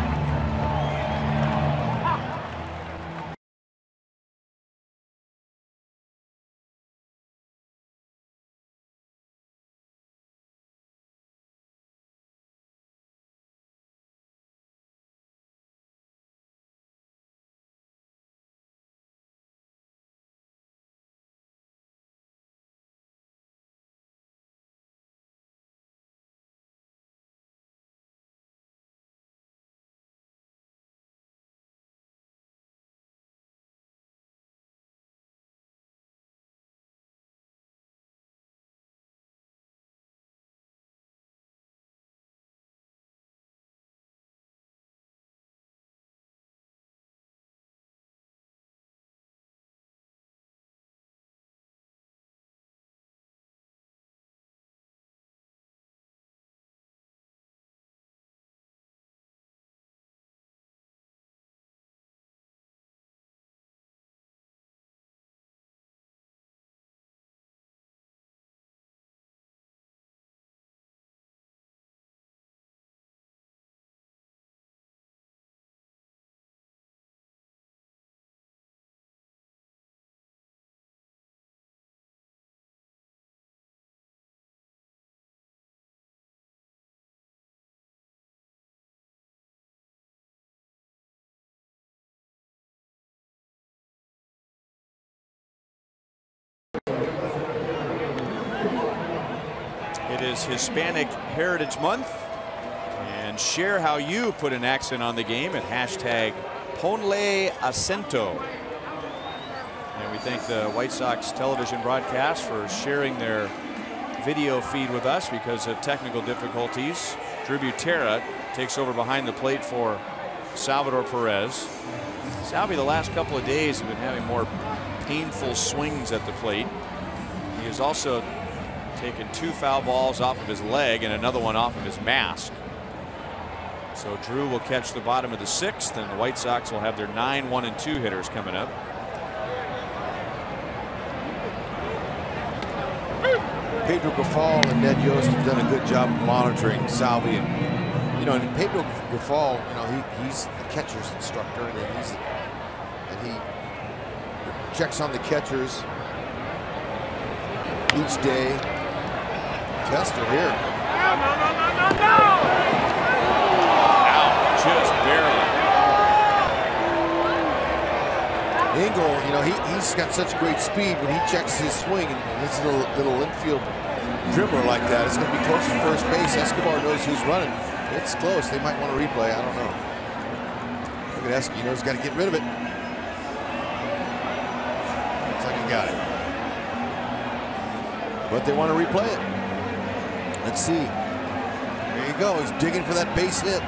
is Hispanic Heritage Month. And share how you put an accent on the game at hashtag Ponle Acento. And we thank the White Sox television broadcast for sharing their video feed with us because of technical difficulties. Drew Butera takes over behind the plate for Salvador Perez. Salvi the last couple of days have been having more painful swings at the plate. He has also taken 2 foul balls off of his leg and another one off of his mask. So Drew will catch the bottom of the 6th, and the White Sox will have their 9 1-2 hitters coming up. Pedro Grifol and Ned Yost have done a good job of monitoring Salvi, and and Pedro Grifol, he's the catcher's instructor, and he checks on the catchers each day. Tester here. No. Just barely. Engel, he's got such great speed when he checks his swing and his little infield dribbler like that. It's going to be close to first base. Escobar knows who's running. It's close. They might want to replay. I don't know. Look at Escobar. He's got to get rid of it. Looks like he got it. But they want to replay it. Let's see. There you go. He's digging for that base hit.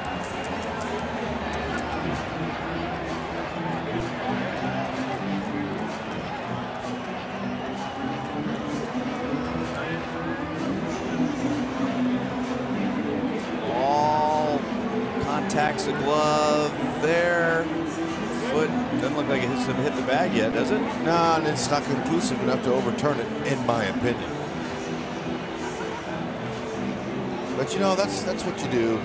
Contacts a glove there. Foot doesn't look like it hit the bag yet, does it? No, and it's not conclusive enough to overturn it, in my opinion. But that's what you do.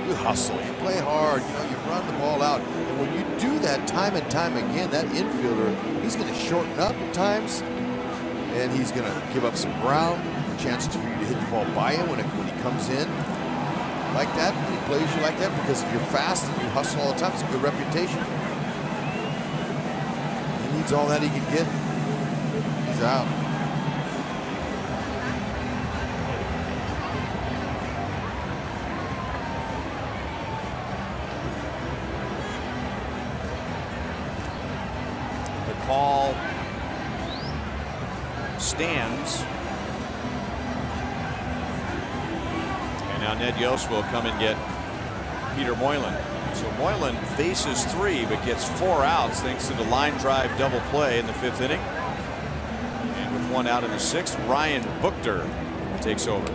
You hustle, you play hard, you run the ball out. And when you do that time and time again, that infielder, he's going to shorten up at times, and he's going to give up some ground, a chance for you to hit the ball by him when he comes in. Like that, when he plays you like that, because if you're fast and you hustle all the time, it's a good reputation. He needs all that he can get. He's out. The call stands. Now Ned Yost will come and get Peter Moylan. So Moylan faces 3 but gets 4 outs thanks to the line drive double play in the 5th inning. And with 1 out in the 6th, Ryan Buchter takes over.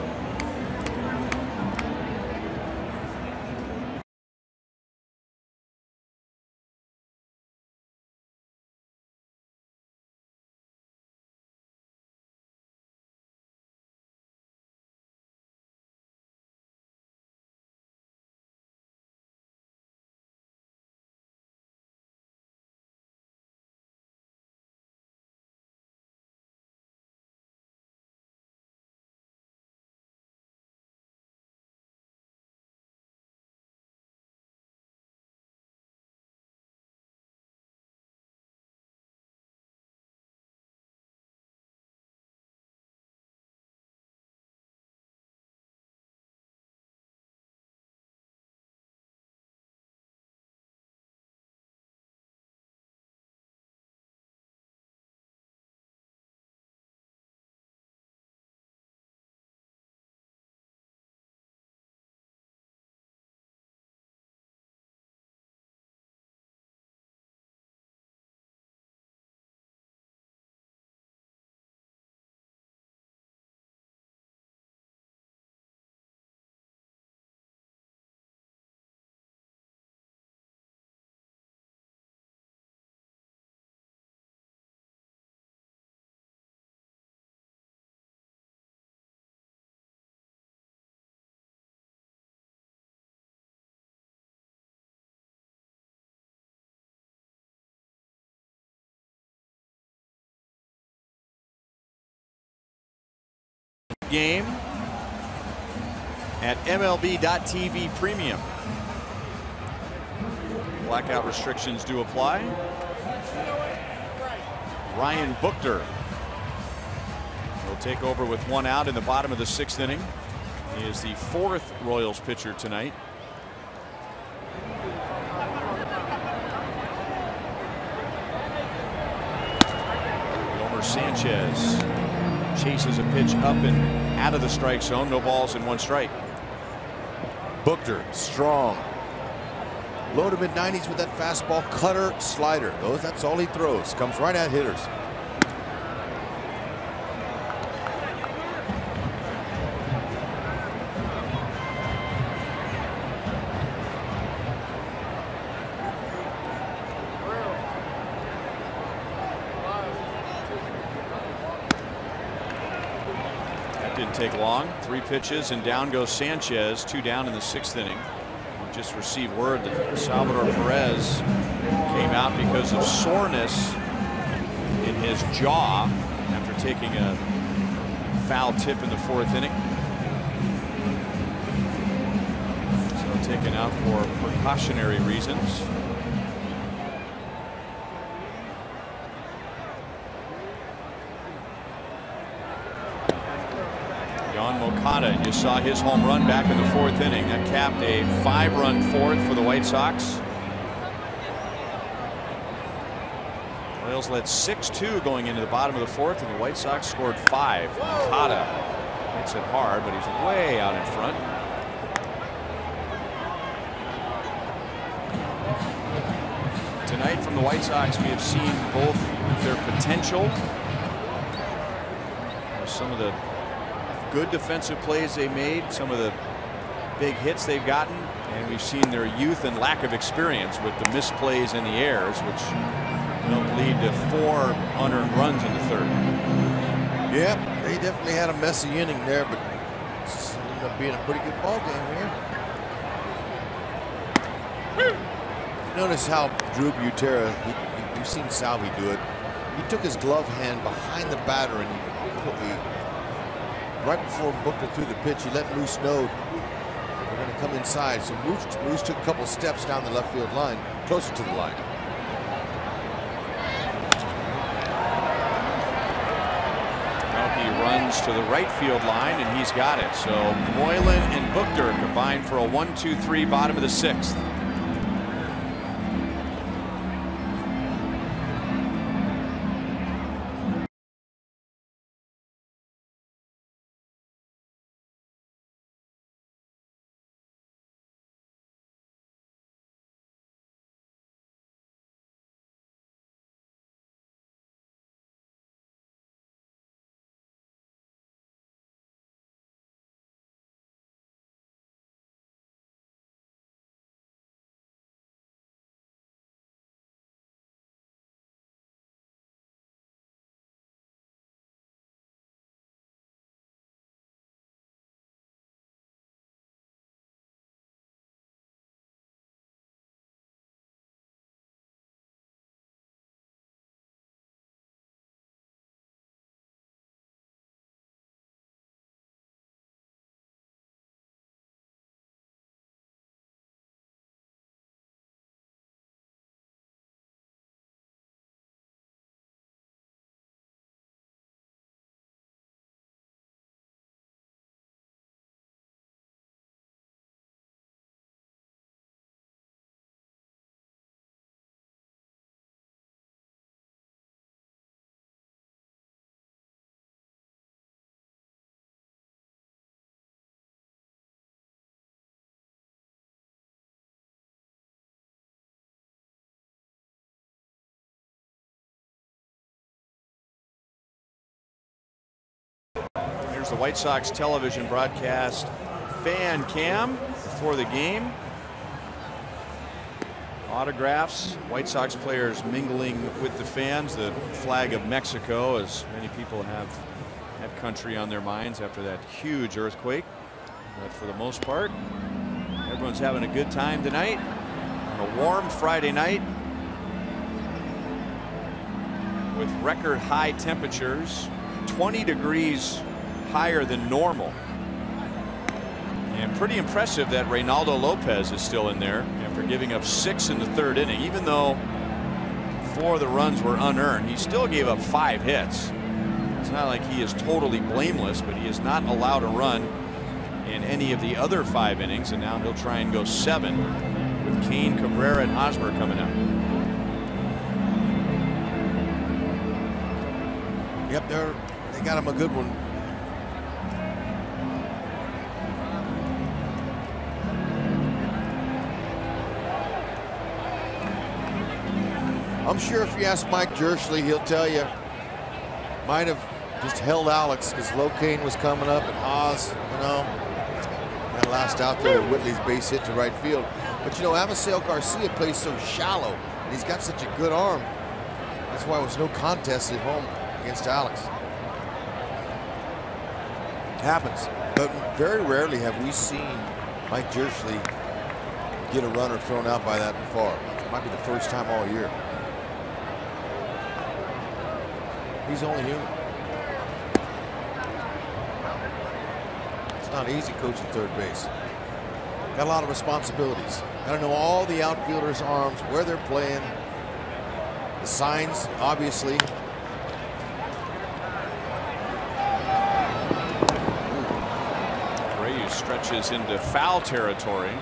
Game at MLB.TV Premium. Blackout restrictions do apply. Ryan Buchter will take over with 1 out in the bottom of the 6th inning. He is the 4th Royals pitcher tonight. Sanchez chases a pitch up and out of the strike zone. No balls and 1 strike. Booker, strong. Low to mid 90s with that fastball, cutter, slider. That's all he throws. Comes right at hitters. Didn't take long. 3 pitches and down goes Sanchez. 2 down in the 6th inning. We just received word that Salvador Perez came out because of soreness in his jaw after taking a foul tip in the 4th inning. So taken out for precautionary reasons. Mokata, you saw his home run back in the 4th inning. That capped a 5-run 4th for the White Sox. Royals led 6-2 going into the bottom of the 4th, and the White Sox scored 5. Mokata hits it hard, but he's way out in front. Tonight from the White Sox, we have seen both their potential, some of the good defensive plays they made, some of the big hits they've gotten, and we've seen their youth and lack of experience with the misplays and the errors, which helped lead to 4 unearned runs in the 3rd. Yeah, they definitely had a messy inning there, but it ended up being a pretty good ball game here. Notice how Drew Butera, you've seen Salvi do it. He took his glove hand behind the batter and right before Booker threw the pitch, he let Moose know they're going to come inside. So Moose took a couple steps down the left field line, closer to the line. Well, he runs to the right field line, and he's got it. So Moylan and Booker combined for a 1-2-3 bottom of the 6th. Here's the White Sox television broadcast fan cam before the game. Autographs, White Sox players mingling with the fans, the flag of Mexico, as many people have that country on their minds after that huge earthquake. But for the most part, everyone's having a good time tonight on a warm Friday night with record high temperatures, 20 degrees higher than normal. And pretty impressive that Reynaldo Lopez is still in there after giving up 6 in the 3rd inning. Even though 4 of the runs were unearned, he still gave up 5 hits. It's not like he is totally blameless, but he is not allowed to run in any of the other 5 innings, and now he'll try and go 7 with Kane, Cabrera, and Hosmer coming up. Yep, they got him a good one. I'm sure if you ask Mike Jerschley, he'll tell you might have just held Alex because Locane was coming up and Haas, you know, that last out there, Whitley's base hit to right field. But you know, Avisail Garcia plays so shallow and he's got such a good arm. That's why it was no contest at home against Alex. Happens, but very rarely have we seen Mike Jerschley get a runner thrown out by that far. It might be the first time all year. He's only human. It's not easy coaching third base. Got a lot of responsibilities. Got to know all the outfielders' arms, where they're playing, the signs, obviously. Stretches into foul territory. And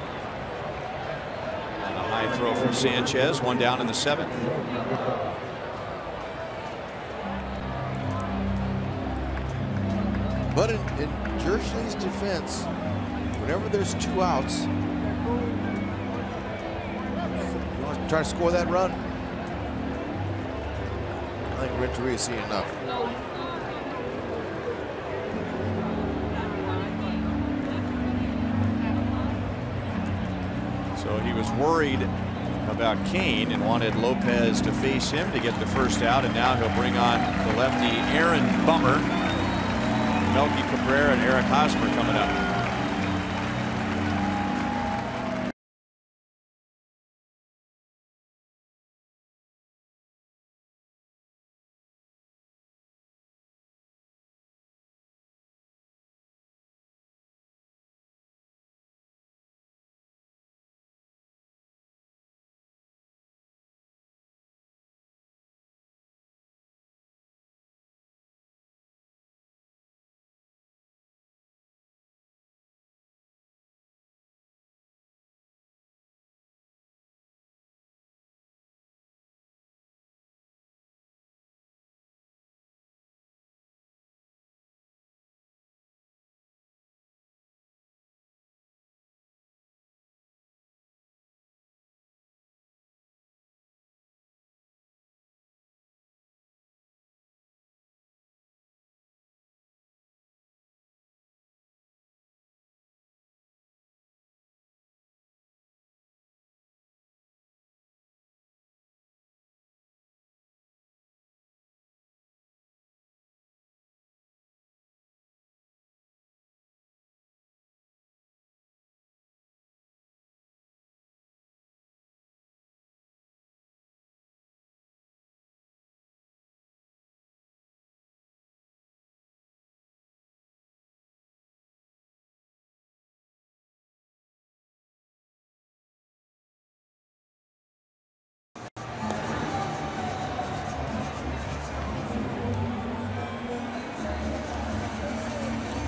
a high throw from Sanchez, 1 down in the 7th. But in Jerschley's defense, whenever there's 2 outs, you want to try to score that run. I think Renteria's seen enough. So he was worried about Kane and wanted Lopez to face him to get the first out, and now he'll bring on the lefty Aaron Bummer. Melky Cabrera and Eric Hosmer coming up.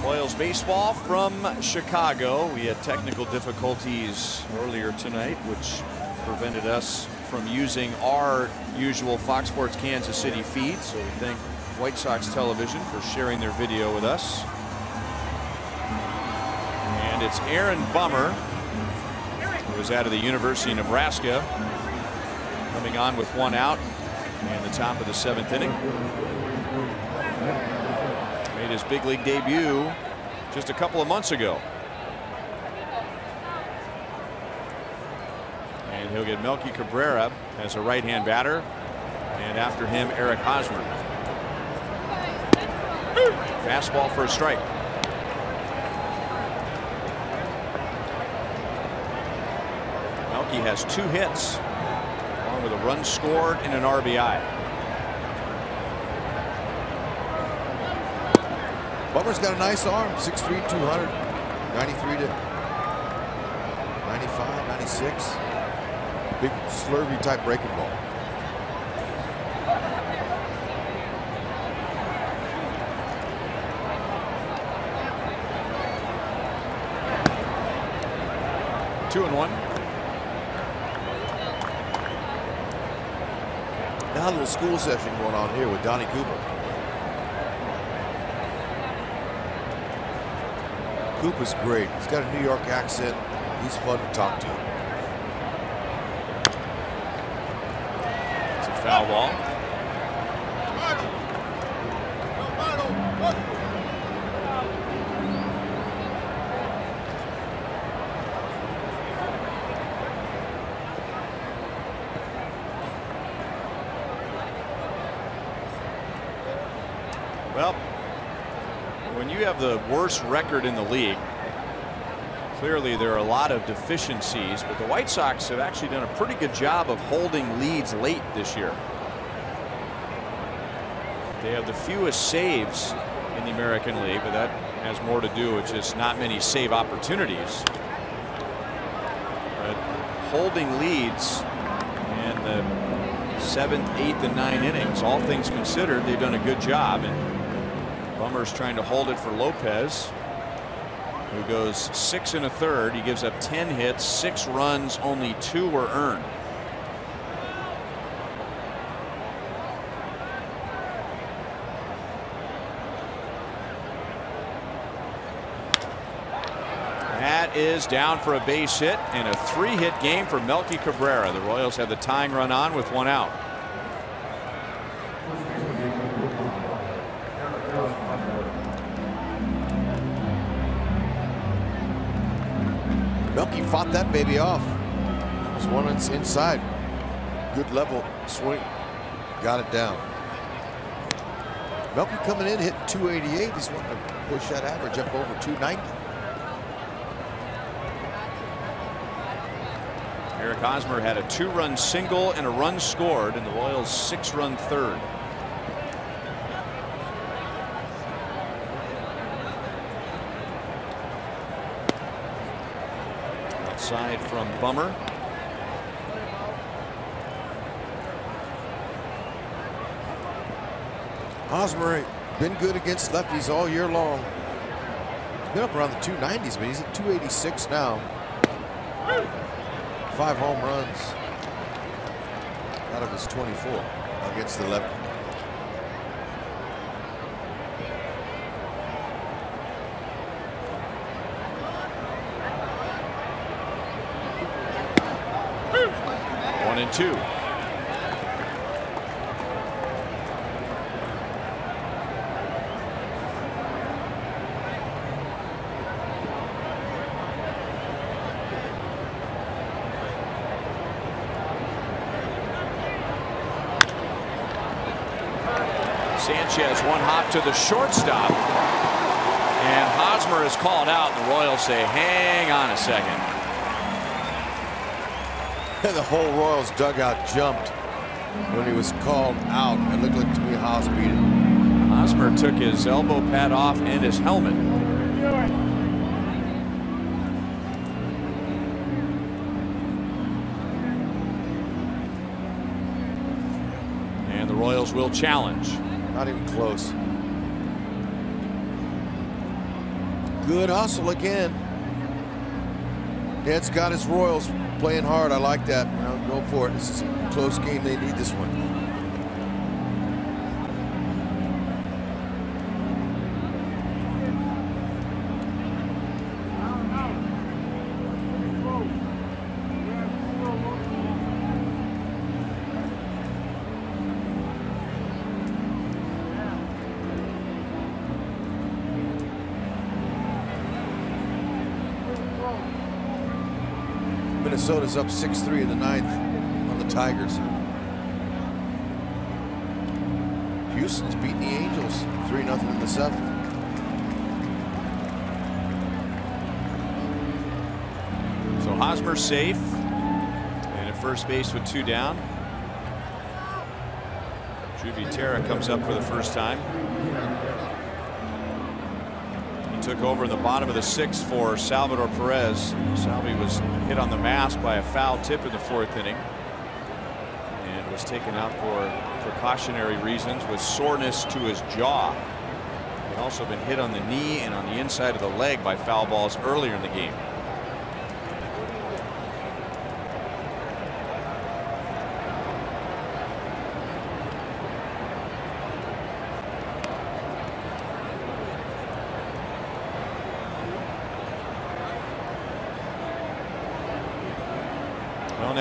Royals baseball from Chicago. We had technical difficulties earlier tonight, which prevented us from using our usual Fox Sports Kansas City feed. So we thank White Sox Television for sharing their video with us. And it's Aaron Bummer, who was out of the University of Nebraska, coming on with 1 out in the top of the 7th inning. Made his big league debut just a couple of months ago. And he'll get Melky Cabrera as a right-hand batter, and after him Eric Hosmer. Fastball for a strike. Melky has 2 hits along with a run scored and an RBI. Bummer's got a nice arm, 6'3", 200, 93 to 95, 96. Big slurvy type breaking ball. 2-1. Now a little school session going on here with Donnie Cooper. Cooper's great. He's got a New York accent. He's fun to talk to. It's a foul ball. Well, when you have the worst record in the league, clearly there are a lot of deficiencies, but the White Sox have actually done a pretty good job of holding leads late this year. They have the fewest saves in the American League, but that has more to do with just not many save opportunities. But holding leads in the 7th, 8th, and 9th innings, all things considered, they've done a good job. And Bummer's trying to hold it for Lopez, who goes 6 1/3. He gives up 10 hits, 6 runs, only 2 were earned. That is down for a base hit, and a 3-hit game for Melky Cabrera. The Royals have the tying run on with 1 out. Melky fought that baby off. It was one inside. Good level swing. Got it down. Melky coming in, hitting 288. He's wanting to push that average up over 290. Eric Hosmer had a 2-run single and a run scored in the Royals' 6-run third. Outside from Bummer. Hosmer been good against lefties all year long. He's been up around the 290s, but he's at 286 now. 5 home runs out of his 24 against the lefty. One and 2. Sanchez one hop to the shortstop, and Hosmer is called out. The Royals say, hang on a second. The whole Royals dugout jumped when he was called out. It looked like to me Hos beat him. Hosmer took his elbow pad off and his helmet. And the Royals will challenge. Not even close. Good hustle again. Ned's got his Royals playing hard. I like that. Go for it. This is a close game. They need this one. Minnesota's up 6-3 in the 9th on the Tigers. Houston's beating the Angels 3-0 in the 7th. So Hosmer safe and at first base with 2 down. Juvi Terra comes up for the first time. He took over in the bottom of the 6th for Salvador Perez. Salvi was hit on the mask by a foul tip in the 4th inning and was taken out for precautionary reasons with soreness to his jaw. He'd also been hit on the knee and on the inside of the leg by foul balls earlier in the game.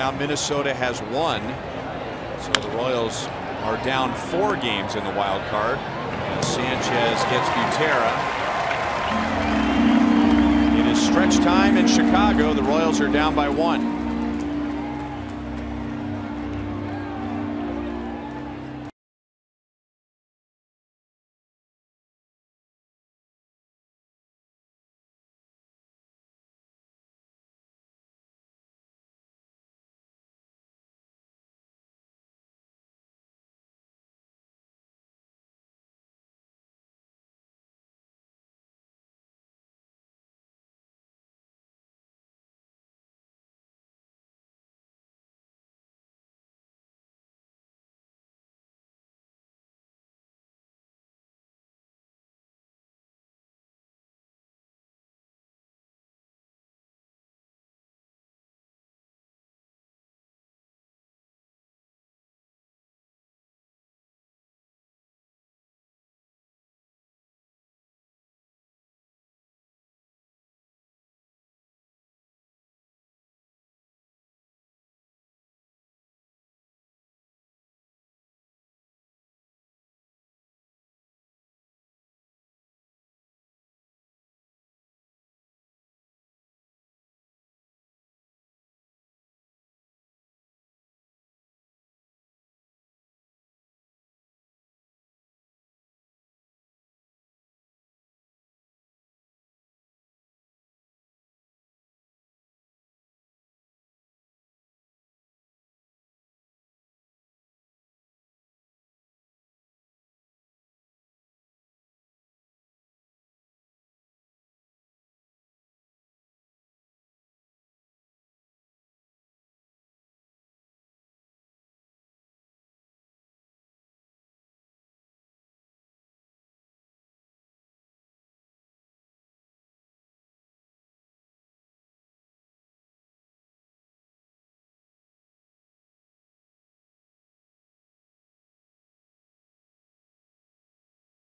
now Minnesota has won. So the Royals are down 4 games in the wild card. And Sanchez gets Butera. It is stretch time in Chicago. The Royals are down by 1.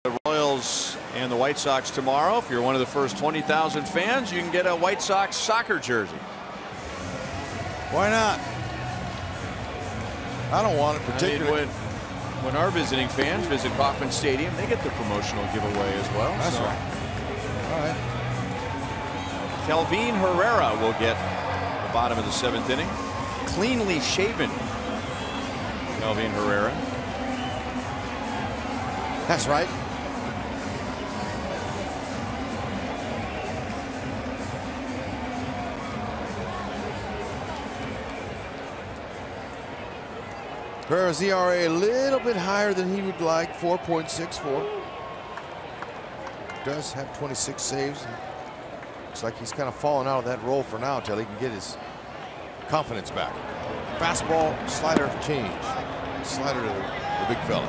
The Royals and the White Sox tomorrow. If you're one of the first 20,000 fans, you can get a White Sox soccer jersey. Why not? I don't want it particularly. When our visiting fans visit Kauffman Stadium, they get the promotional giveaway as well. That's right. All right. Kelvin Herrera will get the bottom of the 7th inning. Cleanly shaven Kelvin Herrera. That's right. Herrera's ERA a little bit higher than he would like, 4.64. Does have 26 saves. Looks like he's kind of fallen out of that role for now until he can get his confidence back. Fastball, slider change. Slider to the big fella.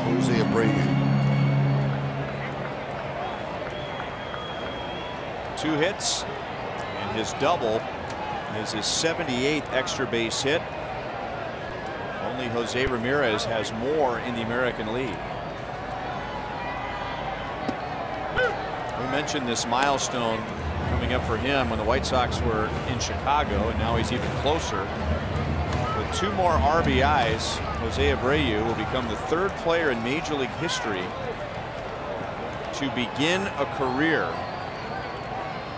Jose Abreu. 2 hits, and his double is his 78th extra base hit. Only Jose Ramirez has more in the American League. We mentioned this milestone coming up for him when the White Sox were in Chicago, and now he's even closer. With 2 more RBIs, Jose Abreu will become the 3rd player in Major League history to begin a career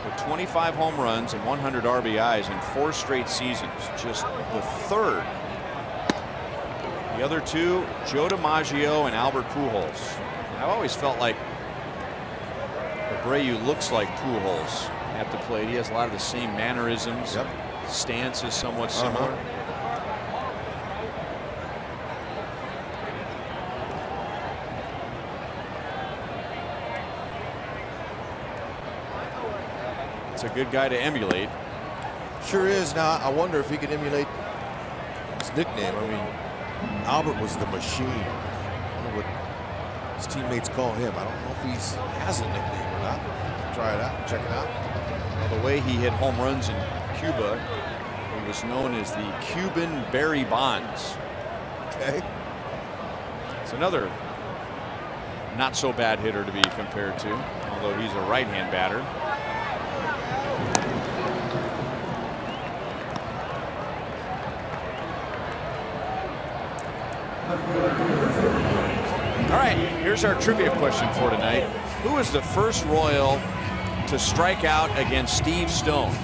with 25 home runs and 100 RBIs in 4 straight seasons. Just the 3rd. The other 2, Joe DiMaggio and Albert Pujols. I've always felt like Abreu looks like Pujols at the plate. He has a lot of the same mannerisms. Yep. Stance is somewhat similar. It's a good guy to emulate. Sure is. Now I wonder if he can emulate his nickname. I mean, Albert was the machine. I don't know what his teammates call him. I don't know if he has a nickname or not. Try it out. Check it out. Well, the way he hit home runs in Cuba, he was known as the Cuban Barry Bonds. Okay. It's another not so bad hitter to be compared to, although he's a right-hand batter. All right, here's our trivia question for tonight. Who was the first Royal to strike out against Steve Stone?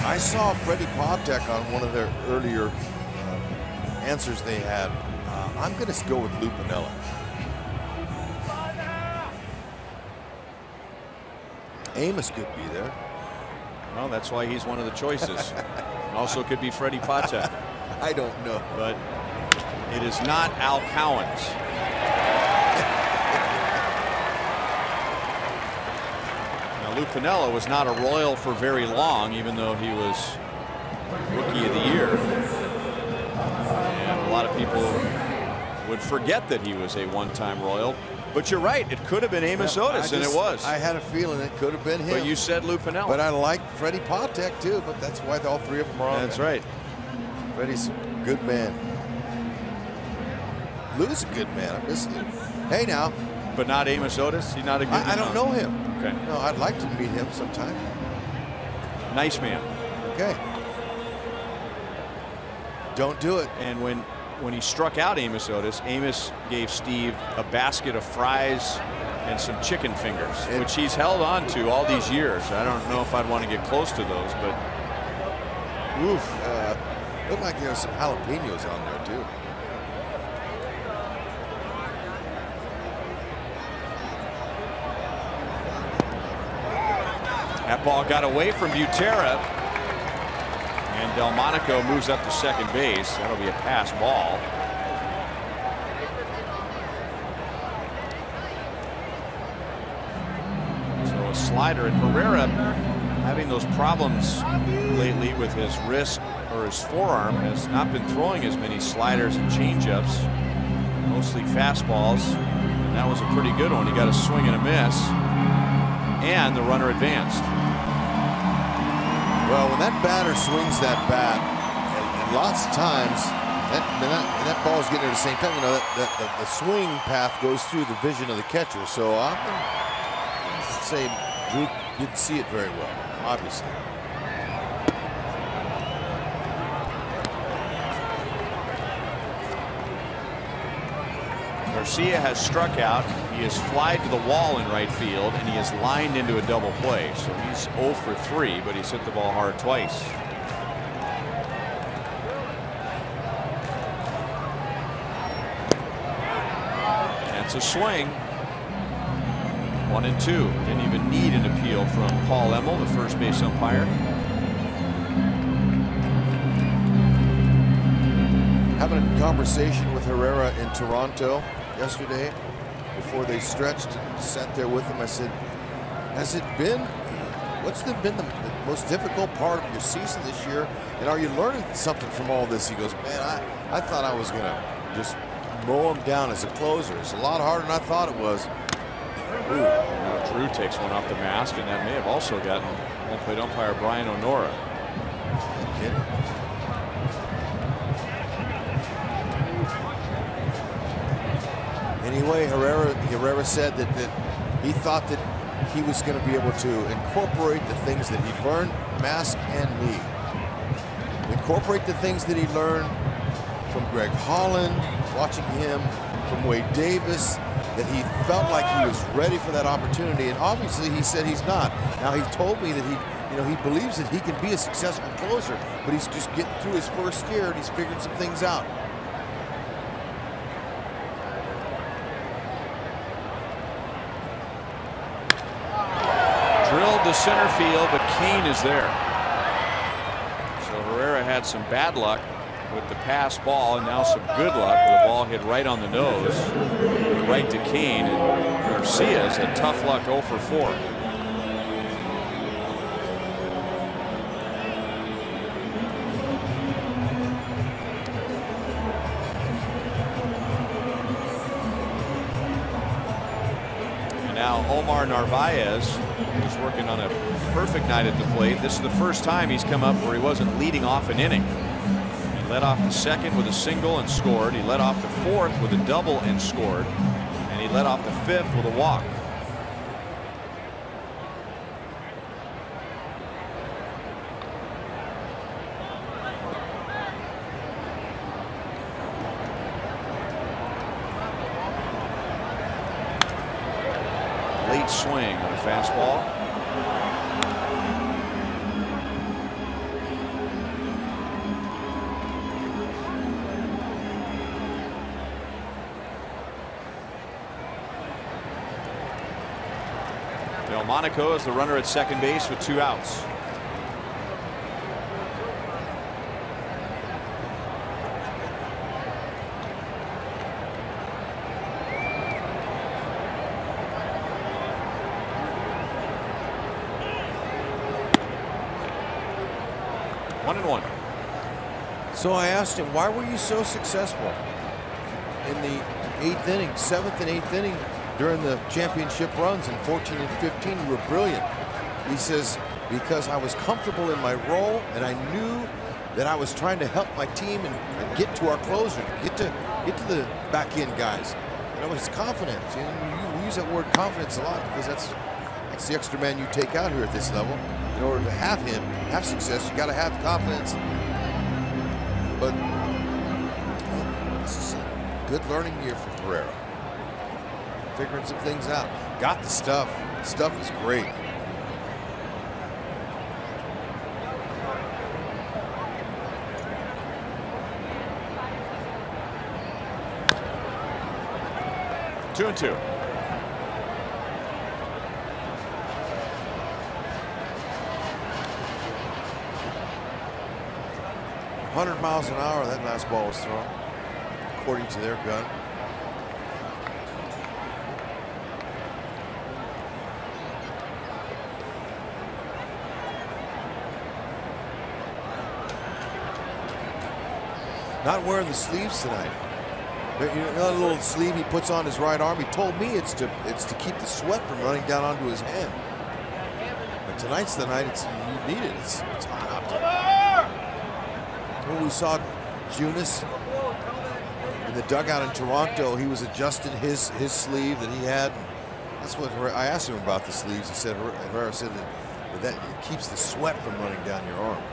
I saw Freddie Patek on one of their earlier answers they had. I'm going to go with Lou Piniella. Amos could be there. Well, that's why he's one of the choices. Also could be Freddie Patek. I don't know. But it is not Al Cowens. Now, Lou Piniella was not a Royal for very long, even though he was Rookie of the Year. And a lot of people would forget that he was a one-time Royal. But you're right, it could have been Amos Otis, and it was. I had a feeling it could have been him. But you said Lou Piniella. But I like Freddie Patek too, but that's why all three of them are on. That's right. Freddie's a good man. Lou's a good man. I miss him. Hey now. But not Amos Otis? He's not a good man? I don't know him. Okay. No, I'd like to meet him sometime. Nice man. Okay. Don't do it. And when he struck out Amos Otis, Amos gave Steve a basket of fries and some chicken fingers, which he's held on to all these years. I don't know if I'd want to get close to those, but oof. Looked like there was some jalapenos on there too. That ball got away from Butera. And Delmonico moves up to second base. That'll be a pass ball. So a slider, and Herrera having those problems lately with his wrist or his forearm, has not been throwing as many sliders and changeups, mostly fastballs. And that was a pretty good one. He got a swing and a miss, and the runner advanced. Well, when that batter swings that bat, and lots of times that ball is getting there at the same time, you know, the swing path goes through the vision of the catcher. So I'm going to say Drew didn't see it very well, obviously. Garcia has struck out. He has flied to the wall in right field, and he has lined into a double play. So he's 0 for 3, but he's hit the ball hard twice. That's a swing. 1-2. Didn't even need an appeal from Paul Emmel, the first base umpire. Having a conversation with Herrera in Toronto yesterday before they stretched, sat there with him. I said, has it been, what's been the most difficult part of your season this year? And are you learning something from all this? He goes, man, I thought I was going to just mow him down as a closer. It's a lot harder than I thought it was. Ooh, now Drew takes one off the mask, and that may have also gotten home plate umpire Brian O'Nora. Anyway, Herrera said that he thought that he was going to be able to incorporate the things that he learned, mask and knee. Incorporate the things that he learned from Greg Holland, watching him, from Wade Davis, that he felt like he was ready for that opportunity. And obviously he said he's not. Now he told me that he believes that he can be a successful closer, but he's just getting through his first year and he's figured some things out. Drilled to center field, but Kane is there. So Herrera had some bad luck with the pass ball, and now some good luck with a ball hit right on the nose, right to Kane. And Garcia's had tough luck 0 for 4. And now Omar Narvaez is working on a perfect night at the plate. This is the first time he's come up where he wasn't leading off an inning. He led off the second with a single and scored. He led off the fourth with a double and scored. And he led off the fifth with a walk. swing on a fastball. Delmonico is the runner at second base with 2 outs. So I asked him, why were you so successful in the 8th inning, 7th and 8th inning during the championship runs in 14 and 15? You were brilliant. He says, because I was comfortable in my role and I knew that I was trying to help my team and get to our closer, get to the back end guys. And it was confidence. And we use that word confidence a lot because that's the extra man you take out here at this level. In order to have success, you got to have confidence. But this is a good learning year for Pereira. Figuring some things out. Got the stuff. Stuff is great. Two and two. 100 miles an hour that last ball was thrown, according to their gun. Not wearing the sleeves tonight. But you know, another little sleeve he puts on his right arm. He told me it's to keep the sweat from running down onto his hand. But tonight's the night you need it. It's hot out there. When we saw Junis in the dugout in Toronto, he was adjusting his sleeve that he had. That's what I asked him about the sleeves. He said, Herrera said that it keeps the sweat from running down your arm.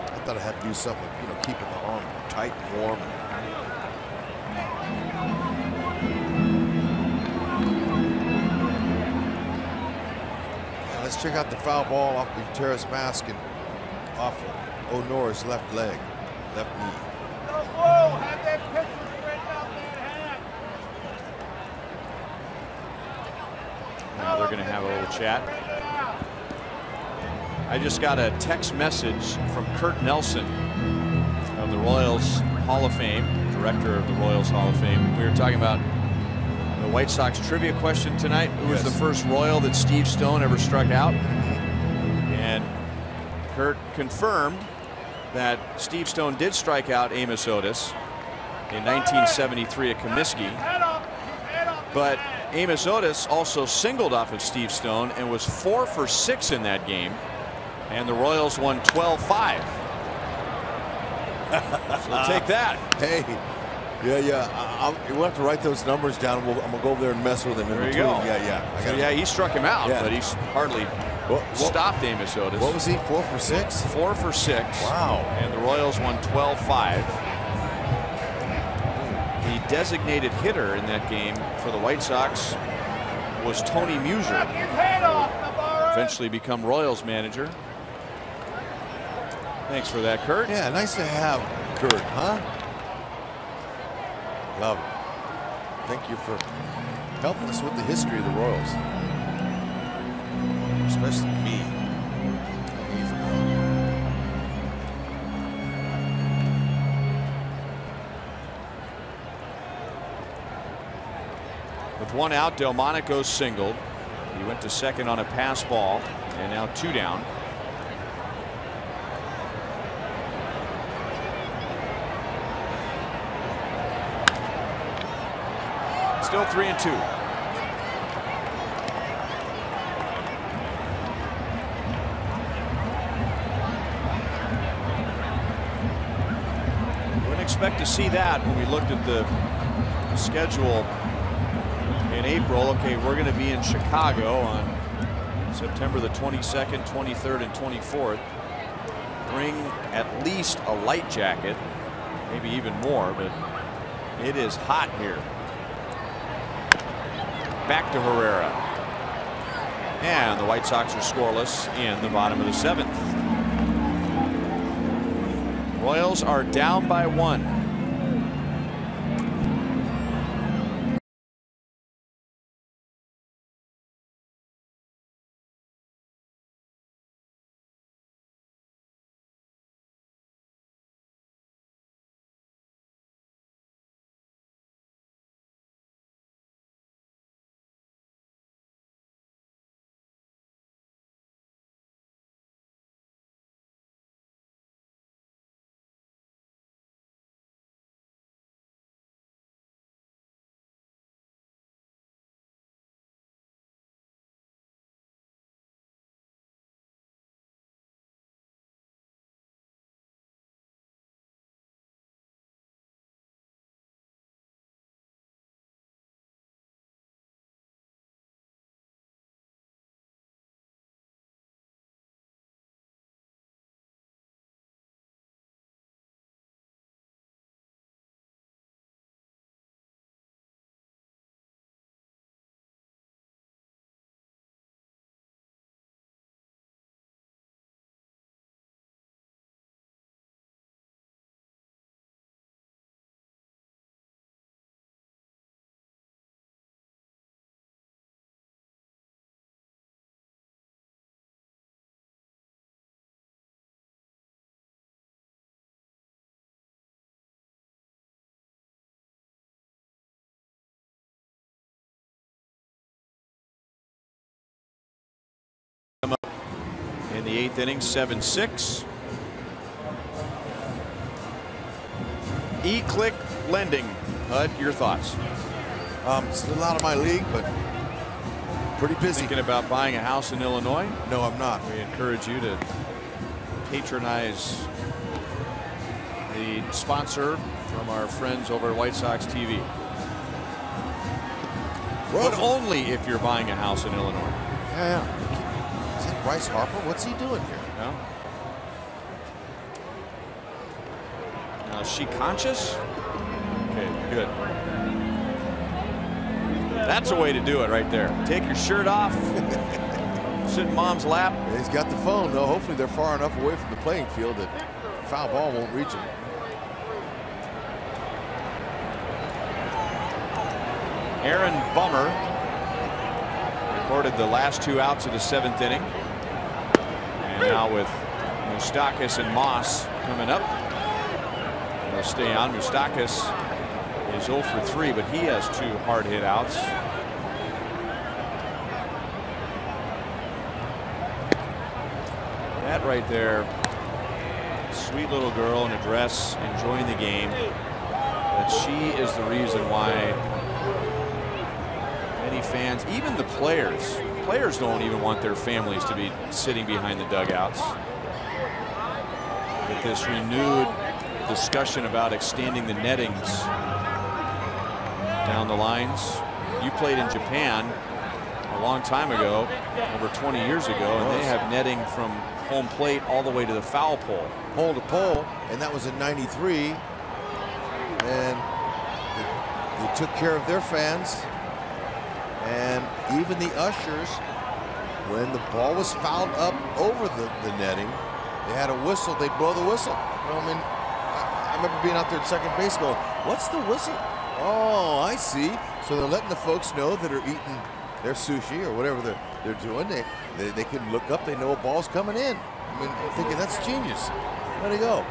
I thought it had to do something, you know, keeping the arm tight and warm. Let's check out the foul ball off Gutierrez' mask and off O'Nora's left leg, left knee. Now they're going to have a little chat. I just got a text message from Kurt Nelson of the Royals Hall of Fame, director of the Royals Hall of Fame. We were talking about the White Sox trivia question tonight. Who was the first Royal that Steve Stone ever struck out? And Kurt confirmed that Steve Stone did strike out Amos Otis in 1973 at Comiskey. But Amos Otis also singled off of Steve Stone and was 4 for 6 in that game. And the Royals won 12-5. So take that. Hey, we'll have to write those numbers down. I'm going to go over there and mess with him. There you go. Yeah. He struck him out, but he's hardly stopped Amos Otis. What was he, 4 for 6? 4 for 6. Wow. And the Royals won 12-5. The designated hitter in that game for the White Sox was Tony Musier, eventually become Royals manager. Thanks for that, Kurt. Yeah, nice to have Kurt, huh? Love it. Thank you for helping us with the history of the Royals. Especially me. With 1 out, Delmonico singled. He went to second on a pass ball, and now 2 down. Still 3-2. Wouldn't expect to see that when we looked at the schedule in April. Okay, we're going to be in Chicago on September the 22nd, 23rd, and 24th. Bring at least a light jacket, maybe even more, but it is hot here. back to Herrera. And the White Sox are scoreless in the bottom of the 7th. Royals are down by 1. In the 8th inning, 7-6. E-Click Lending. HUD, your thoughts? Still out of my league, but pretty busy. Thinking about buying a house in Illinois? No, I'm not. We encourage you to patronize the sponsor from our friends over at White Sox TV. But only if you're buying a house in Illinois. Yeah. Is that Bryce Harper? What's he doing here? No. Now, is she conscious? Okay, good. That's a way to do it right there. Take your shirt off. Sit in mom's lap. Yeah, he's got the phone, though. Hopefully they're far enough away from the playing field that foul ball won't reach him. Aaron Bummer recorded the last 2 outs of the 7th inning. And now with Moustakas and Moss coming up. They'll stay on. Moustakas is 0 for 3, but he has 2 hard hit outs. That right there, sweet little girl in a dress enjoying the game. But she is the reason why many fans, even the players don't even want their families to be sitting behind the dugouts. With this renewed discussion about extending the nettings down the lines. You played in Japan a long time ago, over 20 years ago, and they have netting from home plate all the way to the foul pole. Pole to pole, and that was in '93. And they took care of their fans. And even the ushers, when the ball was fouled up over the netting, they had a whistle. They'd blow the whistle. You know, I mean, I remember being out there at second base going, what's the whistle? Oh, I see. So they're letting the folks know that are eating their sushi or whatever they're doing. They can look up. They know a ball's coming in. I mean, I'm thinking that's genius. Let it go.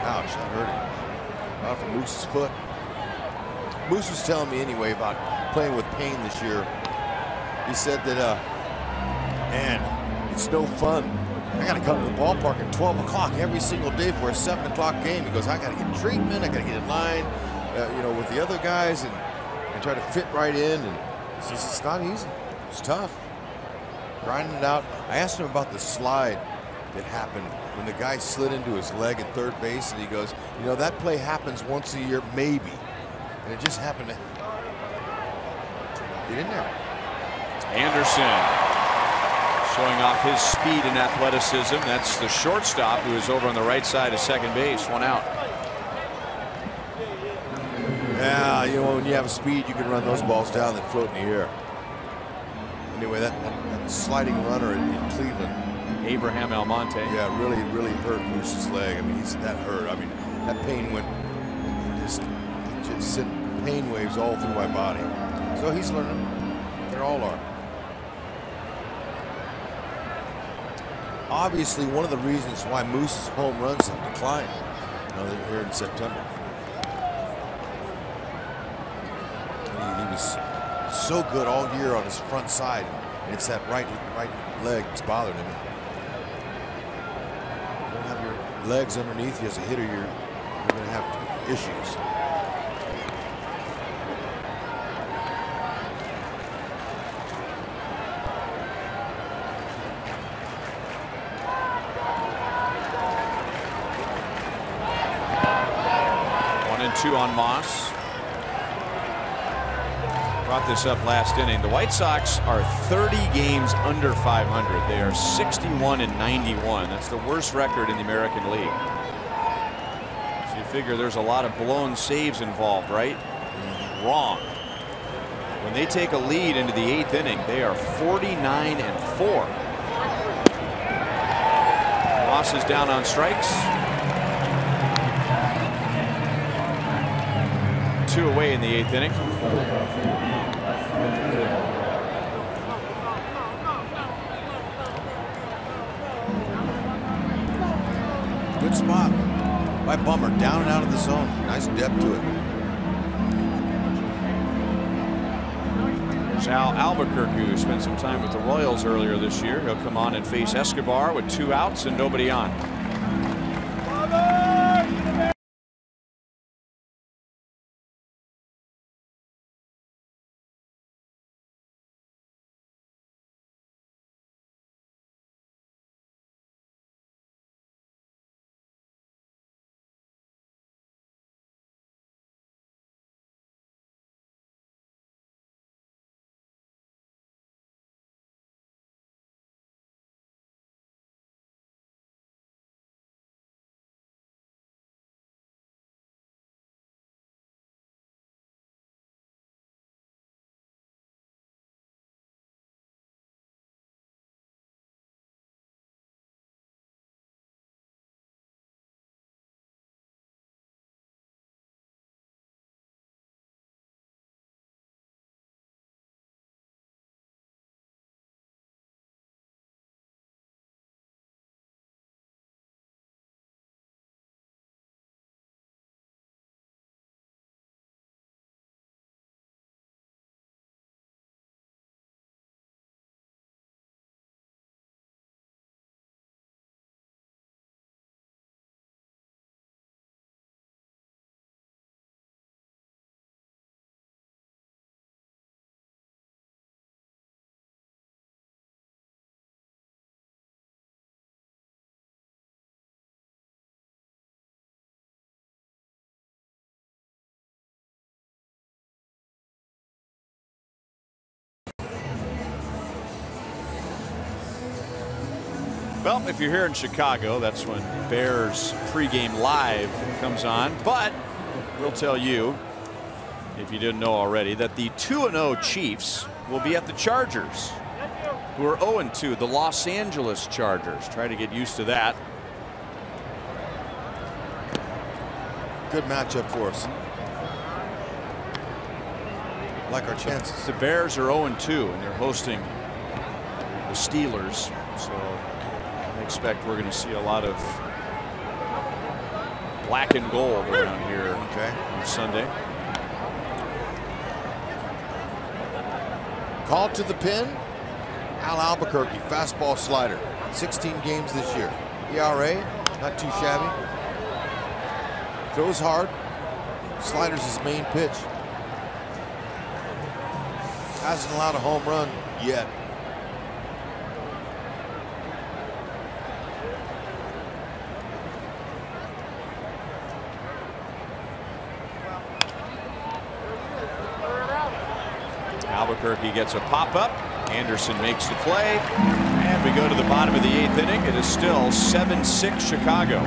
Ouch, that hurt him. Off of Moose's foot. Moose was telling me anyway about playing with pain this year. He said that, man, it's no fun. I got to come to the ballpark at 12 o'clock every single day for a 7 o'clock game. He goes, I got to get treatment. I got to get in line, you know, with the other guys and try to fit right in. And he says, it's not easy. It's tough. Grinding it out. I asked him about the slide that happened when the guy slid into his leg at third base, and he goes, you know, that play happens once a year, maybe. And it just happened to get in there. Anderson showing off his speed and athleticism. That's the shortstop who is over on the right side of second base. 1 out. Yeah, you know, when you have speed, you can run those balls down that float in the air. Anyway, that sliding runner in Cleveland, Abraham Almonte. yeah, really hurt Moose's leg. I mean, that hurt. I mean, that pain went, just sent pain waves all through my body. So he's learning. They all are. Obviously, one of the reasons why Moose's home runs have declined, here in September. He was so good all year on his front side, and it's that right leg that's bothering him. You don't have your legs underneath you as a hitter, you're going to have issues. Two on Moss. Brought this up last inning. The White Sox are 30 games under 500. They are 61-91. That's the worst record in the American League. So you figure there's a lot of blown saves involved, right? Wrong. When they take a lead into the 8th inning, they are 49-4. Moss is down on strikes. 2 away in the 8th inning. Good spot by Bummer, down and out of the zone. Nice depth to it. There's Al Albuquerque, who spent some time with the Royals earlier this year. He'll come on and face Escobar with 2 outs and nobody on. Well, if you're here in Chicago, that's when Bears pregame live comes on. But we'll tell you, if you didn't know already, that the 2-0 Chiefs will be at the Chargers, who are 0-2, the Los Angeles Chargers. Try to get used to that. Good matchup for us. Like our chances. The Bears are 0-2, and they're hosting the Steelers. So I expect we're going to see a lot of black and gold around here on Sunday. Called to the pin. Al Albuquerque, fastball slider. 16 games this year. ERA, not too shabby. Throws hard. Slider's his main pitch. Hasn't allowed a home run yet. Albuquerque gets a pop-up. Anderson makes the play. And we go to the bottom of the 8th inning. It is still 7-6 Chicago.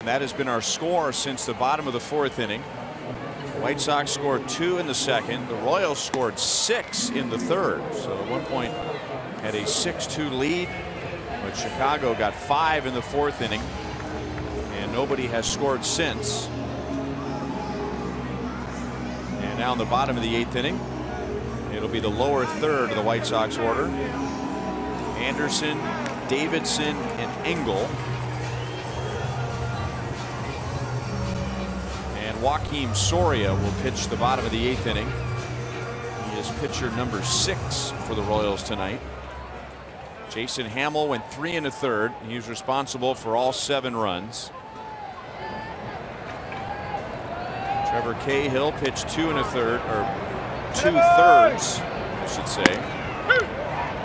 That has been our score since the bottom of the 4th inning. The White Sox scored 2 in the 2nd. The Royals scored 6 in the 3rd. So at one point had a 6-2 lead. But Chicago got 5 in the 4th inning. And nobody has scored since. And now in the bottom of the 8th inning, it'll be the lower 3rd of the White Sox order. Anderson, Davidson, and Engel. And Joakim Soria will pitch the bottom of the 8th inning. He is pitcher number 6 for the Royals tonight. Jason Hamill went 3 1/3. He was responsible for all 7 runs. Trevor Cahill pitched 2 1/3, or 2/3, I should say.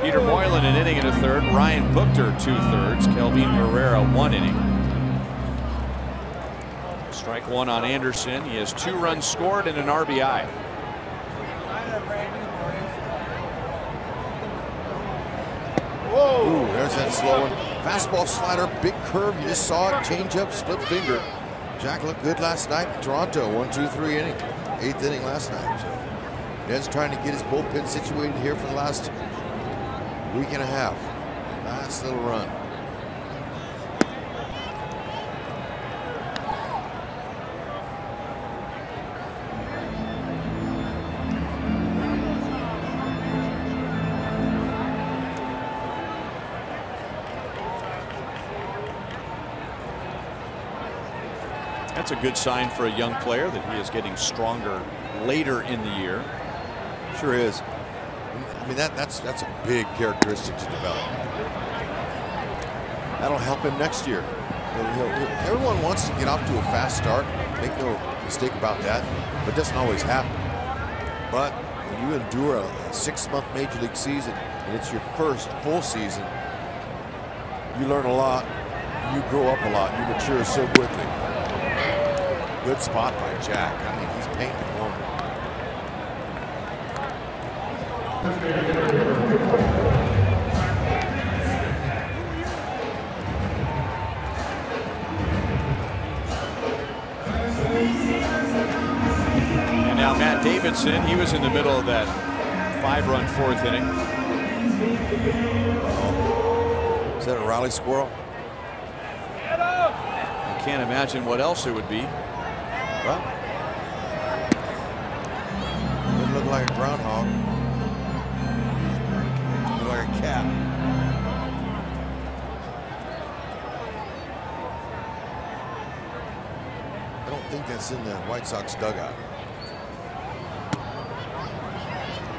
Peter Moylan an inning and a third. Ryan Buchter 2/3. Kelvin Herrera 1 inning. Strike 1 on Anderson. He has 2 runs scored and an RBI. Whoa! Ooh, there's that slow one. Fastball, slider, big curve. You just saw it. Change up, split finger. Jack looked good last night in Toronto. 1-2-3 inning. 8th inning last night. So Ned's trying to get his bullpen situated here for the last week and a half. Nice little run. That's a good sign for a young player that he is getting stronger later in the year. Sure is. I mean, that's a big characteristic to develop. That'll help him next year. Everyone wants to get off to a fast start. Make no mistake about that. But it doesn't always happen. But when you endure a 6-month major league season and it's your first full season, you learn a lot. You grow up a lot. You mature so quickly. Good spot by Jack. I mean, he's painting the moment. And now Matt Davidson, he was in the middle of that 5-run 4th inning. Is that a rally squirrel? I can't imagine what else it would be. Well, doesn't look like a groundhog. Look like a cat. I don't think that's in the White Sox dugout.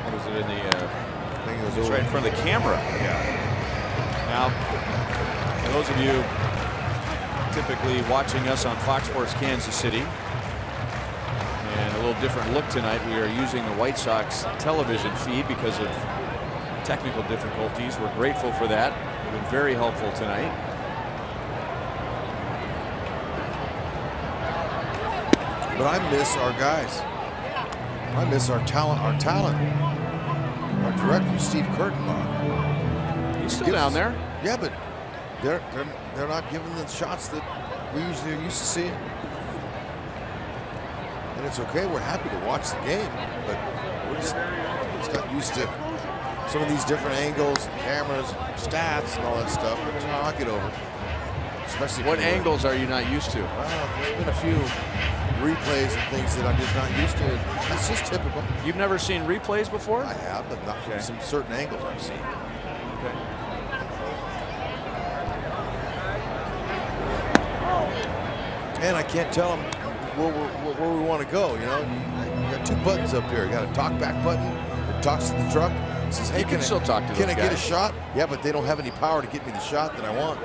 What is it in the? I think it was it's right in front of the camera. Yeah. Now, for those of you typically watching us on Fox Sports Kansas City, and a little different look tonight, we are using the White Sox television feed because of technical difficulties. We're grateful for that. It's been very helpful tonight. But I miss our guys. I miss our talent. Our director, Steve Kurtenbach. He's still down there. Yeah, but they're not giving the shots that we usually are used to seeing. And it's okay. We're happy to watch the game, but we're just not used to some of these different angles, cameras, stats, and all that stuff. But I'll get over it. Especially what angles are you not used to? Well, there's been a few replays and things that I'm just not used to. That's just typical. You've never seen replays before? I have, but not from some certain angles I've seen. Okay. And I can't tell them where we want to go. You know, you got 2 buttons up here. You got a talkback button that talks to the truck. It says, "Hey, you can still talk to can those I get a guys. shot?" Yeah, but they don't have any power to get me the shot that I want.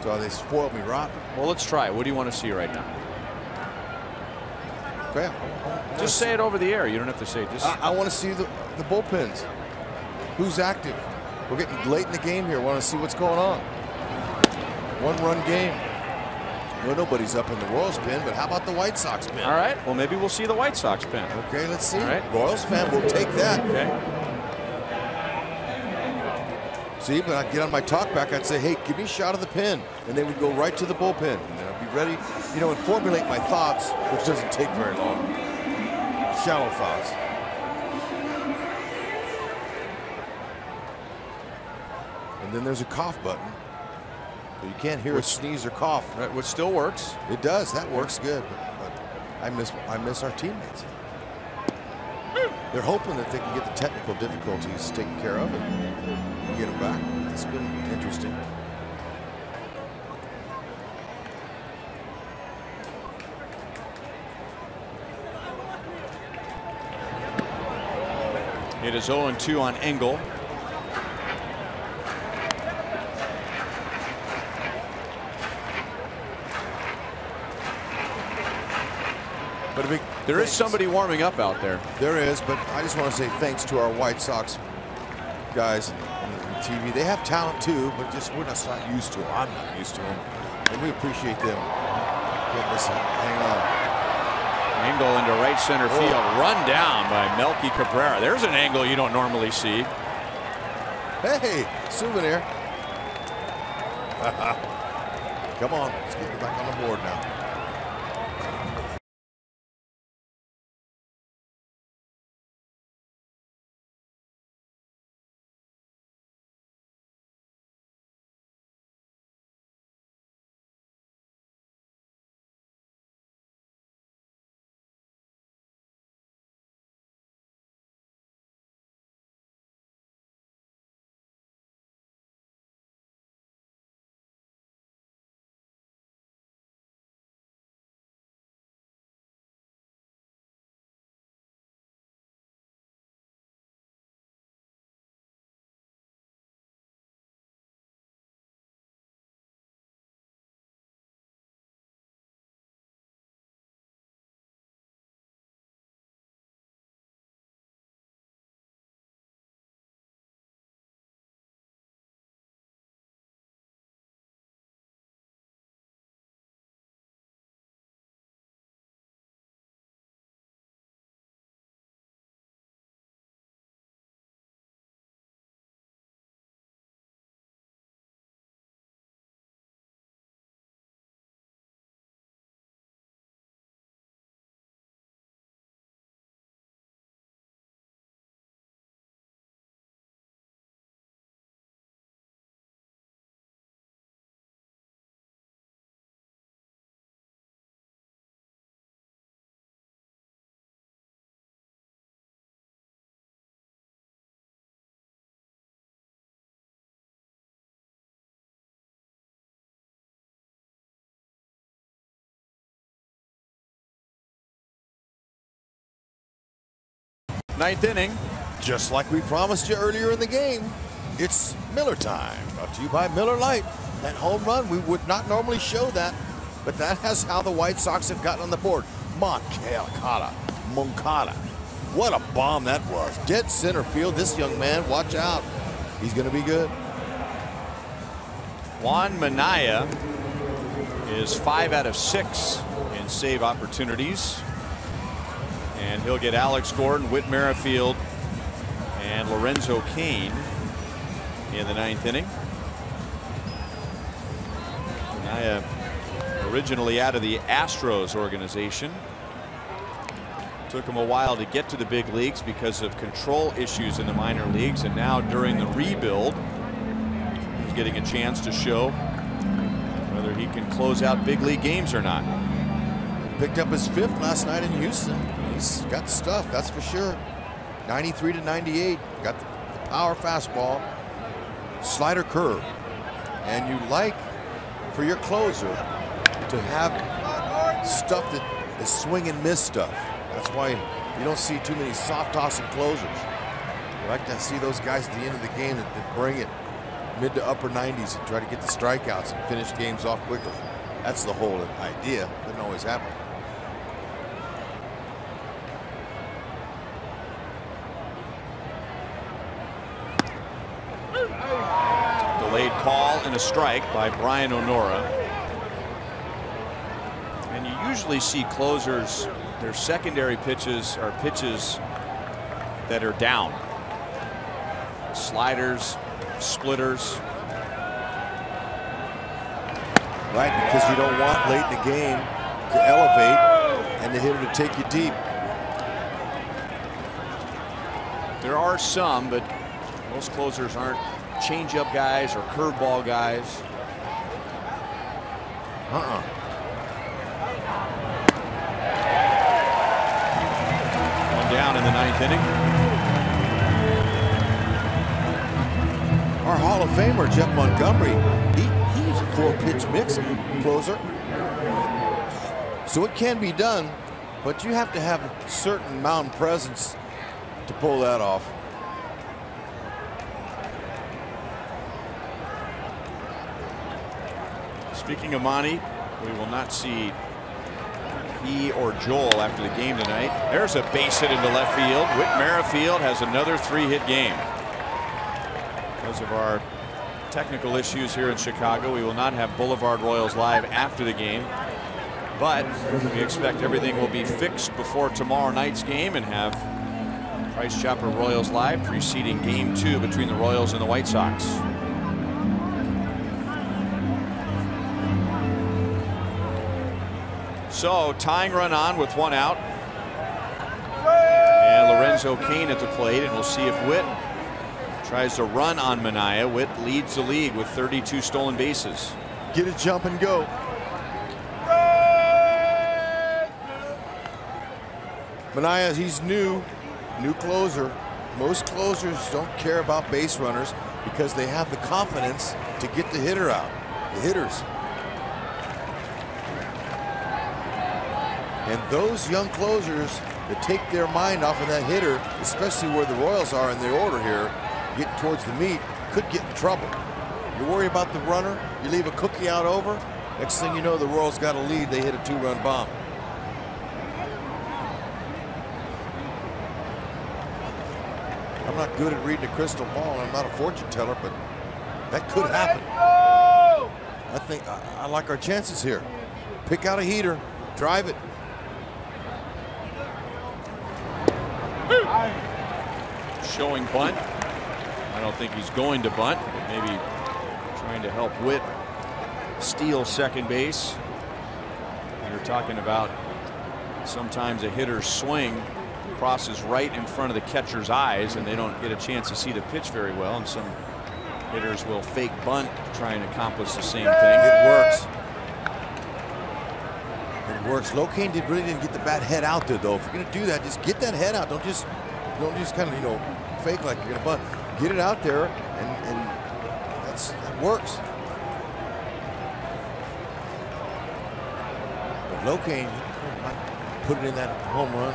So they spoiled me rotten. Well, let's try. What do you want to see right now? Okay. Just say it over the air. You don't have to say it. Just I want to see the bullpens. Who's active? We're getting late in the game here. Want to see what's going on. 1-run game. Well, nobody's up in the Royals pen, but how about the White Sox pen? all right. Well, maybe we'll see the White Sox pen. Okay, let's see. All right. Royals fan, we'll take that. Okay. See, but I'd get on my talkback, I'd say, "Hey, give me a shot of the pen," and they would go right to the bullpen. And I'd be ready, you know, and formulate my thoughts, which doesn't take very long. Shallow thoughts. And then there's a cough button. So you can't hear a sneeze or cough. Right, which still works. It does. That works good. But I miss our teammates. They're hoping that they can get the technical difficulties taken care of and get them back. It's been interesting. It is 0-2 on Engel. But a big there is somebody warming up out there. There is, but I just want to say thanks to our White Sox guys on TV. They have talent too, but just we're just not used to it. I'm not used to them, and we appreciate them letting us hang on. Angle into right center field, run down by Melky Cabrera. There's an angle you don't normally see. Hey, souvenir. Come on, let's get it back on the board now. Ninth inning. Just like we promised you earlier in the game, it's Miller time. Brought to you by Miller Lite. That home run, we would not normally show that, but that has how the White Sox have gotten on the board. Moncada. What a bomb that was. Dead center field. This young man, watch out. He's going to be good. Juan Minaya is 5 out of 6 in save opportunities. And he'll get Alex Gordon, Whit Merrifield, and Lorenzo Cain in the 9th inning. Minaya originally out of the Astros organization. Took him a while to get to the big leagues because of control issues in the minor leagues, and now during the rebuild he's getting a chance to show whether he can close out big league games or not. Picked up his 5th last night in Houston. He's got stuff, that's for sure. 93 to 98. Got the power fastball, slider curve. And you like for your closer to have stuff that is swing and miss stuff. That's why you don't see too many soft tossing closers. You like to see those guys at the end of the game that bring it mid to upper 90s and try to get the strikeouts and finish games off quickly. That's the whole idea. Doesn't always happen. Delayed call and a strike by Brian O'Nora. And you usually see closers, their secondary pitches are pitches that are down. Sliders, splitters. Right, because you don't want late in the game to elevate and the hitter to take you deep. There are some, but most closers aren't change-up guys or curveball guys. One down in the 9th inning. Our Hall of Famer, Jeff Montgomery, he's a 4-pitch mix closer. So it can be done, but you have to have a certain mountain presence to pull that off. Speaking of Monty, we will not see he or Joel after the game tonight. There's a base hit into left field. Whit Merrifield has another 3-hit game. Because of our technical issues here in Chicago, we will not have Boulevard Royals live after the game. But we expect everything will be fixed before tomorrow night's game and have Price Chopper Royals live preceding Game 2 between the Royals and the White Sox. So tying run on with 1 out. And Lorenzo Cain at the plate, and we'll see if Whit tries to run on Manaea. Whit leads the league with 32 stolen bases. Get a jump and go. Manaea, he's new closer. Most closers don't care about base runners because they have the confidence to get the hitter out, the hitters. And those young closers that take their mind off of that hitter, especially where the Royals are in the order here, getting towards the meat, could get in trouble. You worry about the runner, you leave a cookie out over, next thing you know, the Royals got a lead, they hit a 2-run bomb. I'm not good at reading a crystal ball, I'm not a fortune teller, but that could happen. I think I like our chances here. Pick out a heater, drive it. Showing bunt. I don't think he's going to bunt, but maybe trying to help Whit steal second base. You're talking about sometimes a hitter's swing crosses right in front of the catcher's eyes and they don't get a chance to see the pitch very well, and some hitters will fake bunt to try and accomplish the same thing. It works. It works. Locaine really didn't get the bat head out there though. If you're going to do that, just get that head out. Don't just kind of, you know, fake like you're going to bunt. Get it out there, and that works. But Locaine might put it in that home run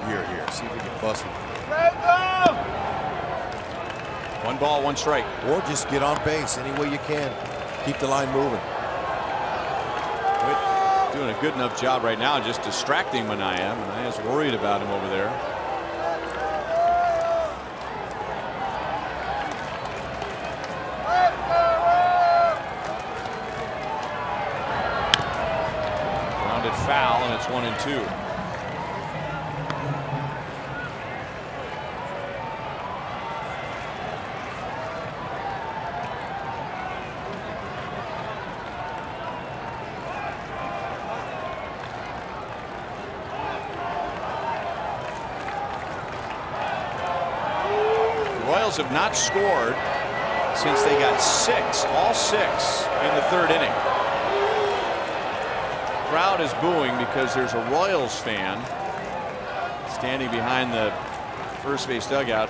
here. See if we can bust it. 1 ball, 1 strike. Or just get on base any way you can. Keep the line moving. Whit doing a good enough job right now, just distracting Manaea. Manaea's worried about him over there. Foul, and it's 1-2. The Royals have not scored since they got 6, all 6 in the 3rd inning. Crowd is booing because there's a Royals fan standing behind the first base dugout,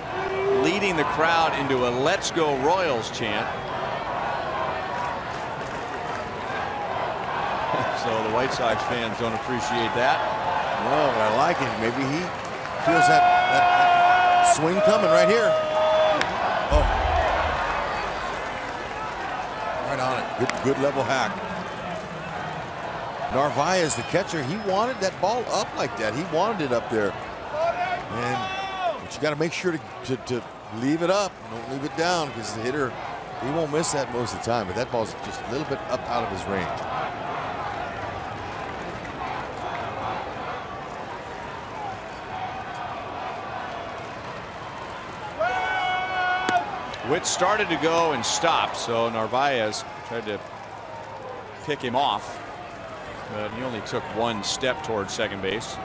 leading the crowd into a "Let's Go Royals" chant. So the White Sox fans don't appreciate that. No, but I like it. Maybe he feels that swing coming right here. Oh, right on it. Good level hack. Narvaez, the catcher, he wanted that ball up like that. He wanted it up there. But you got to make sure to leave it up. Don't leave it down, because the hitter, he won't miss that most of the time. But that ball's just a little bit up out of his range. Whit started to go and stopped, so Narvaez tried to pick him off, but he only took one step towards second base.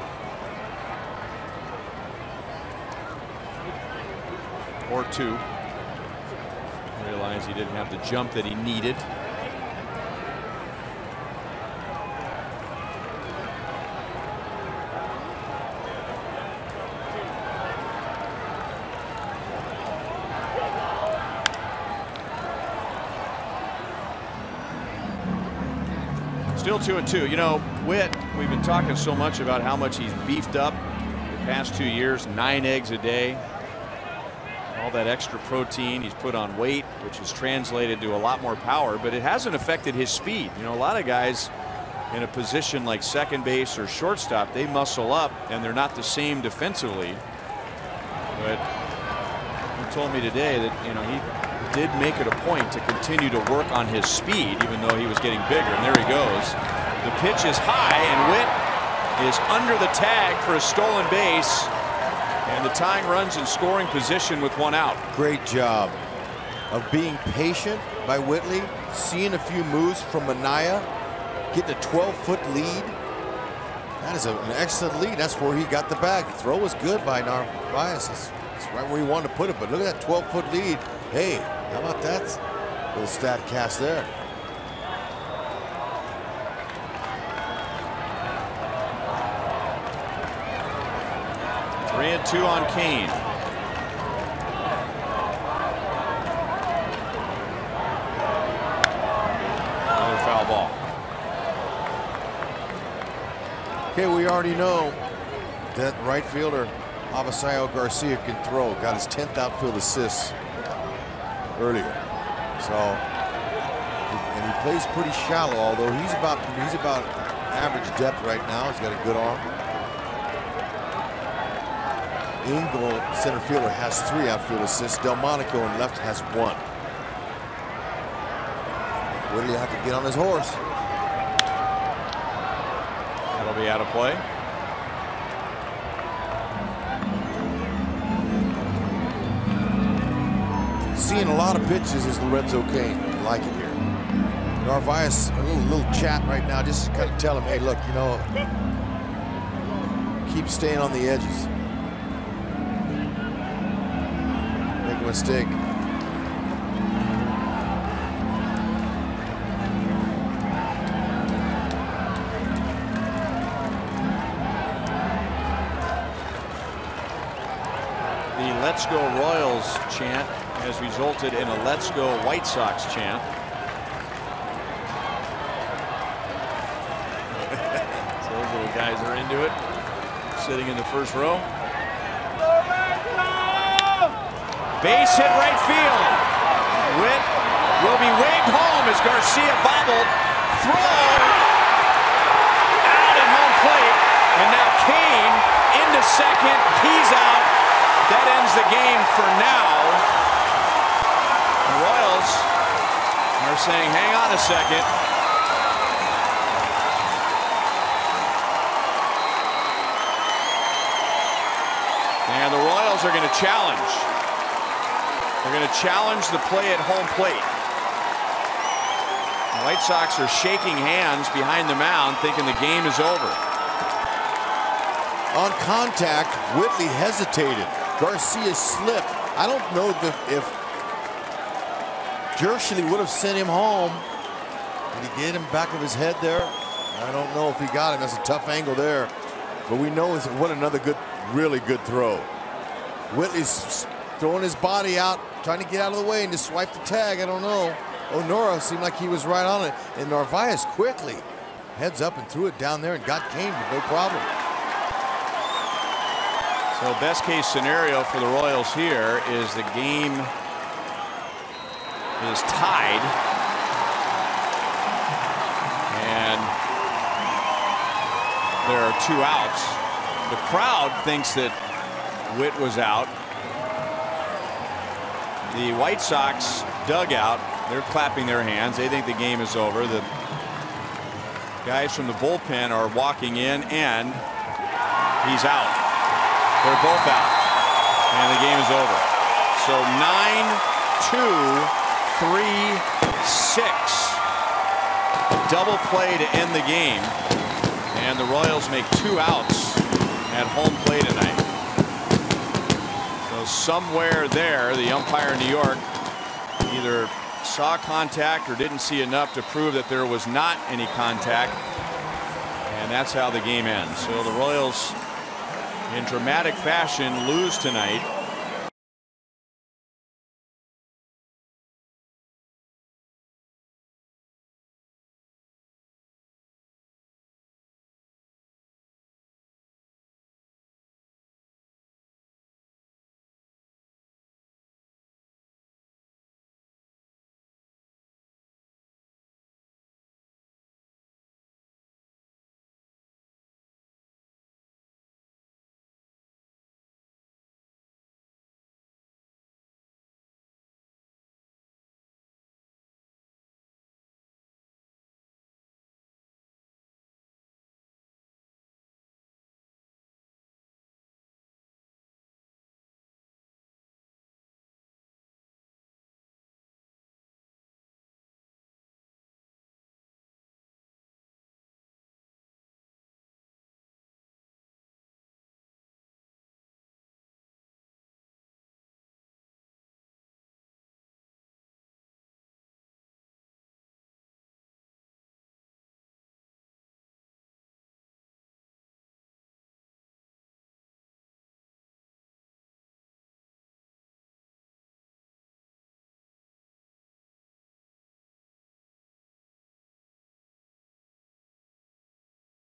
Or two. Realized he didn't have the jump that he needed. Still 2-2. You know, Witt, we've been talking so much about how much he's beefed up the past 2 years. 9 eggs a day. All that extra protein, he's put on weight, which has translated to a lot more power, but it hasn't affected his speed. You know, a lot of guys in a position like second base or shortstop, they muscle up and they're not the same defensively. But he told me today that, you know, he did make it a point to continue to work on his speed, even though he was getting bigger. And there he goes. The pitch is high, and Witt is under the tag for a stolen base. And the tying runs in scoring position with 1 out. Great job of being patient by Whitley, seeing a few moves from Minaya, getting a 12-foot lead. That is an excellent lead. That's where he got the bag. The throw was good by Narvaez. It's right where he wanted to put it, but look at that 12-foot lead. Hey, how about that little stat cast there? And 2 on Kane. Another foul ball. Okay, we already know that right fielder Avisail Garcia can throw. Got his 10th outfield assist earlier. So, and he plays pretty shallow, although he's about average depth right now. He's got a good arm. Engel, center fielder, has 3 outfield assists. Delmonico in left has 1. Whitley have to get on his horse. That'll be out of play. Seeing a lot of pitches is Lorenzo Cain. I like it here. Narvaez, a little chat right now, just to kind of tell him, hey, look, you know, keep staying on the edges. Mistake. The Let's Go Royals chant has resulted in a Let's Go White Sox chant. So those little guys are into it, sitting in the first row. Base hit right field. Witt will be waved home as Garcia bobbled. Throw out at home plate. And now Kane into second. He's out. That ends the game for now. The Royals are saying, hang on a second. And the Royals are going to challenge. They're going to challenge the play at home plate. The White Sox are shaking hands behind the mound, thinking the game is over. On contact, Whitley hesitated. Garcia slipped. I don't know if Jershely would have sent him home. Did he get him back of his head there? I don't know if he got him. That's a tough angle there. But we know what another good, really good throw. Whitley's throwing his body out, trying to get out of the way and just swipe the tag. I don't know. Onora seemed like he was right on it. And Narvaez quickly heads up and threw it down there and got Kane with no problem. So best case scenario for the Royals here is the game is tied. And there are 2 outs. The crowd thinks that Witt was out. The White Sox dugout, they're clapping their hands. They think the game is over. The guys from the bullpen are walking in, and he's out. They're both out, and the game is over. So 9-2, 3-6. double play to end the game, and the Royals make 2 outs at home plate tonight. So somewhere there, the umpire in New York either saw contact or didn't see enough to prove that there was not any contact, and that's how the game ends. So the Royals, in dramatic fashion, lose tonight